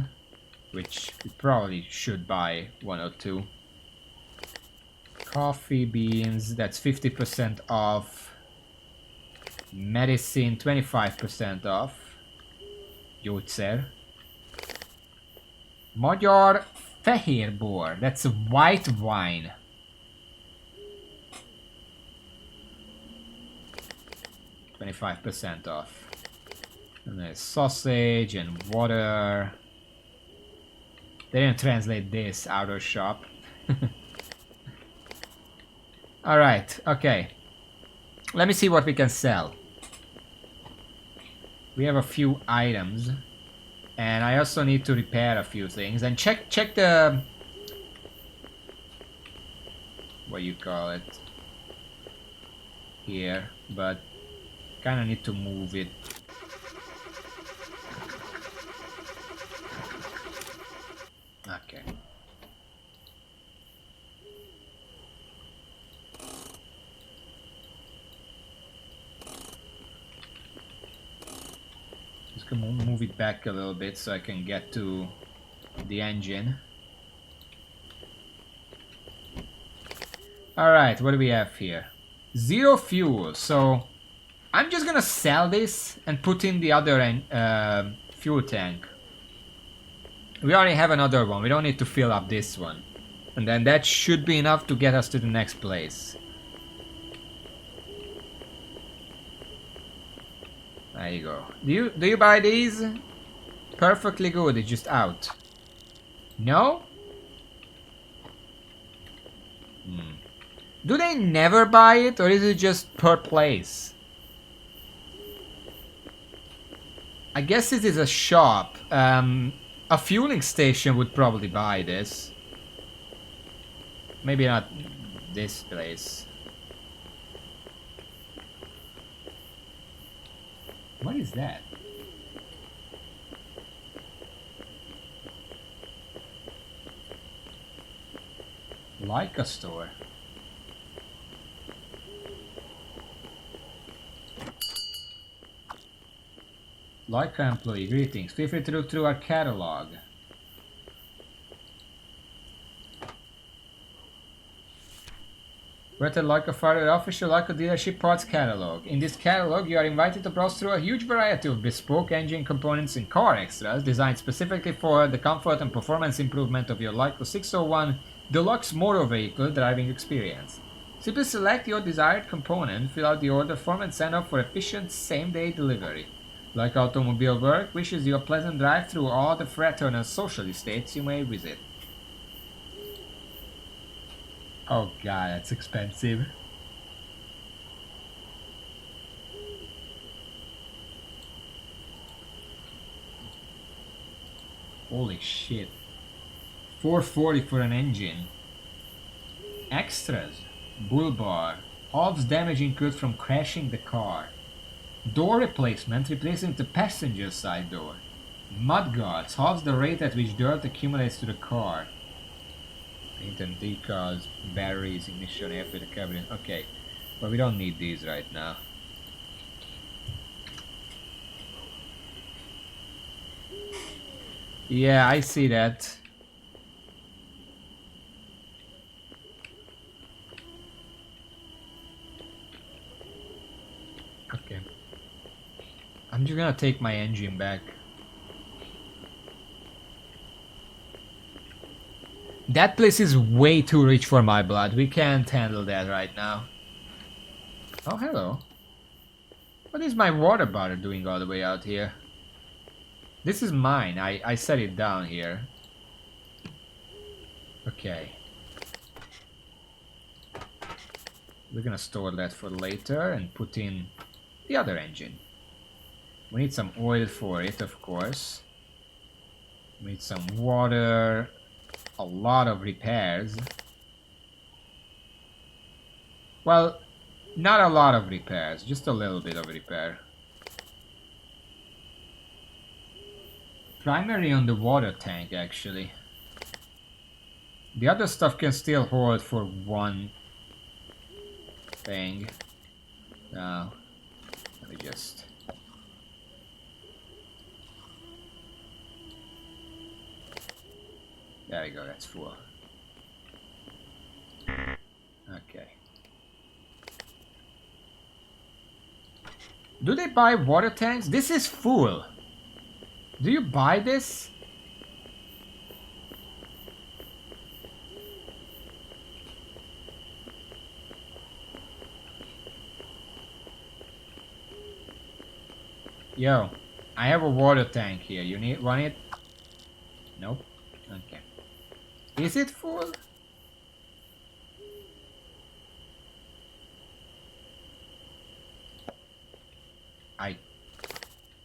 which we probably should buy 1 or 2. Coffee beans, that's 50% off. Medicine, 25% off. Gyógyszer. Magyar fehérbor, that's a white wine. %25 off. And there's sausage and water. They didn't translate this outer shop. Alright, okay. Let me see what we can sell. We have a few items. And I also need to repair a few things. And check the... what you call it? Here. But kinda need to move it. Okay. Just gonna move it back a little bit so I can get to the engine. Alright, what do we have here? 0 fuel, so I'm just gonna sell this and put in the other fuel tank. We already have another one, we don't need to fill up this one. And then that should be enough to get us to the next place. There you go. Do you buy these? Perfectly good, it's just out. No? Do they never buy it, or is it just per place? I guess it is a shop. A fueling station would probably buy this. Maybe not this place. What is that? Like a store. Leica employee, greetings. Feel free to look through our catalog. We're at the Leica Fire official Leica dealership parts catalog. In this catalog, you are invited to browse through a huge variety of bespoke engine components and car extras designed specifically for the comfort and performance improvement of your Leica 601 Deluxe motor vehicle driving experience. Simply select your desired component, fill out the order form, and send off for efficient same-day delivery. Like Automobile Work wishes you a pleasant drive through all the fraternal social estates you may visit. Oh god, that's expensive. Holy shit. 440 for an engine. Extras. Bull bar. Halves damage incurred from crashing the car. Door replacement, replacing the passenger side door. Mudguards, halves the rate at which dirt accumulates to the car. Paint and decals, batteries, ignition, air filter cabinet. Okay, but we don't need these right now. Yeah, I see that. Okay. I'm just gonna take my engine back. That place is way too rich for my blood. We can't handle that right now. Oh, hello. What is my water bottle doing all the way out here? This is mine. I set it down here. Okay. We're gonna store that for later and put in the other engine. We need some oil for it, of course. We need some water. A lot of repairs. Well, not a lot of repairs, just a little bit of repair. Primary on the water tank, actually. The other stuff can still hold for one thing. Now, let me just... There we go, that's full. Okay. Do they buy water tanks? This is full. Do you buy this? Yo, I have a water tank here. You want it? Nope. Okay. Is it full?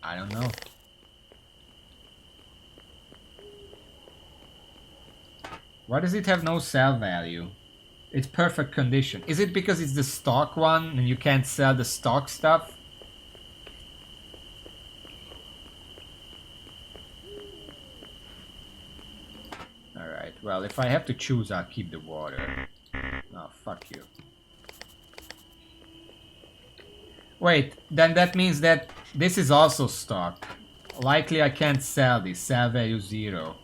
I don't know. Why does it have no sell value? It's perfect condition. Is it because it's the stock one and you can't sell the stock stuff? Alright, well, if I have to choose, I'll keep the water. Oh, fuck you. Wait, then that means that this is also stock. Likely I can't sell this. Sell value 0.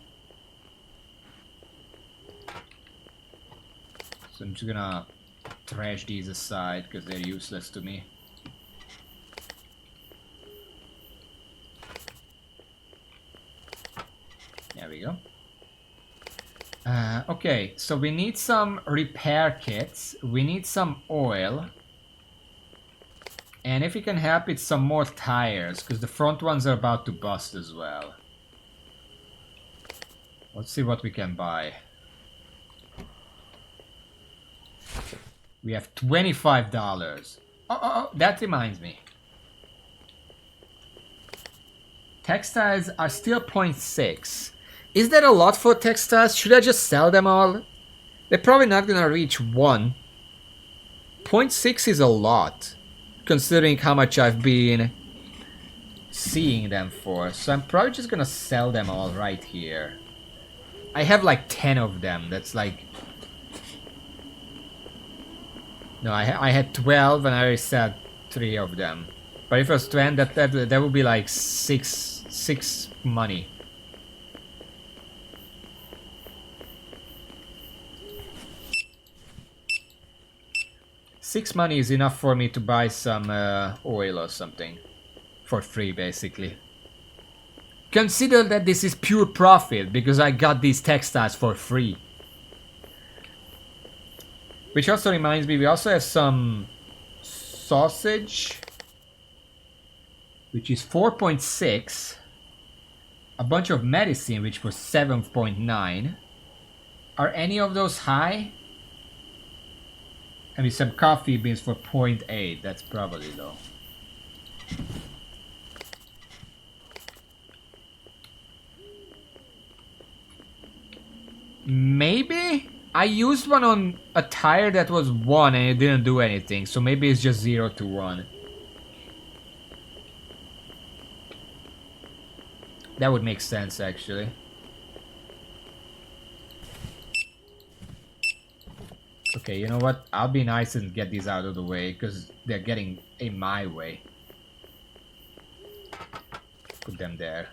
So I'm just gonna trash these aside because they're useless to me. There we go. Okay, so we need some repair kits. We need some oil. And if we can help it, some more tires, because the front ones are about to bust as well. Let's see what we can buy. We have $25. Oh, that reminds me. Textiles are still 0.6. Is that a lot for textiles? Should I just sell them all? They're probably not gonna reach 1. 0.6 is a lot, considering how much I've been seeing them for. So I'm probably just gonna sell them all right here. I have like 10 of them. That's like... No, I had 12 and I already said 3 of them. But if it was 20, that would be like 6 money. Six money is enough for me to buy some oil or something. For free, basically. Consider that this is pure profit, because I got these textiles for free. Which also reminds me, we also have some sausage, which is 4.6. A bunch of medicine, which was 7.9. Are any of those high? I mean, some coffee beans for 0.8. That's probably low. Maybe? I used one on a tire that was 1 and it didn't do anything. So maybe it's just 0 to 1. That would make sense, actually. Okay, you know what? I'll be nice and get these out of the way, because they're getting in my way. Put them there.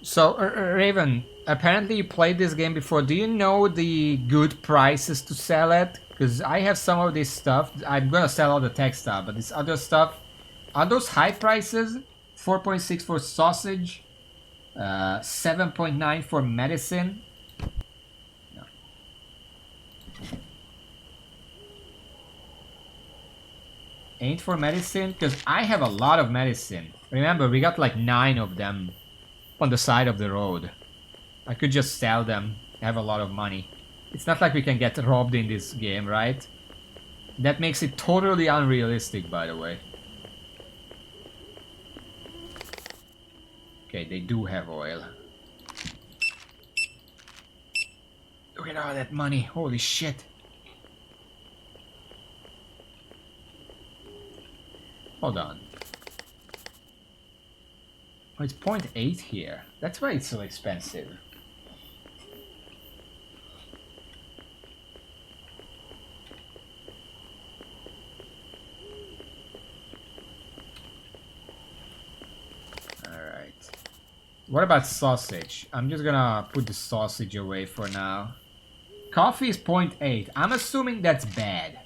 So, Raven, apparently you played this game before. Do you know the good prices to sell it? Because I have some of this stuff. I'm gonna sell all the textile, but this other stuff... Are those high prices? 4.6 for sausage. 7.9 for medicine. No. Ain't for medicine? Because I have a lot of medicine. Remember, we got like 9 of them on the side of the road. I could just sell them. Have a lot of money. It's not like we can get robbed in this game, right? That makes it totally unrealistic, by the way. Okay, they do have oil. Look at all that money. Holy shit. Hold on. Oh, it's 0.8 here. That's why it's so expensive. Alright. What about sausage? I'm just gonna put the sausage away for now. Coffee is 0.8. I'm assuming that's bad.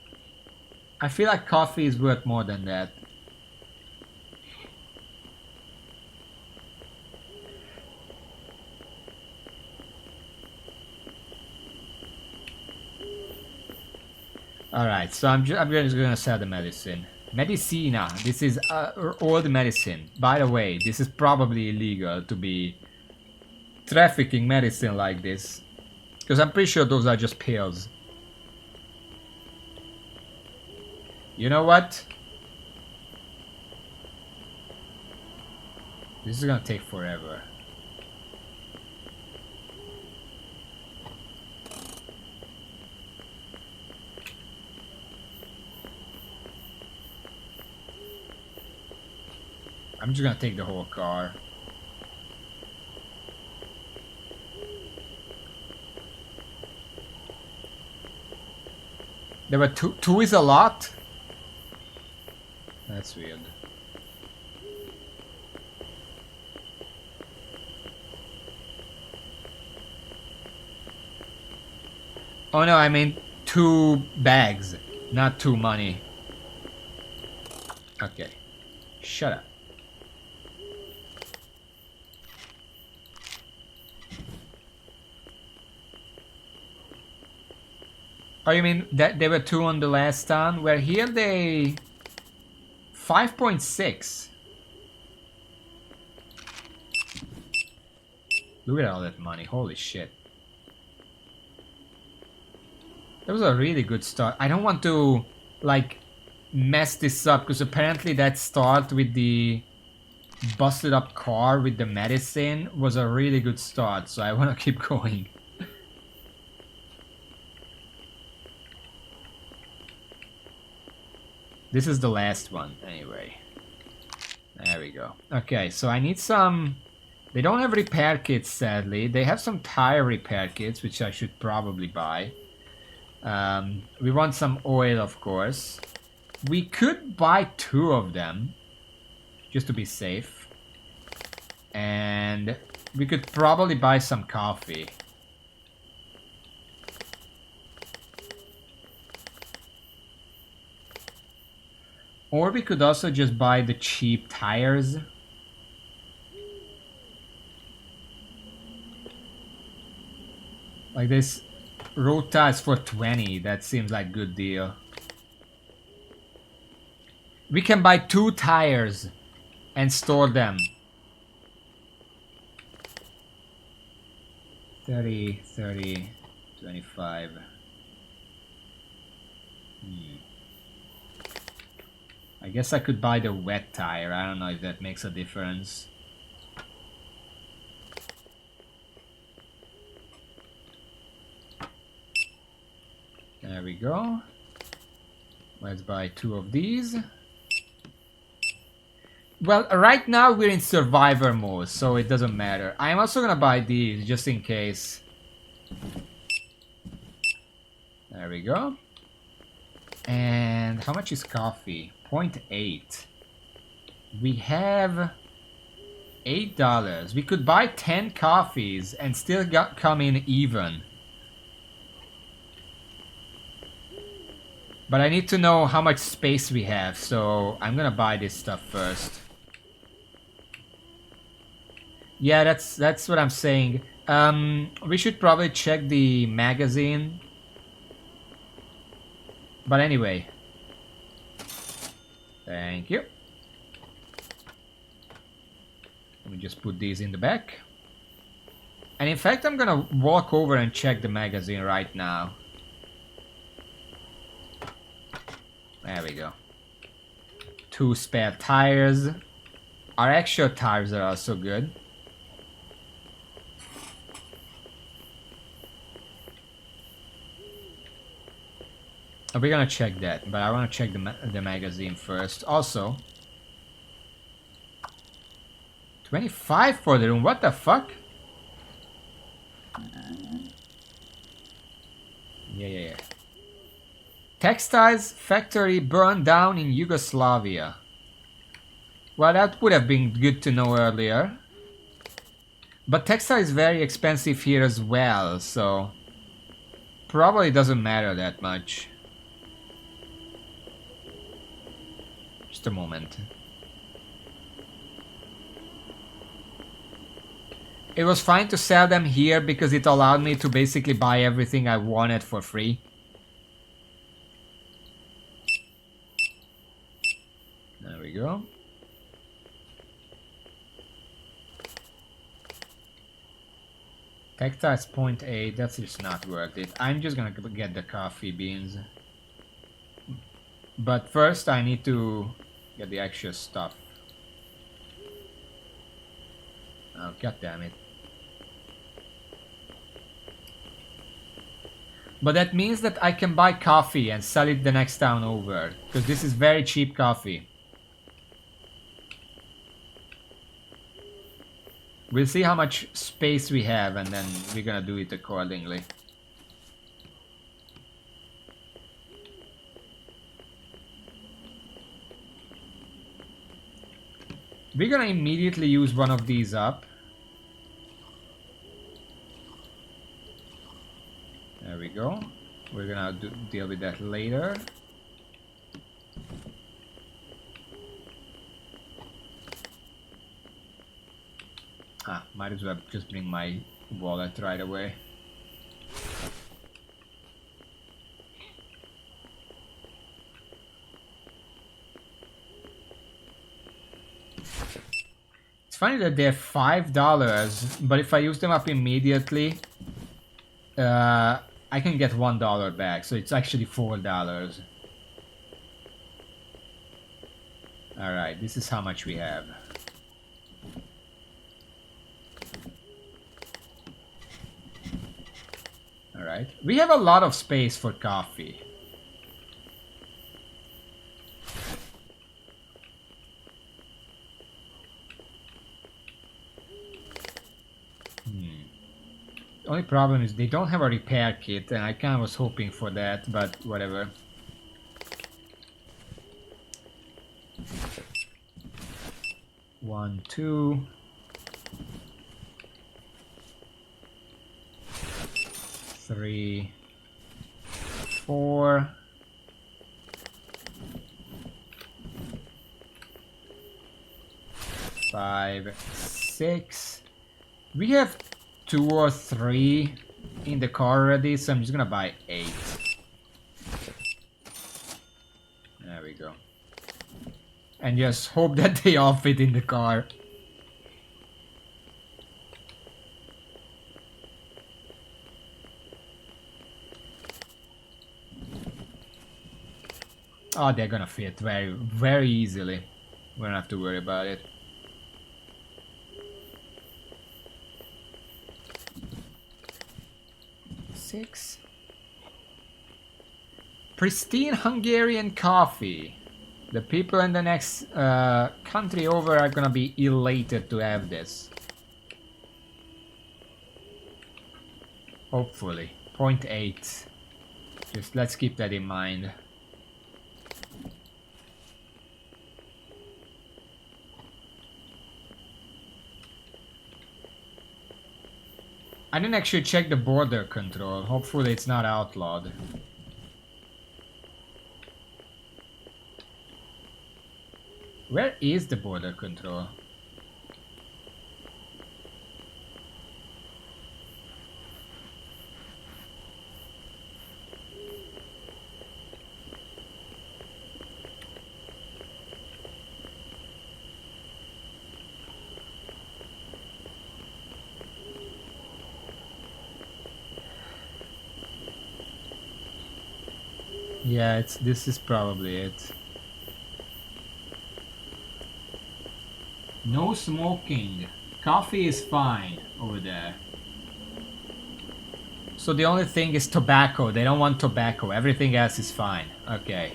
I feel like coffee is worth more than that. Alright, so I'm just gonna sell the medicine. Medicina. This is old medicine. By the way, this is probably illegal to be trafficking medicine like this. Because I'm pretty sure those are just pills. You know what? This is gonna take forever. I'm just gonna take the whole car. There were two. 2 is a lot? That's weird. Oh no, I mean 2 bags, not 2 money. Okay. Shut up. Oh, you mean that there were 2 on the last town? Where here they... 5.6. Look at all that money, holy shit. That was a really good start. I don't want to, like, mess this up, because apparently that start with the busted up car with the medicine was a really good start, so I want to keep going. This is the last one, anyway. There we go. Okay, so I need some... They don't have repair kits, sadly. They have some tire repair kits, which I should probably buy. We want some oil, of course. We could buy 2 of them, just to be safe. And we could probably buy some coffee. Or we could also just buy the cheap tires. Like this road tires for 20, that seems like a good deal. We can buy 2 tires and store them. 30, 30, 25. I guess I could buy the wet tire. I don't know if that makes a difference. There we go. Let's buy 2 of these. Well, right now we're in survivor mode, so it doesn't matter. I'm also gonna buy these, just in case. There we go. And how much is coffee? 0.8. We have $8. We could buy 10 coffees and still come in even. But I need to know how much space we have, so I'm gonna buy this stuff first. Yeah, that's what I'm saying. We should probably check the magazine. But anyway. Thank you. Let me just put these in the back. And in fact, I'm gonna walk over and check the magazine right now. There we go. 2 spare tires. Our extra tires are also good. We're gonna check that, but I want to check the magazine first. Also, 25 for the room. What the fuck? Yeah. Textiles factory burned down in Yugoslavia. Well, that would have been good to know earlier. But textile is very expensive here as well, so probably doesn't matter that much. Just a moment. It was fine to sell them here because it allowed me to basically buy everything I wanted for free. There we go. Textiles 0.8, that's just not worth it. I'm just gonna get the coffee beans. But first I need to get the extra stuff. Oh, god damn it. But that means that I can buy coffee and sell it the next town over. Because this is very cheap coffee. We'll see how much space we have and then we're gonna do it accordingly. We're gonna immediately use one of these up. There we go. We're gonna deal with that later. Might as well just bring my wallet right away. It's funny that they're $5, but if I use them up immediately, I can get $1 back, so it's actually $4. Alright, this is how much we have. Alright. We have a lot of space for coffee. The only problem is they don't have a repair kit, and I kind of was hoping for that, but whatever. One, two. Three. Four. Five. Six. We have 2 or 3 in the car already, so I'm just gonna buy 8. There we go. And just hope that they all fit in the car. Oh, they're gonna fit very, very easily. We don't have to worry about it. Six. Pristine Hungarian coffee. The people in the next country over are gonna be elated to have this. Hopefully. 0.8. Just let's keep that in mind. I didn't actually check the border control. Hopefully it's not outlawed. Where is the border control? Yeah, this is probably it. No smoking. Coffee is fine over there. So the only thing is tobacco. They don't want tobacco. Everything else is fine. Okay.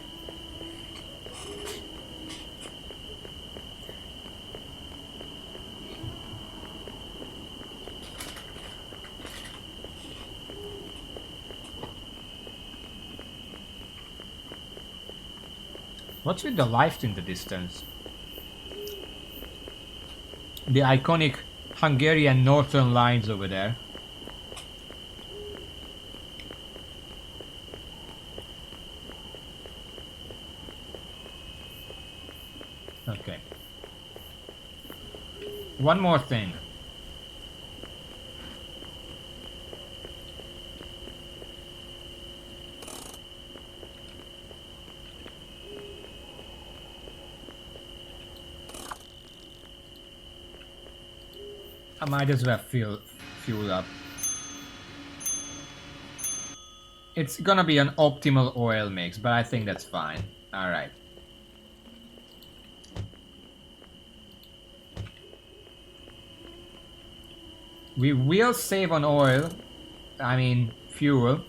What's with the light in the distance? The iconic Hungarian northern lines over there. Okay. One more thing. I might as well fuel up. It's gonna be an optimal oil mix, but I think that's fine. Alright. We will save on oil. I mean, fuel.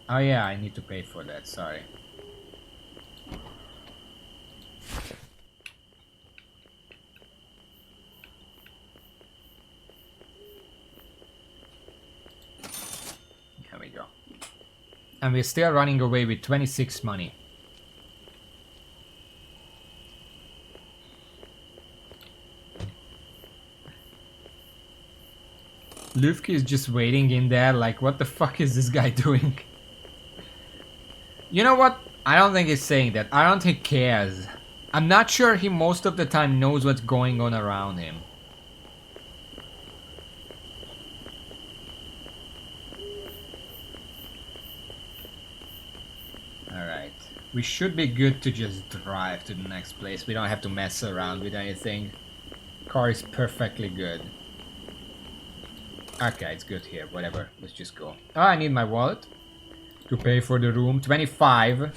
Oh yeah, I need to pay for that, sorry. There we go. And we're still running away with 26 money. Lufki is just waiting in there like, what the fuck is this guy doing? You know what? I don't think he's saying that. I don't think he cares. I'm not sure he most of the time knows what's going on around him. Alright. We should be good to just drive to the next place. We don't have to mess around with anything. Car is perfectly good. Okay, it's good here. Whatever. Let's just go. Oh, I need my wallet. to pay for the room. 25.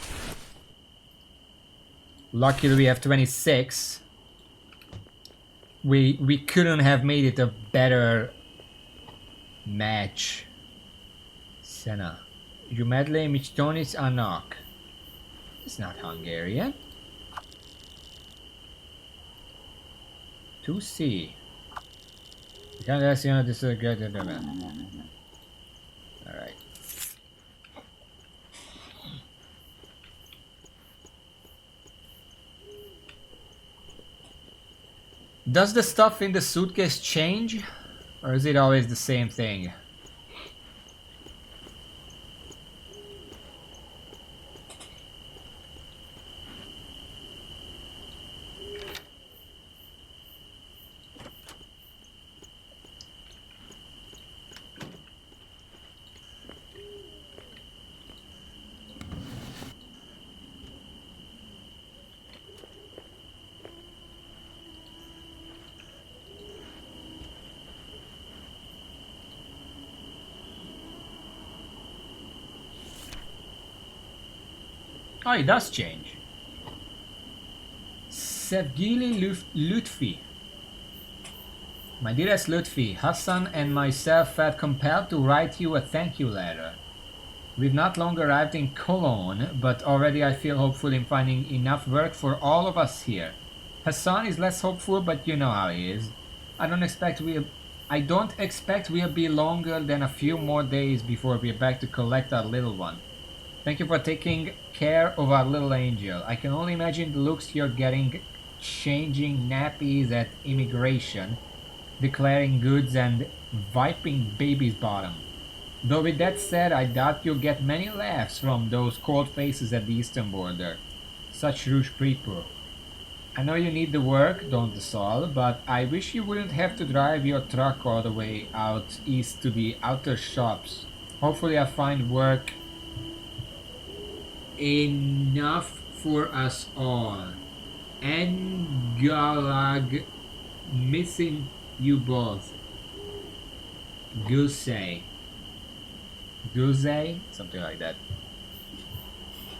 Luckily we have 26. We couldn't have made it a better match. Senna. Jumedle Michtonis Anak. It's not Hungarian. 2C. This is a good. Alright. Does the stuff in the suitcase change? Or is it always the same thing? Oh, it does change. Sevgili Lutfi. My dearest Lutfi, Hassan and myself felt compelled to write you a thank you letter. We've not long arrived in Cologne, but already I feel hopeful in finding enough work for all of us here. Hassan is less hopeful, but you know how he is. I don't expect we'll be longer than a few more days before we're back to collect our little one. Thank you for taking care of our little angel. I can only imagine the looks you're getting changing nappies at immigration, declaring goods and wiping baby's bottom. Though with that said, I doubt you'll get many laughs from those cold faces at the eastern border. Such rouge people. I know you need the work, don't you, Saul, but I wish you wouldn't have to drive your truck all the way out east to the outer shops. Hopefully I'll find work enough for us all. And Galag, missing you both. Gusei. Something like that.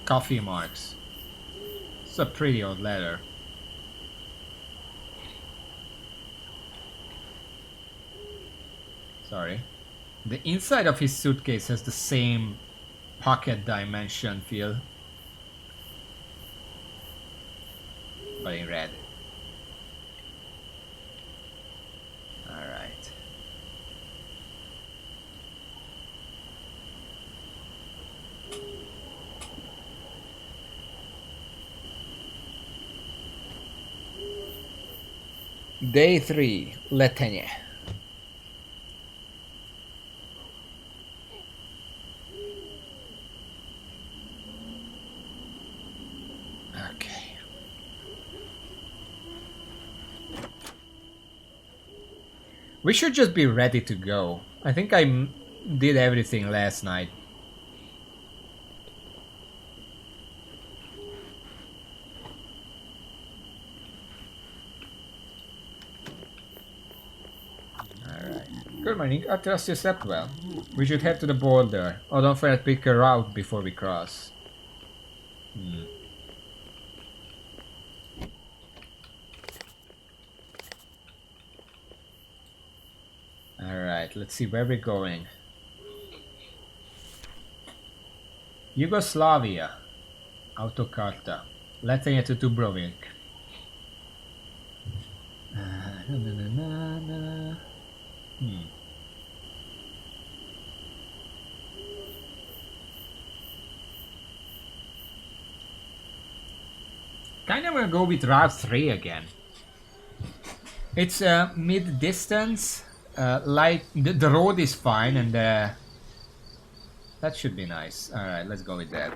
Coffee marks. It's a pretty old letter. Sorry. The inside of his suitcase has the same pocket dimension feel, but in red. Alright. Day 3, Letenie. Okay. We should just be ready to go. I think I did everything last night. Good morning, I trust you slept well. We should head to the border. Oh, don't forget to pick a route before we cross. Alright, let's see where we're going. Yugoslavia. Autokarta. Letenie to Dubrovnik. Kinda wanna go with Route 3 again. It's mid-distance, light. The road is fine, and that should be nice. Alright, let's go with that.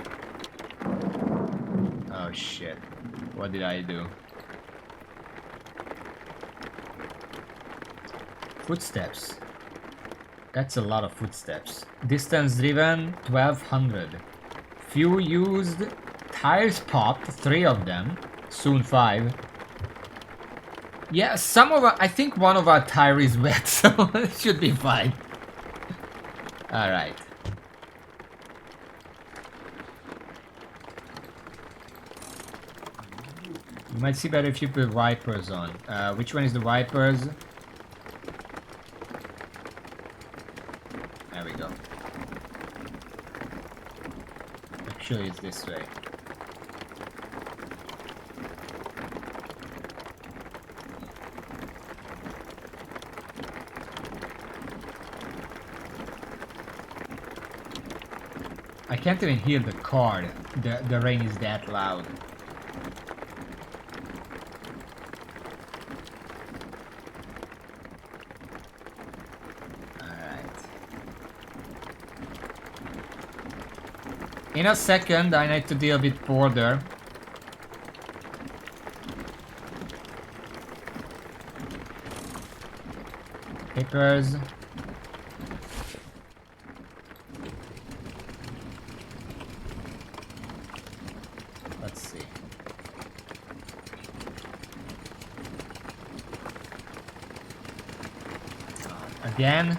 Oh shit. What did I do? Footsteps. That's a lot of footsteps. Distance driven, 1200. Few used. Tires popped, 3 of them. Soon 5. Yeah, I think one of our tire is wet, so it should be fine. Alright. might see better if you put wipers on. Which one is the wipers? There we go. Actually, it's this way. I can't even hear the car. The rain is that loud. In a second, I need to deal with border. Papers. Let's see. Again.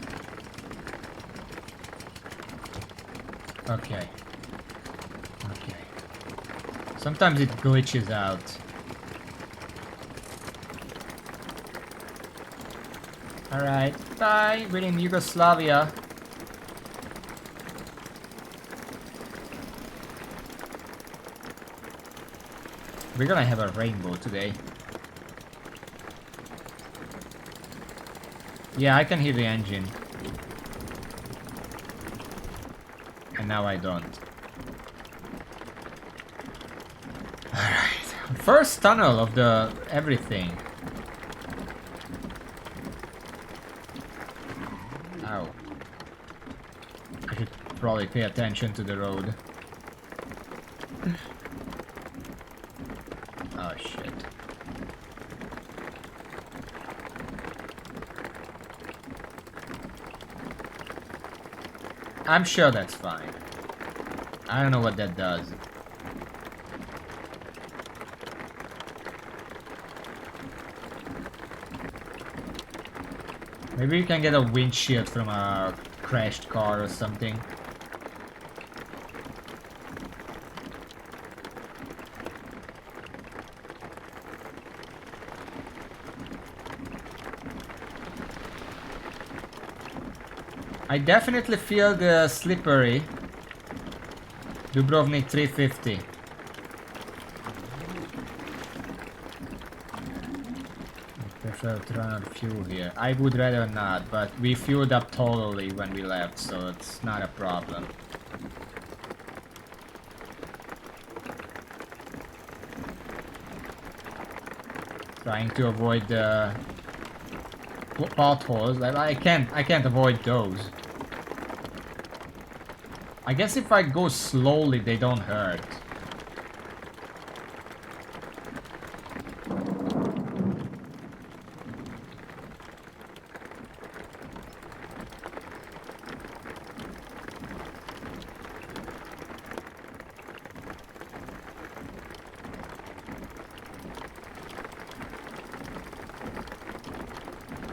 Okay. Sometimes it glitches out. Alright, bye. We're in Yugoslavia. We're gonna have a rainbow today. Yeah, I can hear the engine. And now I don't. First tunnel of the everything. Ow. I should probably pay attention to the road. Oh shit. I'm sure that's fine. I don't know what that does. Maybe you can get a windshield from a crashed car or something. I definitely feel the slippery. Dubrovnik 350. Prefer to run out of fuel here. I would rather not, but we fueled up totally when we left, so it's not a problem. Trying to avoid the potholes. I can't avoid those. I guess if I go slowly, they don't hurt.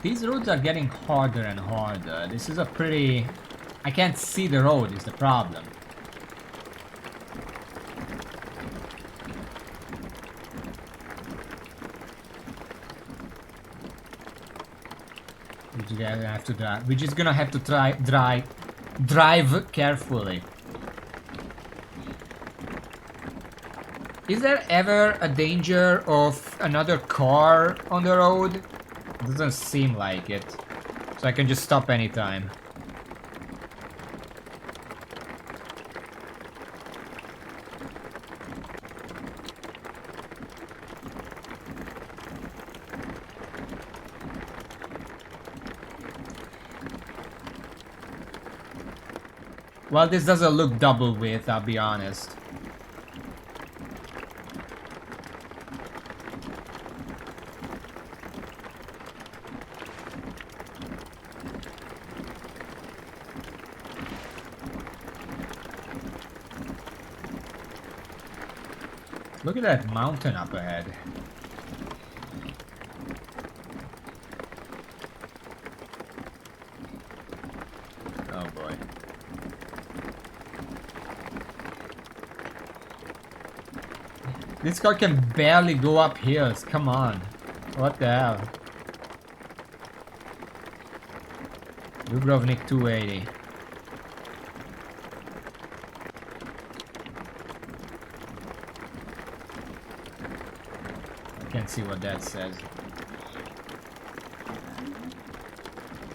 These roads are getting harder and harder. This is a pretty... I can't see the road is the problem. We're just gonna have to drive carefully. Is there ever a danger of another car on the road? Doesn't seem like it. So I can just stop anytime. Well, this doesn't look double width, I'll be honest. Look at that mountain up ahead. Oh boy. This car can barely go up hills. Come on. What the hell? Dubrovnik 280. I can't see what that says.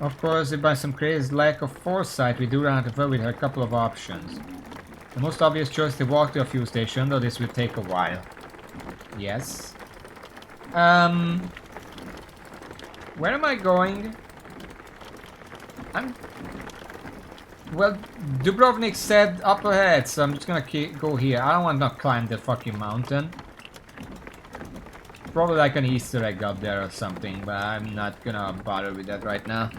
Of course, if by some crazy lack of foresight we do run out of road with a couple of options. The most obvious choice is to walk to a fuel station, though this will take a while. Yes. Where am I going? Well, Dubrovnik said up ahead, so I'm just gonna go here. I don't want to climb the fucking mountain. Probably like an Easter egg up there or something, but I'm not gonna bother with that right now.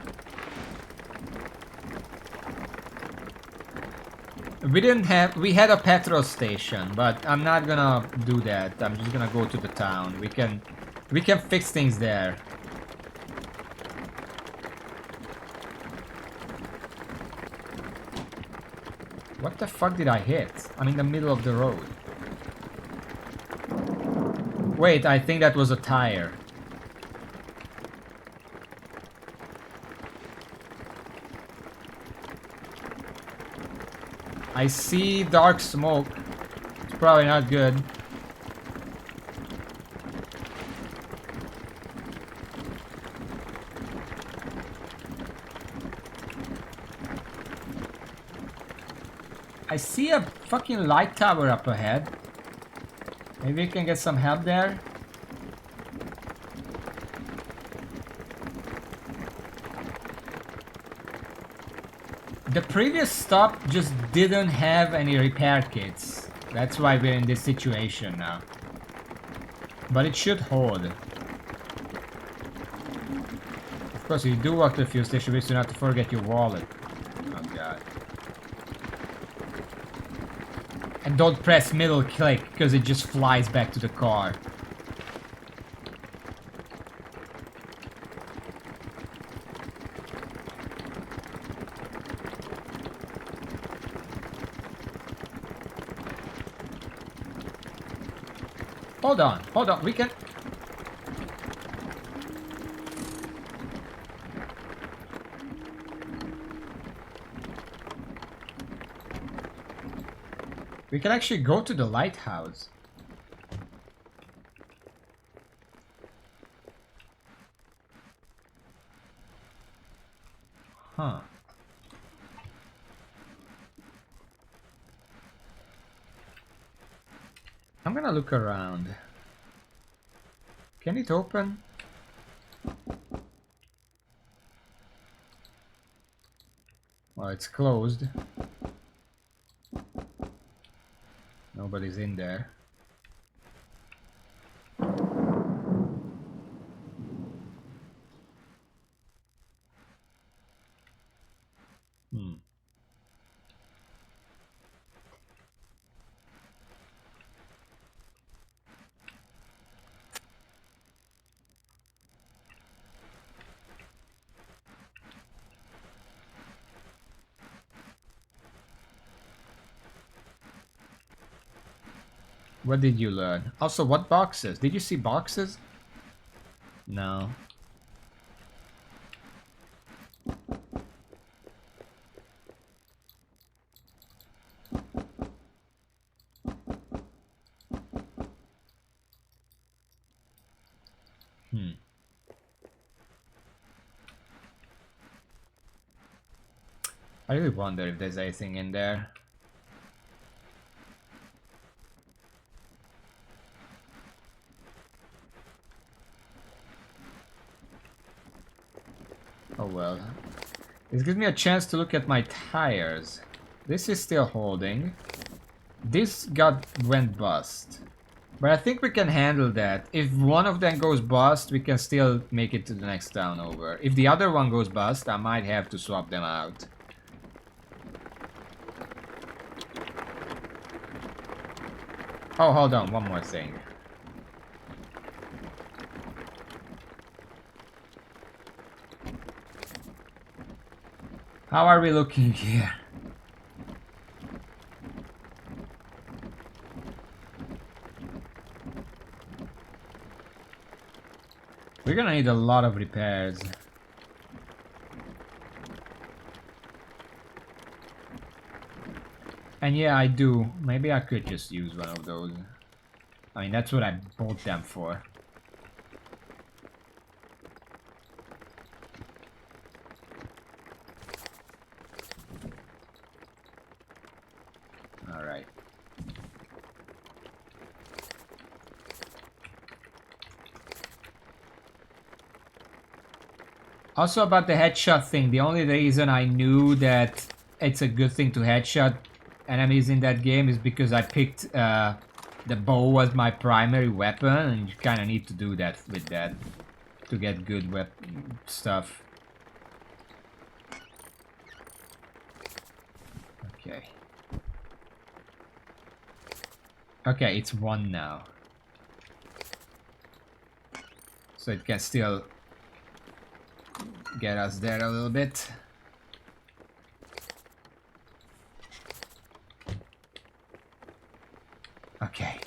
We had a petrol station, but I'm not gonna do that. I'm just gonna go to the town. We can fix things there. What the fuck did I hit? I'm in the middle of the road. Wait, I think that was a tire. I see dark smoke. It's probably not good. I see a fucking light tower up ahead. Maybe we can get some help there. The previous stop just didn't have any repair kits. That's why we're in this situation now. But it should hold. Of course, if you do walk to the fuel station, we still have to forget your wallet. Oh god. And don't press middle click, because it just flies back to the car. Hold on, we can... We can actually go to the lighthouse. Huh. I'm gonna look around. Can it open? Well, it's closed. Nobody's in there. What did you learn? Also, what boxes? Did you see boxes? No. I really wonder if there's anything in there. Oh well. This gives me a chance to look at my tires. This is still holding. This went bust. But I think we can handle that. If one of them goes bust, we can still make it to the next town over. If the other one goes bust, I might have to swap them out. Oh, hold on, one more thing. How are we looking here? – gonna need a lot of repairs. And yeah, I do. Maybe I could just use one of those. I mean, that's what I bought them for. Alright. Also about the headshot thing, the only reason I knew that it's a good thing to headshot enemies in that game is because I picked the bow as my primary weapon, and you kind of need to do that with that to get good stuff. Okay. Okay, it's 1 now. So it can still get us there a little bit. Okay.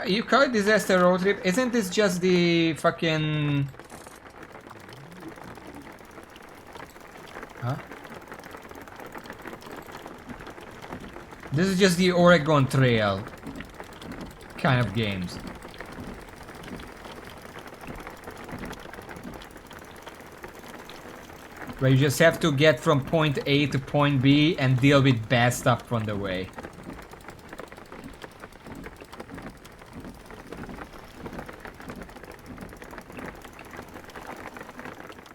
You call it disaster road trip? Isn't this just the fucking... Huh? This is just the Oregon Trail kind of games. Where you just have to get from point A to point B and deal with bad stuff on the way.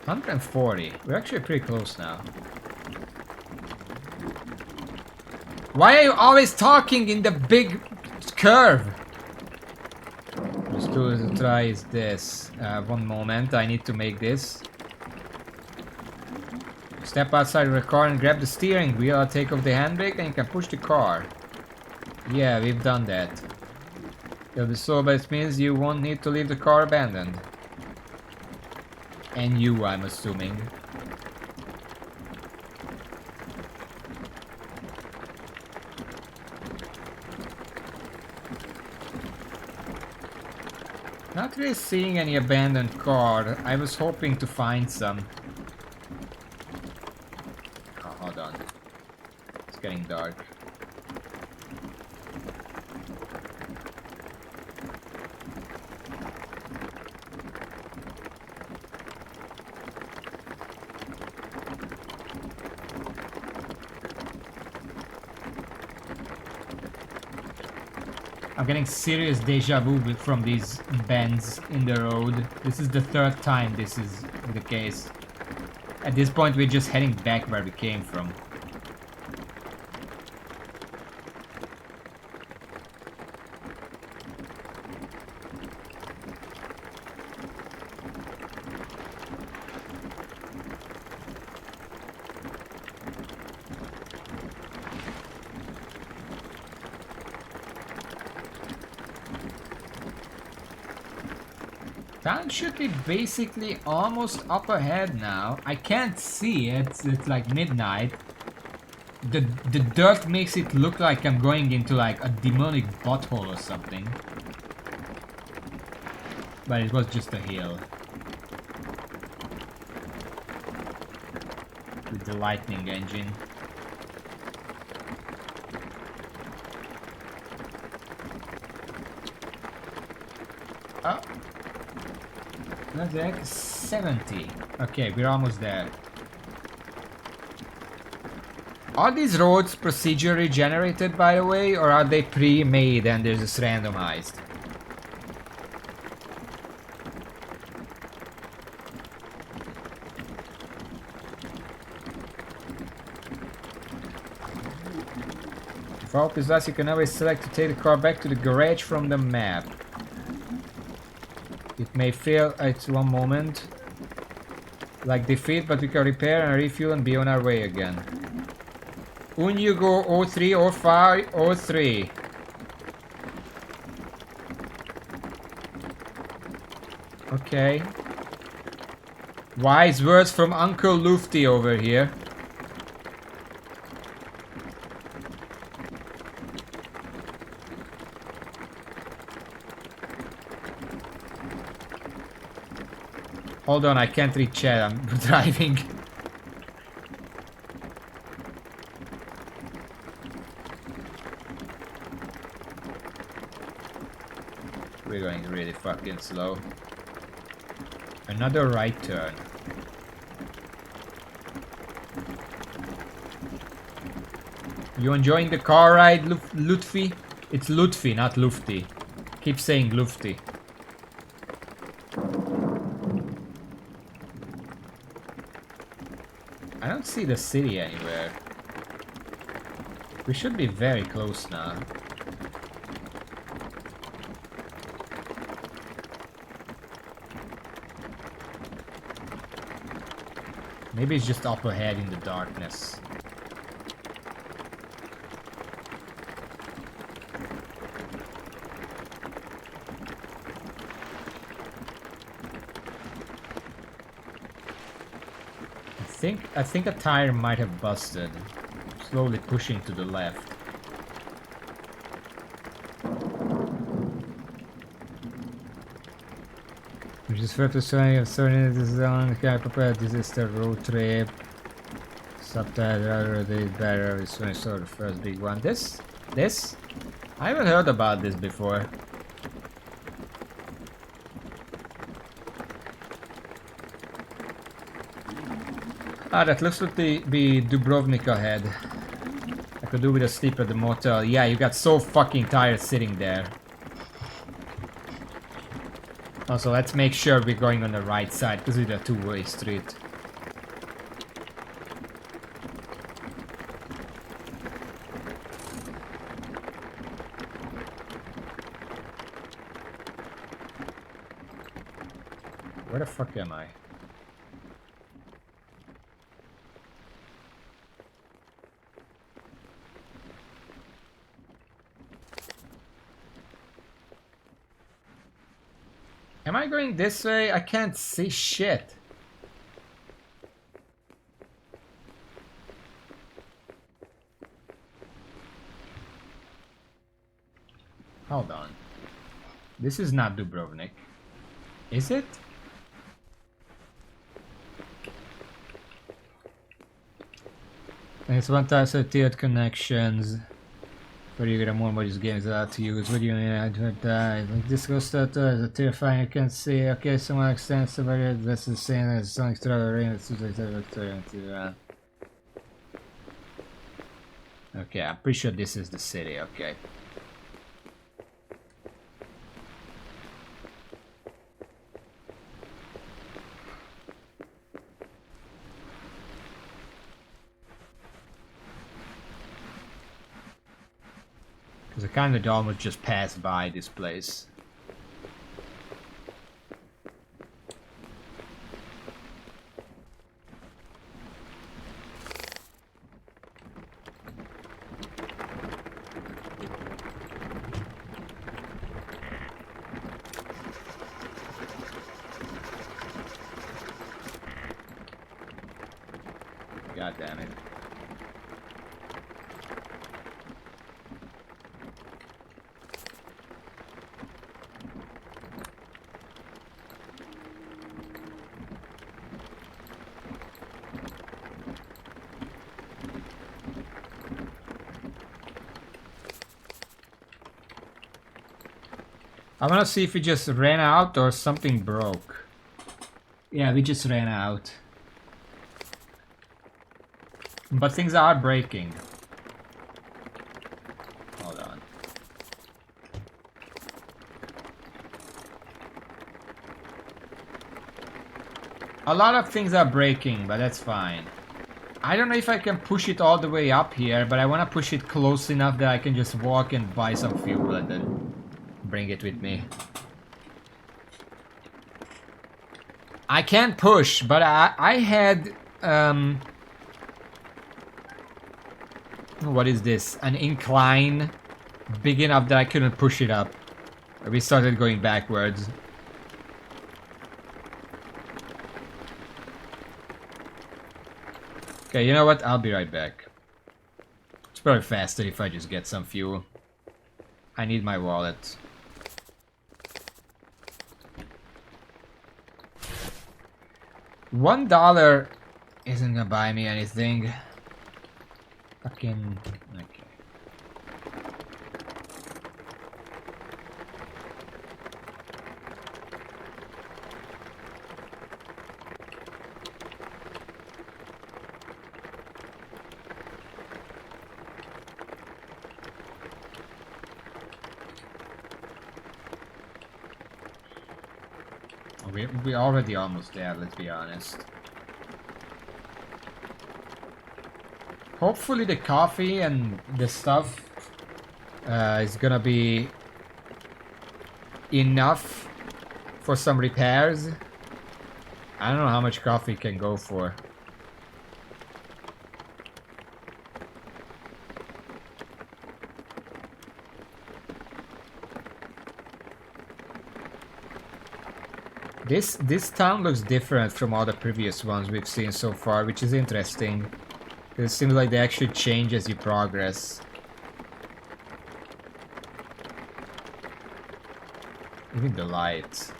$140. We're actually pretty close now. Why are you always talking in the big curve? Let's do a try is this. One moment, I need to make this. Step outside of the car and grab the steering wheel. I'll take off the handbrake and you can push the car. Yeah, we've done that. It'll be slow, but it means you won't need to leave the car abandoned. And you, I'm assuming. Not really seeing any abandoned car. I was hoping to find some. Oh, hold on. It's getting dark. I'm getting serious deja vu from these bends in the road. This is the 3rd time this is the case. At this point we're just heading back where we came from. Town should be basically almost up ahead now. I can't see it. It's like midnight. The dirt makes it look like I'm going into like a demonic butthole or something. But it was just a hill. With the lightning engine. Oh. That's like 70. Okay, we're almost there. Are these roads procedurally generated, by the way, or are they pre-made and they're just randomized? If all is lost, you can always select to take the car back to the garage from the map. It may fail at one moment, like defeat, but we can repair and refuel and be on our way again. Unyugo 03 or 5 or 3. Okay. Wise words from Uncle Lufty over here. Hold on, I can't read chat, I'm driving. We're going really fucking slow. Another right turn. You enjoying the car ride, Lutfi? It's Lutfi, not Lufti. Keep saying Lufti. I don't see the city anywhere. We should be very close now. Maybe it's just up ahead in the darkness. I think a tire might have busted. Slowly pushing to the left. Which is fair to say, if certain this is on the prepared, this is the road trip. Subtitle already better. This one is the first big one. This? I haven't heard about this before. Ah, that looks like be Dubrovnik ahead. I could do with a sleep at the motel. Yeah, you got so fucking tired sitting there. Also, let's make sure we're going on the right side, because it's a two-way street. Where the fuck am I? Am I going this way? I can't see shit. Hold on. This is not Dubrovnik. Is it? And it's 1000 tiered connections. Where you get more what this game is allowed to use. What do you mean? I die. Like this goes to is a terrifying. I can see. Okay, someone extends to where that's the same as Sonic Travel Rain. Okay, I'm pretty sure this is the city. Okay. Because I kind of almost just passed by this place. God damn it. I wanna see if we just ran out or something broke. Yeah, we just ran out. But things are breaking. Hold on. A lot of things are breaking, but that's fine. I don't know if I can push it all the way up here, but I wanna push it close enough that I can just walk and buy some fuel and then bring it with me. I can't push, but I had what is this? An incline big enough that I couldn't push it up. We started going backwards. Okay, you know what? I'll be right back. It's probably faster if I just get some fuel. I need my wallet. $1 isn't gonna buy me anything. Fucking... Okay. We're already almost there, let's be honest. Hopefully the coffee and the stuff is gonna be enough for some repairs. I don't know how much coffee can go for. This town looks different from all the previous ones we've seen so far, which is interesting. It seems like they actually change as you progress. Even the lights.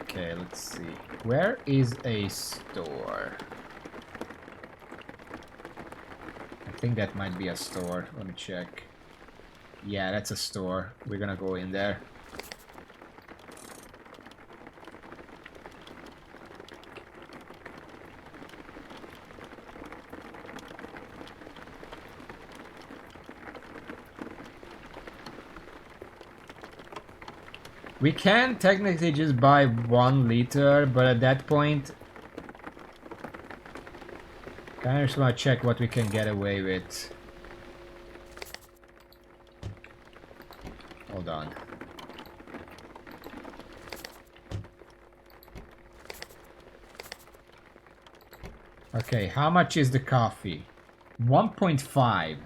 Okay, let's see. Where is a store? I think that might be a store. Let me check. Yeah, that's a store. We're gonna go in there. We can technically just buy 1 liter, but at that point, I just want to check what we can get away with. Hold on. Okay, how much is the coffee? 1.5.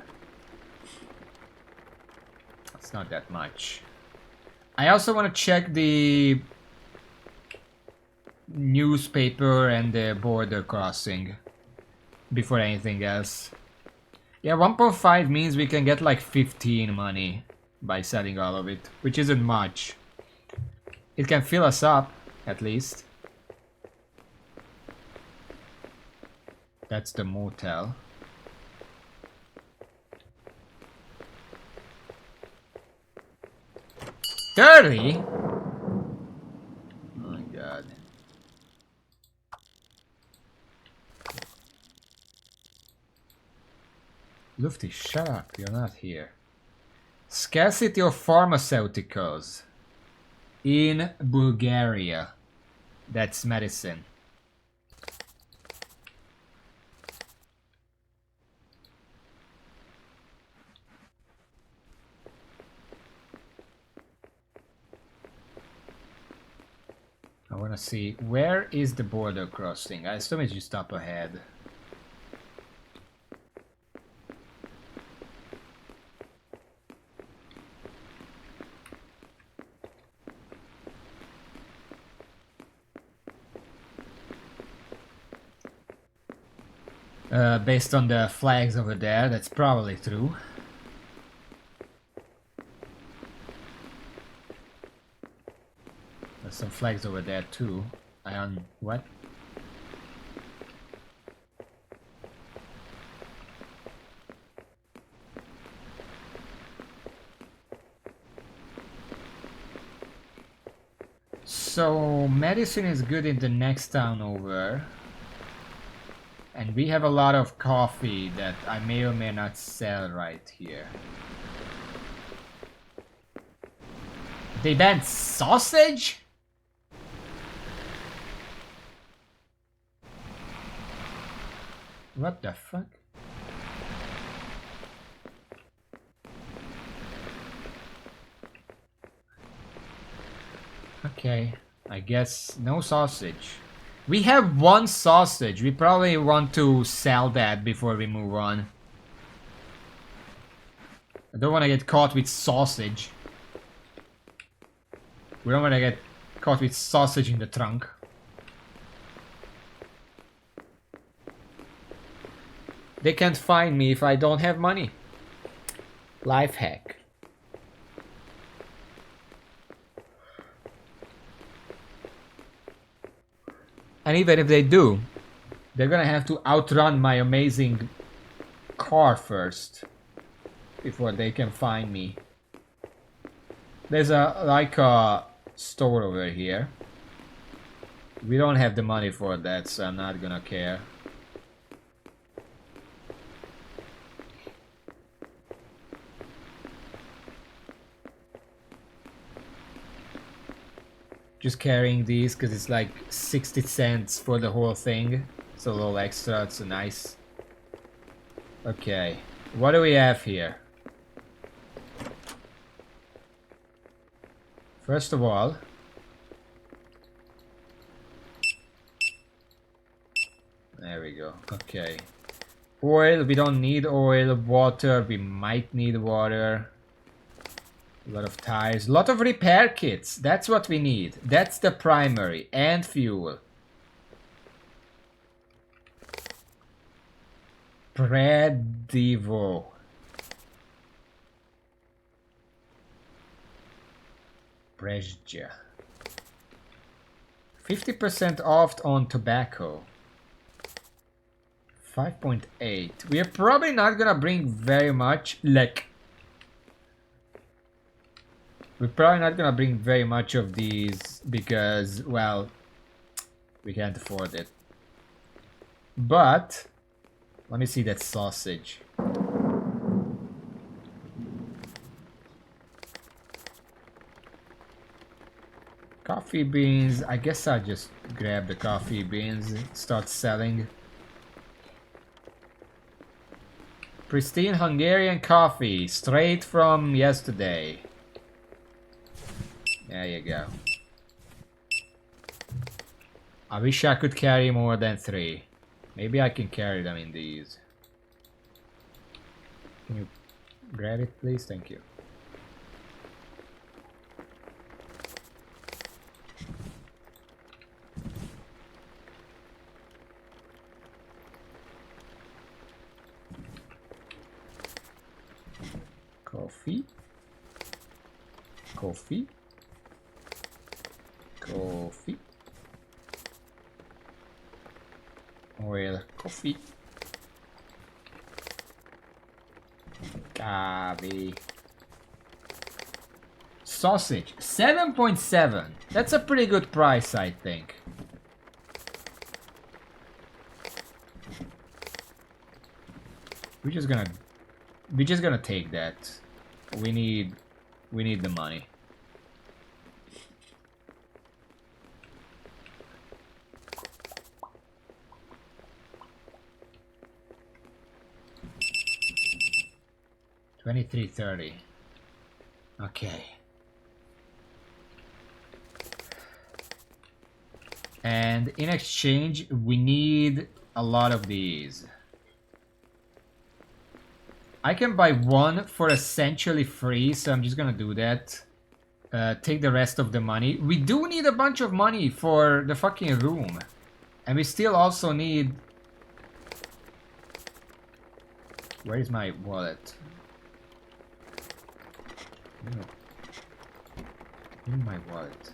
That's not that much. I also want to check the newspaper and the border crossing before anything else. Yeah, 1.5 means we can get like 15 money by selling all of it, which isn't much. It can fill us up, at least. That's the motel. $30? Oh my god. Lufty, shut up, you're not here. Scarcity of pharmaceuticals in Bulgaria. That's medicine. I want to see, where is the border crossing? I assume it's just up ahead. Based on the flags over there, that's probably true. There's some flags over there too. What? So medicine is good in the next town over. And we have a lot of coffee that I may or may not sell right here. They banned sausage? What the fuck? Okay, I guess no sausage. We have 1 sausage. We probably want to sell that before we move on. I don't want to get caught with sausage. We don't want to get caught with sausage in the trunk. They can't find me if I don't have money. Life hack. And even if they do, they're gonna have to outrun my amazing car first before they can find me. There's a store over here. We don't have the money for that, so I'm not gonna care. Just carrying these because it's like 60 cents for the whole thing. It's a little extra, it's nice. Okay, what do we have here? First of all, there we go. Okay. Oil, we don't need oil. Water, we might need water. A lot of tires. A lot of repair kits. That's what we need. That's the primary. And fuel. Predivo. Brezja. 50% off on tobacco. 5.8. We are probably not gonna bring very much. Like, we're probably not gonna bring very much of these because, well, we can't afford it. But let me see that sausage. Coffee beans. I guess I'll just grab the coffee beans, start selling. Pristine Hungarian coffee, straight from yesterday. There you go. I wish I could carry more than 3. Maybe I can carry them in these. Can you grab it, please? Thank you. Coffee. Coffee. Coffee. Oil. Coffee. Coffee. Sausage. 7.7. That's a pretty good price, I think. We're just gonna take that. We need the money. $23.30. Okay. And in exchange, we need a lot of these. I can buy one for essentially free, so I'm just gonna do that. Take the rest of the money. We do need a bunch of money for the fucking room. And we still also need... Where is my wallet? No. In my wallet.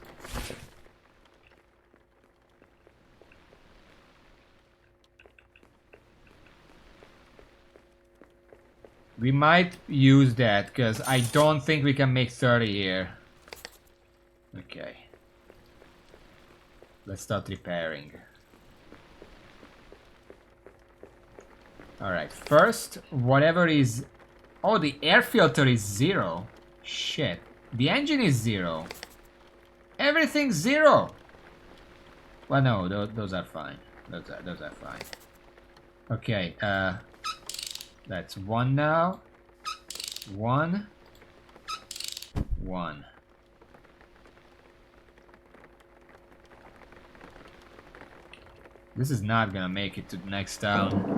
We might use that, because I don't think we can make 30 here. Okay. Let's start repairing. Alright, first, whatever is... Oh, the air filter is 0. Shit. The engine is 0. Everything's 0. Well, no, those are fine. Those are fine. Okay, that's 1 now. 1. 1. This is not gonna make it to the next town.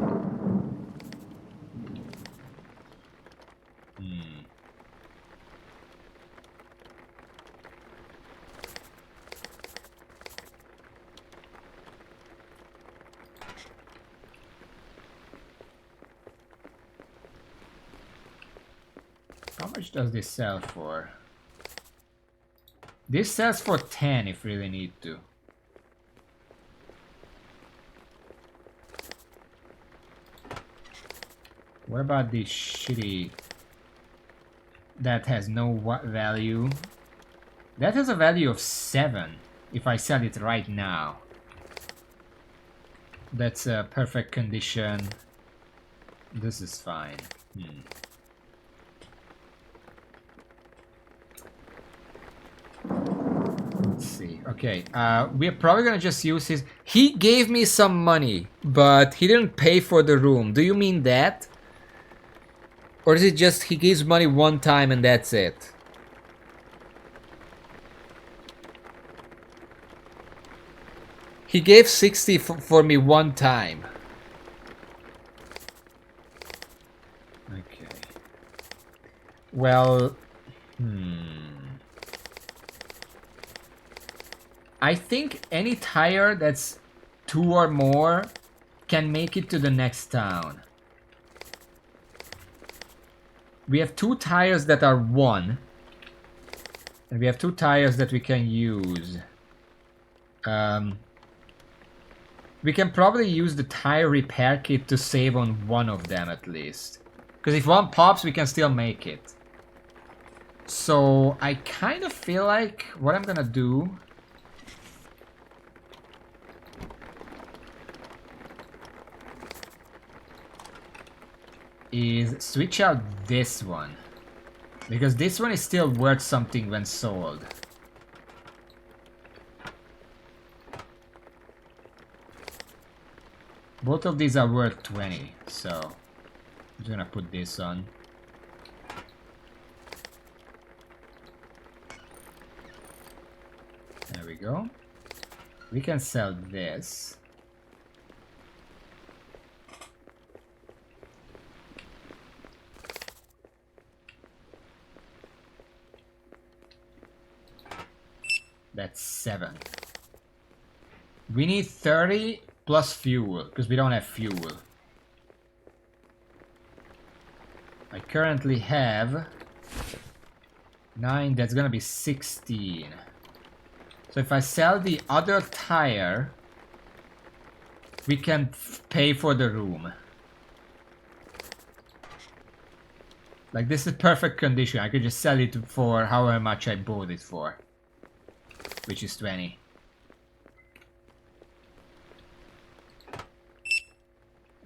How much does this sell for? This sells for 10 if really need to. What about this shitty... That has no value. That has a value of 7 if I sell it right now. That's a perfect condition. This is fine. Let's see. Okay, we're probably gonna just use his... He gave me some money, but he didn't pay for the room. Do you mean that? Or is it just he gives money one time and that's it? He gave 60 for me one time. Okay. Well... I think any tire that's 2 or more can make it to the next town. We have 2 tires that are 1. And we have 2 tires that we can use. We can probably use the tire repair kit to save on one of them at least. Because if one pops, we can still make it. So I kind of feel like what I'm gonna do... is switch out this one. Because this one is still worth something when sold. Both of these are worth 20, so I'm just gonna put this on. There we go. We can sell this. That's 7. We need 30 plus fuel, because we don't have fuel. I currently have 9, that's gonna be 16. So if I sell the other tire, we can pay for the room. Like, this is perfect condition. I could just sell it for however much I bought it for. Which is 20.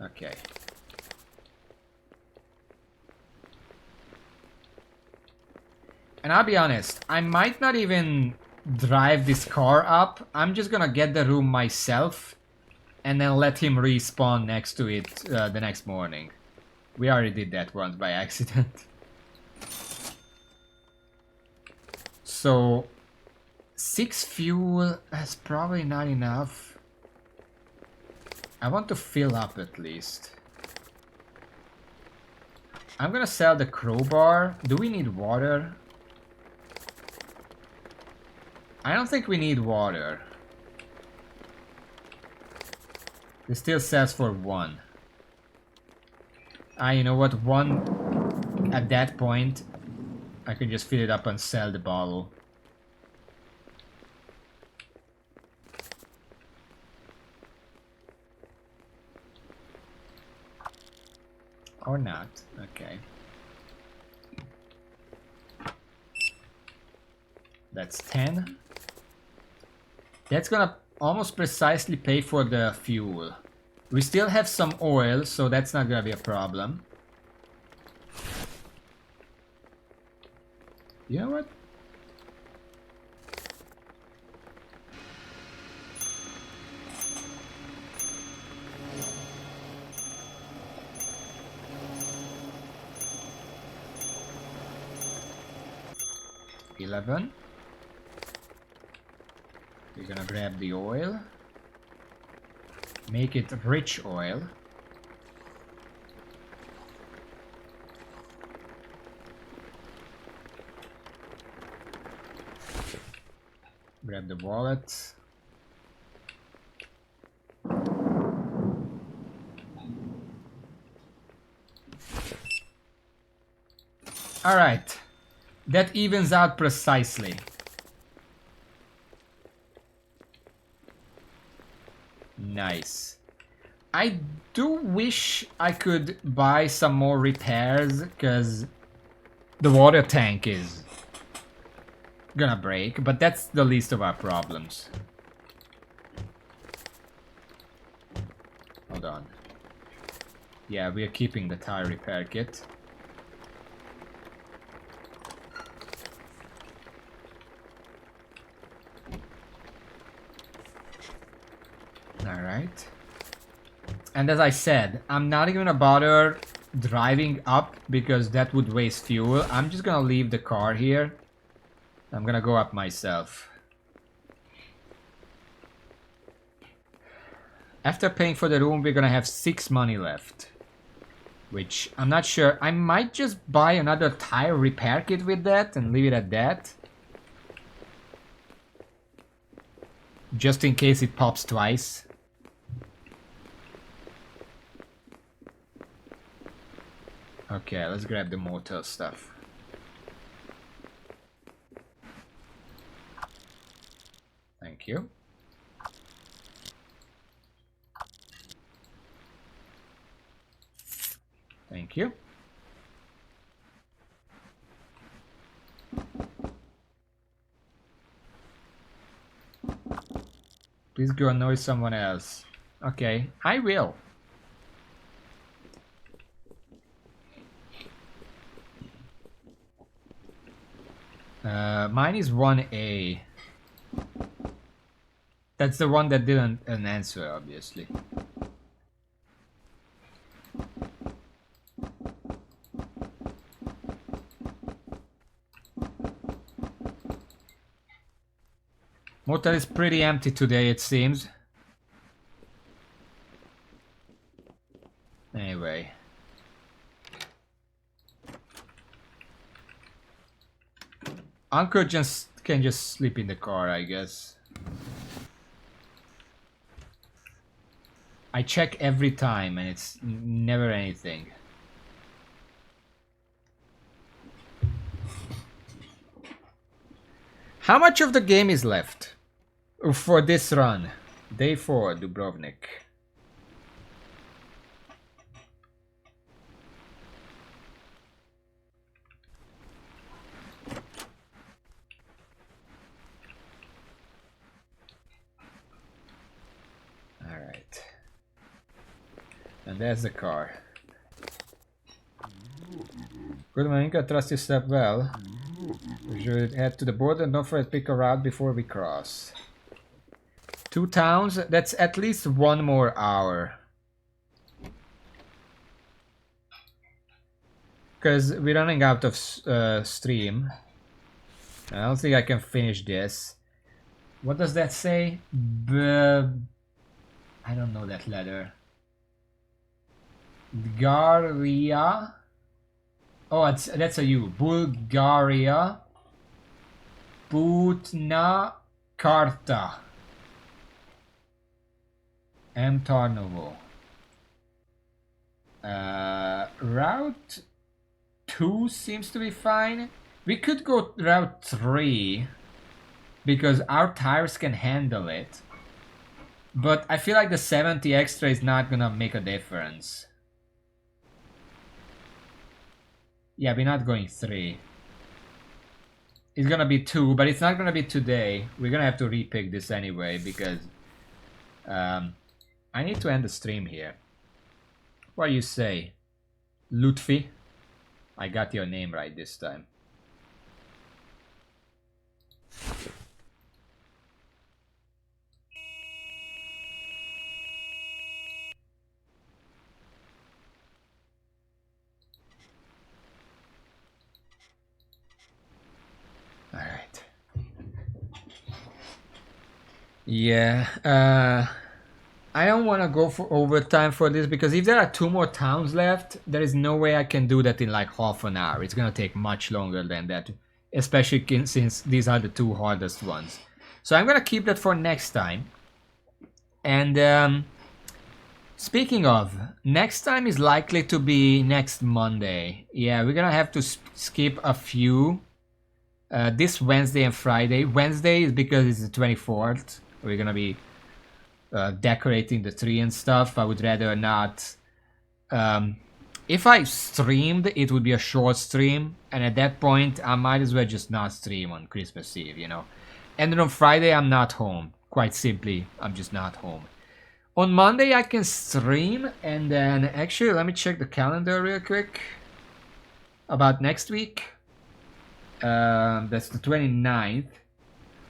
Okay. And I'll be honest, I might not even drive this car up. I'm just gonna get the room myself and then let him respawn next to it the next morning. We already did that once by accident. So 6 fuel is probably not enough. I want to fill up at least. I'm gonna sell the crowbar. Do we need water? I don't think we need water. This still sells for 1. You know what? 1 at that point, I can just fill it up and sell the bottle. Or not. Okay. That's 10. That's gonna almost precisely pay for the fuel. We still have some oil, so that's not gonna be a problem. You know what? $11. We're gonna grab the oil. Make it rich oil. Grab the wallet. All right. That evens out precisely. Nice. I do wish I could buy some more repairs, because the water tank is gonna break, but that's the least of our problems. Hold on. Yeah, we are keeping the tire repair kit. Alright. And as I said, I'm not even gonna bother driving up because that would waste fuel. I'm just gonna leave the car here. I'm gonna go up myself. After paying for the room, we're gonna have 6 money left. Which, I'm not sure. I might just buy another tire repair kit with that and leave it at that. Just in case it pops twice. Okay, let's grab the motel stuff. Thank you. Thank you. Please go annoy someone else. Okay, I will. Mine is 1A. That's the one that didn't answer, obviously. Motel is pretty empty today, it seems. Anyway. Uncle can just sleep in the car, I guess. I check every time and it's never anything. How much of the game is left for this run? Day 4, Dubrovnik. Alright. And there's the car. Good morning, I trust you slept well. We should head to the border and don't forget to pick a route before we cross. 2 towns, that's at least 1 more hour. Because we're running out of stream. I don't think I can finish this. What does that say? I don't know that letter. Bulgaria. Oh, that's a U. Bulgaria. Putna Karta. M. Tarnovo. Route 2 seems to be fine. We could go route 3 because our tires can handle it. But I feel like the 70 extra is not gonna make a difference. Yeah, we're not going 3. It's gonna be 2, but it's not gonna be today. We're gonna have to repick this anyway because I need to end the stream here. What do you say? Lutfi? I got your name right this time. Alright. Yeah, I don't want to go for overtime for this because if there are 2 more towns left, there is no way I can do that in like half an hour. It's gonna take much longer than that, especially since these are the 2 hardest ones. So I'm gonna keep that for next time. And speaking of, next time is likely to be next Monday. Yeah, we're gonna have to skip a few. This Wednesday and Friday. Wednesday is because it's the 24th. We're gonna be decorating the tree and stuff. I would rather not. If I streamed, it would be a short stream, and at that point, I might as well just not stream on Christmas Eve, you know. And then on Friday, I'm not home. Quite simply, I'm just not home. On Monday, I can stream, and then actually, let me check the calendar real quick. About next week. That's the 29th.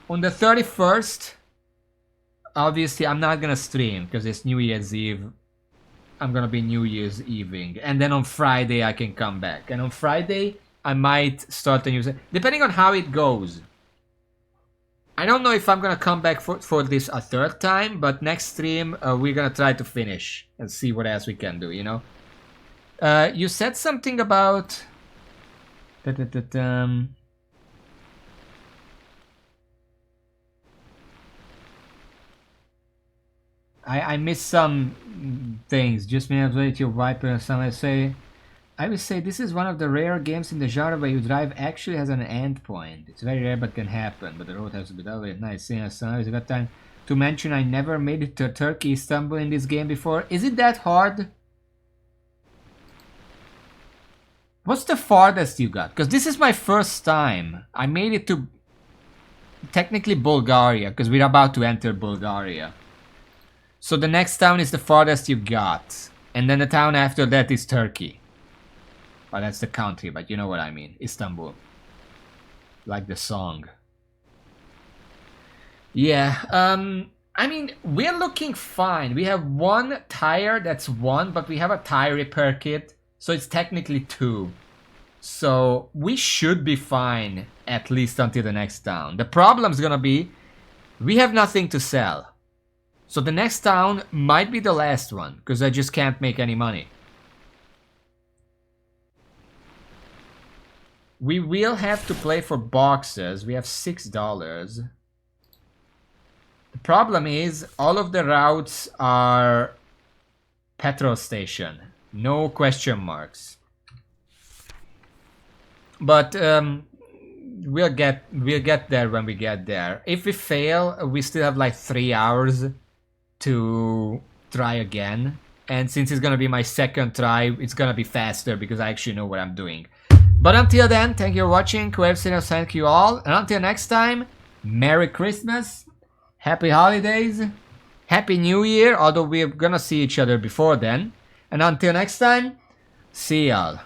On the 31st, obviously, I'm not gonna stream because it's New Year's Eve. I'm gonna be New Year's Evening, and then on Friday I can come back. And on Friday I might start a new, depending on how it goes. I don't know if I'm gonna come back for this a third time, but next stream we're gonna try to finish and see what else we can do. You know. You said something about. I missed some things. Just manipulate your viper and some. I would say this is one of the rare games in the genre where you drive actually has an end point. It's very rare but can happen. But the road has to be that way. Nice seeing us. I've got time to mention I never made it to Turkey, Istanbul in this game before. Is it that hard? What's the farthest you got? Because this is my first time. I made it to technically Bulgaria because we're about to enter Bulgaria. So the next town is the farthest you got. And then the town after that is Turkey. Well, that's the country, but you know what I mean. Istanbul. Like the song. Yeah, I mean, we're looking fine. We have one tire, that's one, but we have a tire repair kit. So it's technically two. So we should be fine, at least until the next town. The problem's gonna be, we have nothing to sell. So the next town might be the last one, because I just can't make any money. We will have to play for boxes. We have $6. The problem is, all of the routes are petrol station. No question marks. But we'll get there when we get there. If we fail, we still have like 3 hours to try again. And since it's gonna be my second try, it's gonna be faster because I actually know what I'm doing. But until then, thank you for watching. Thank you all. And until next time, Merry Christmas, Happy Holidays, Happy New Year, although we're gonna see each other before then. And until next time, see y'all.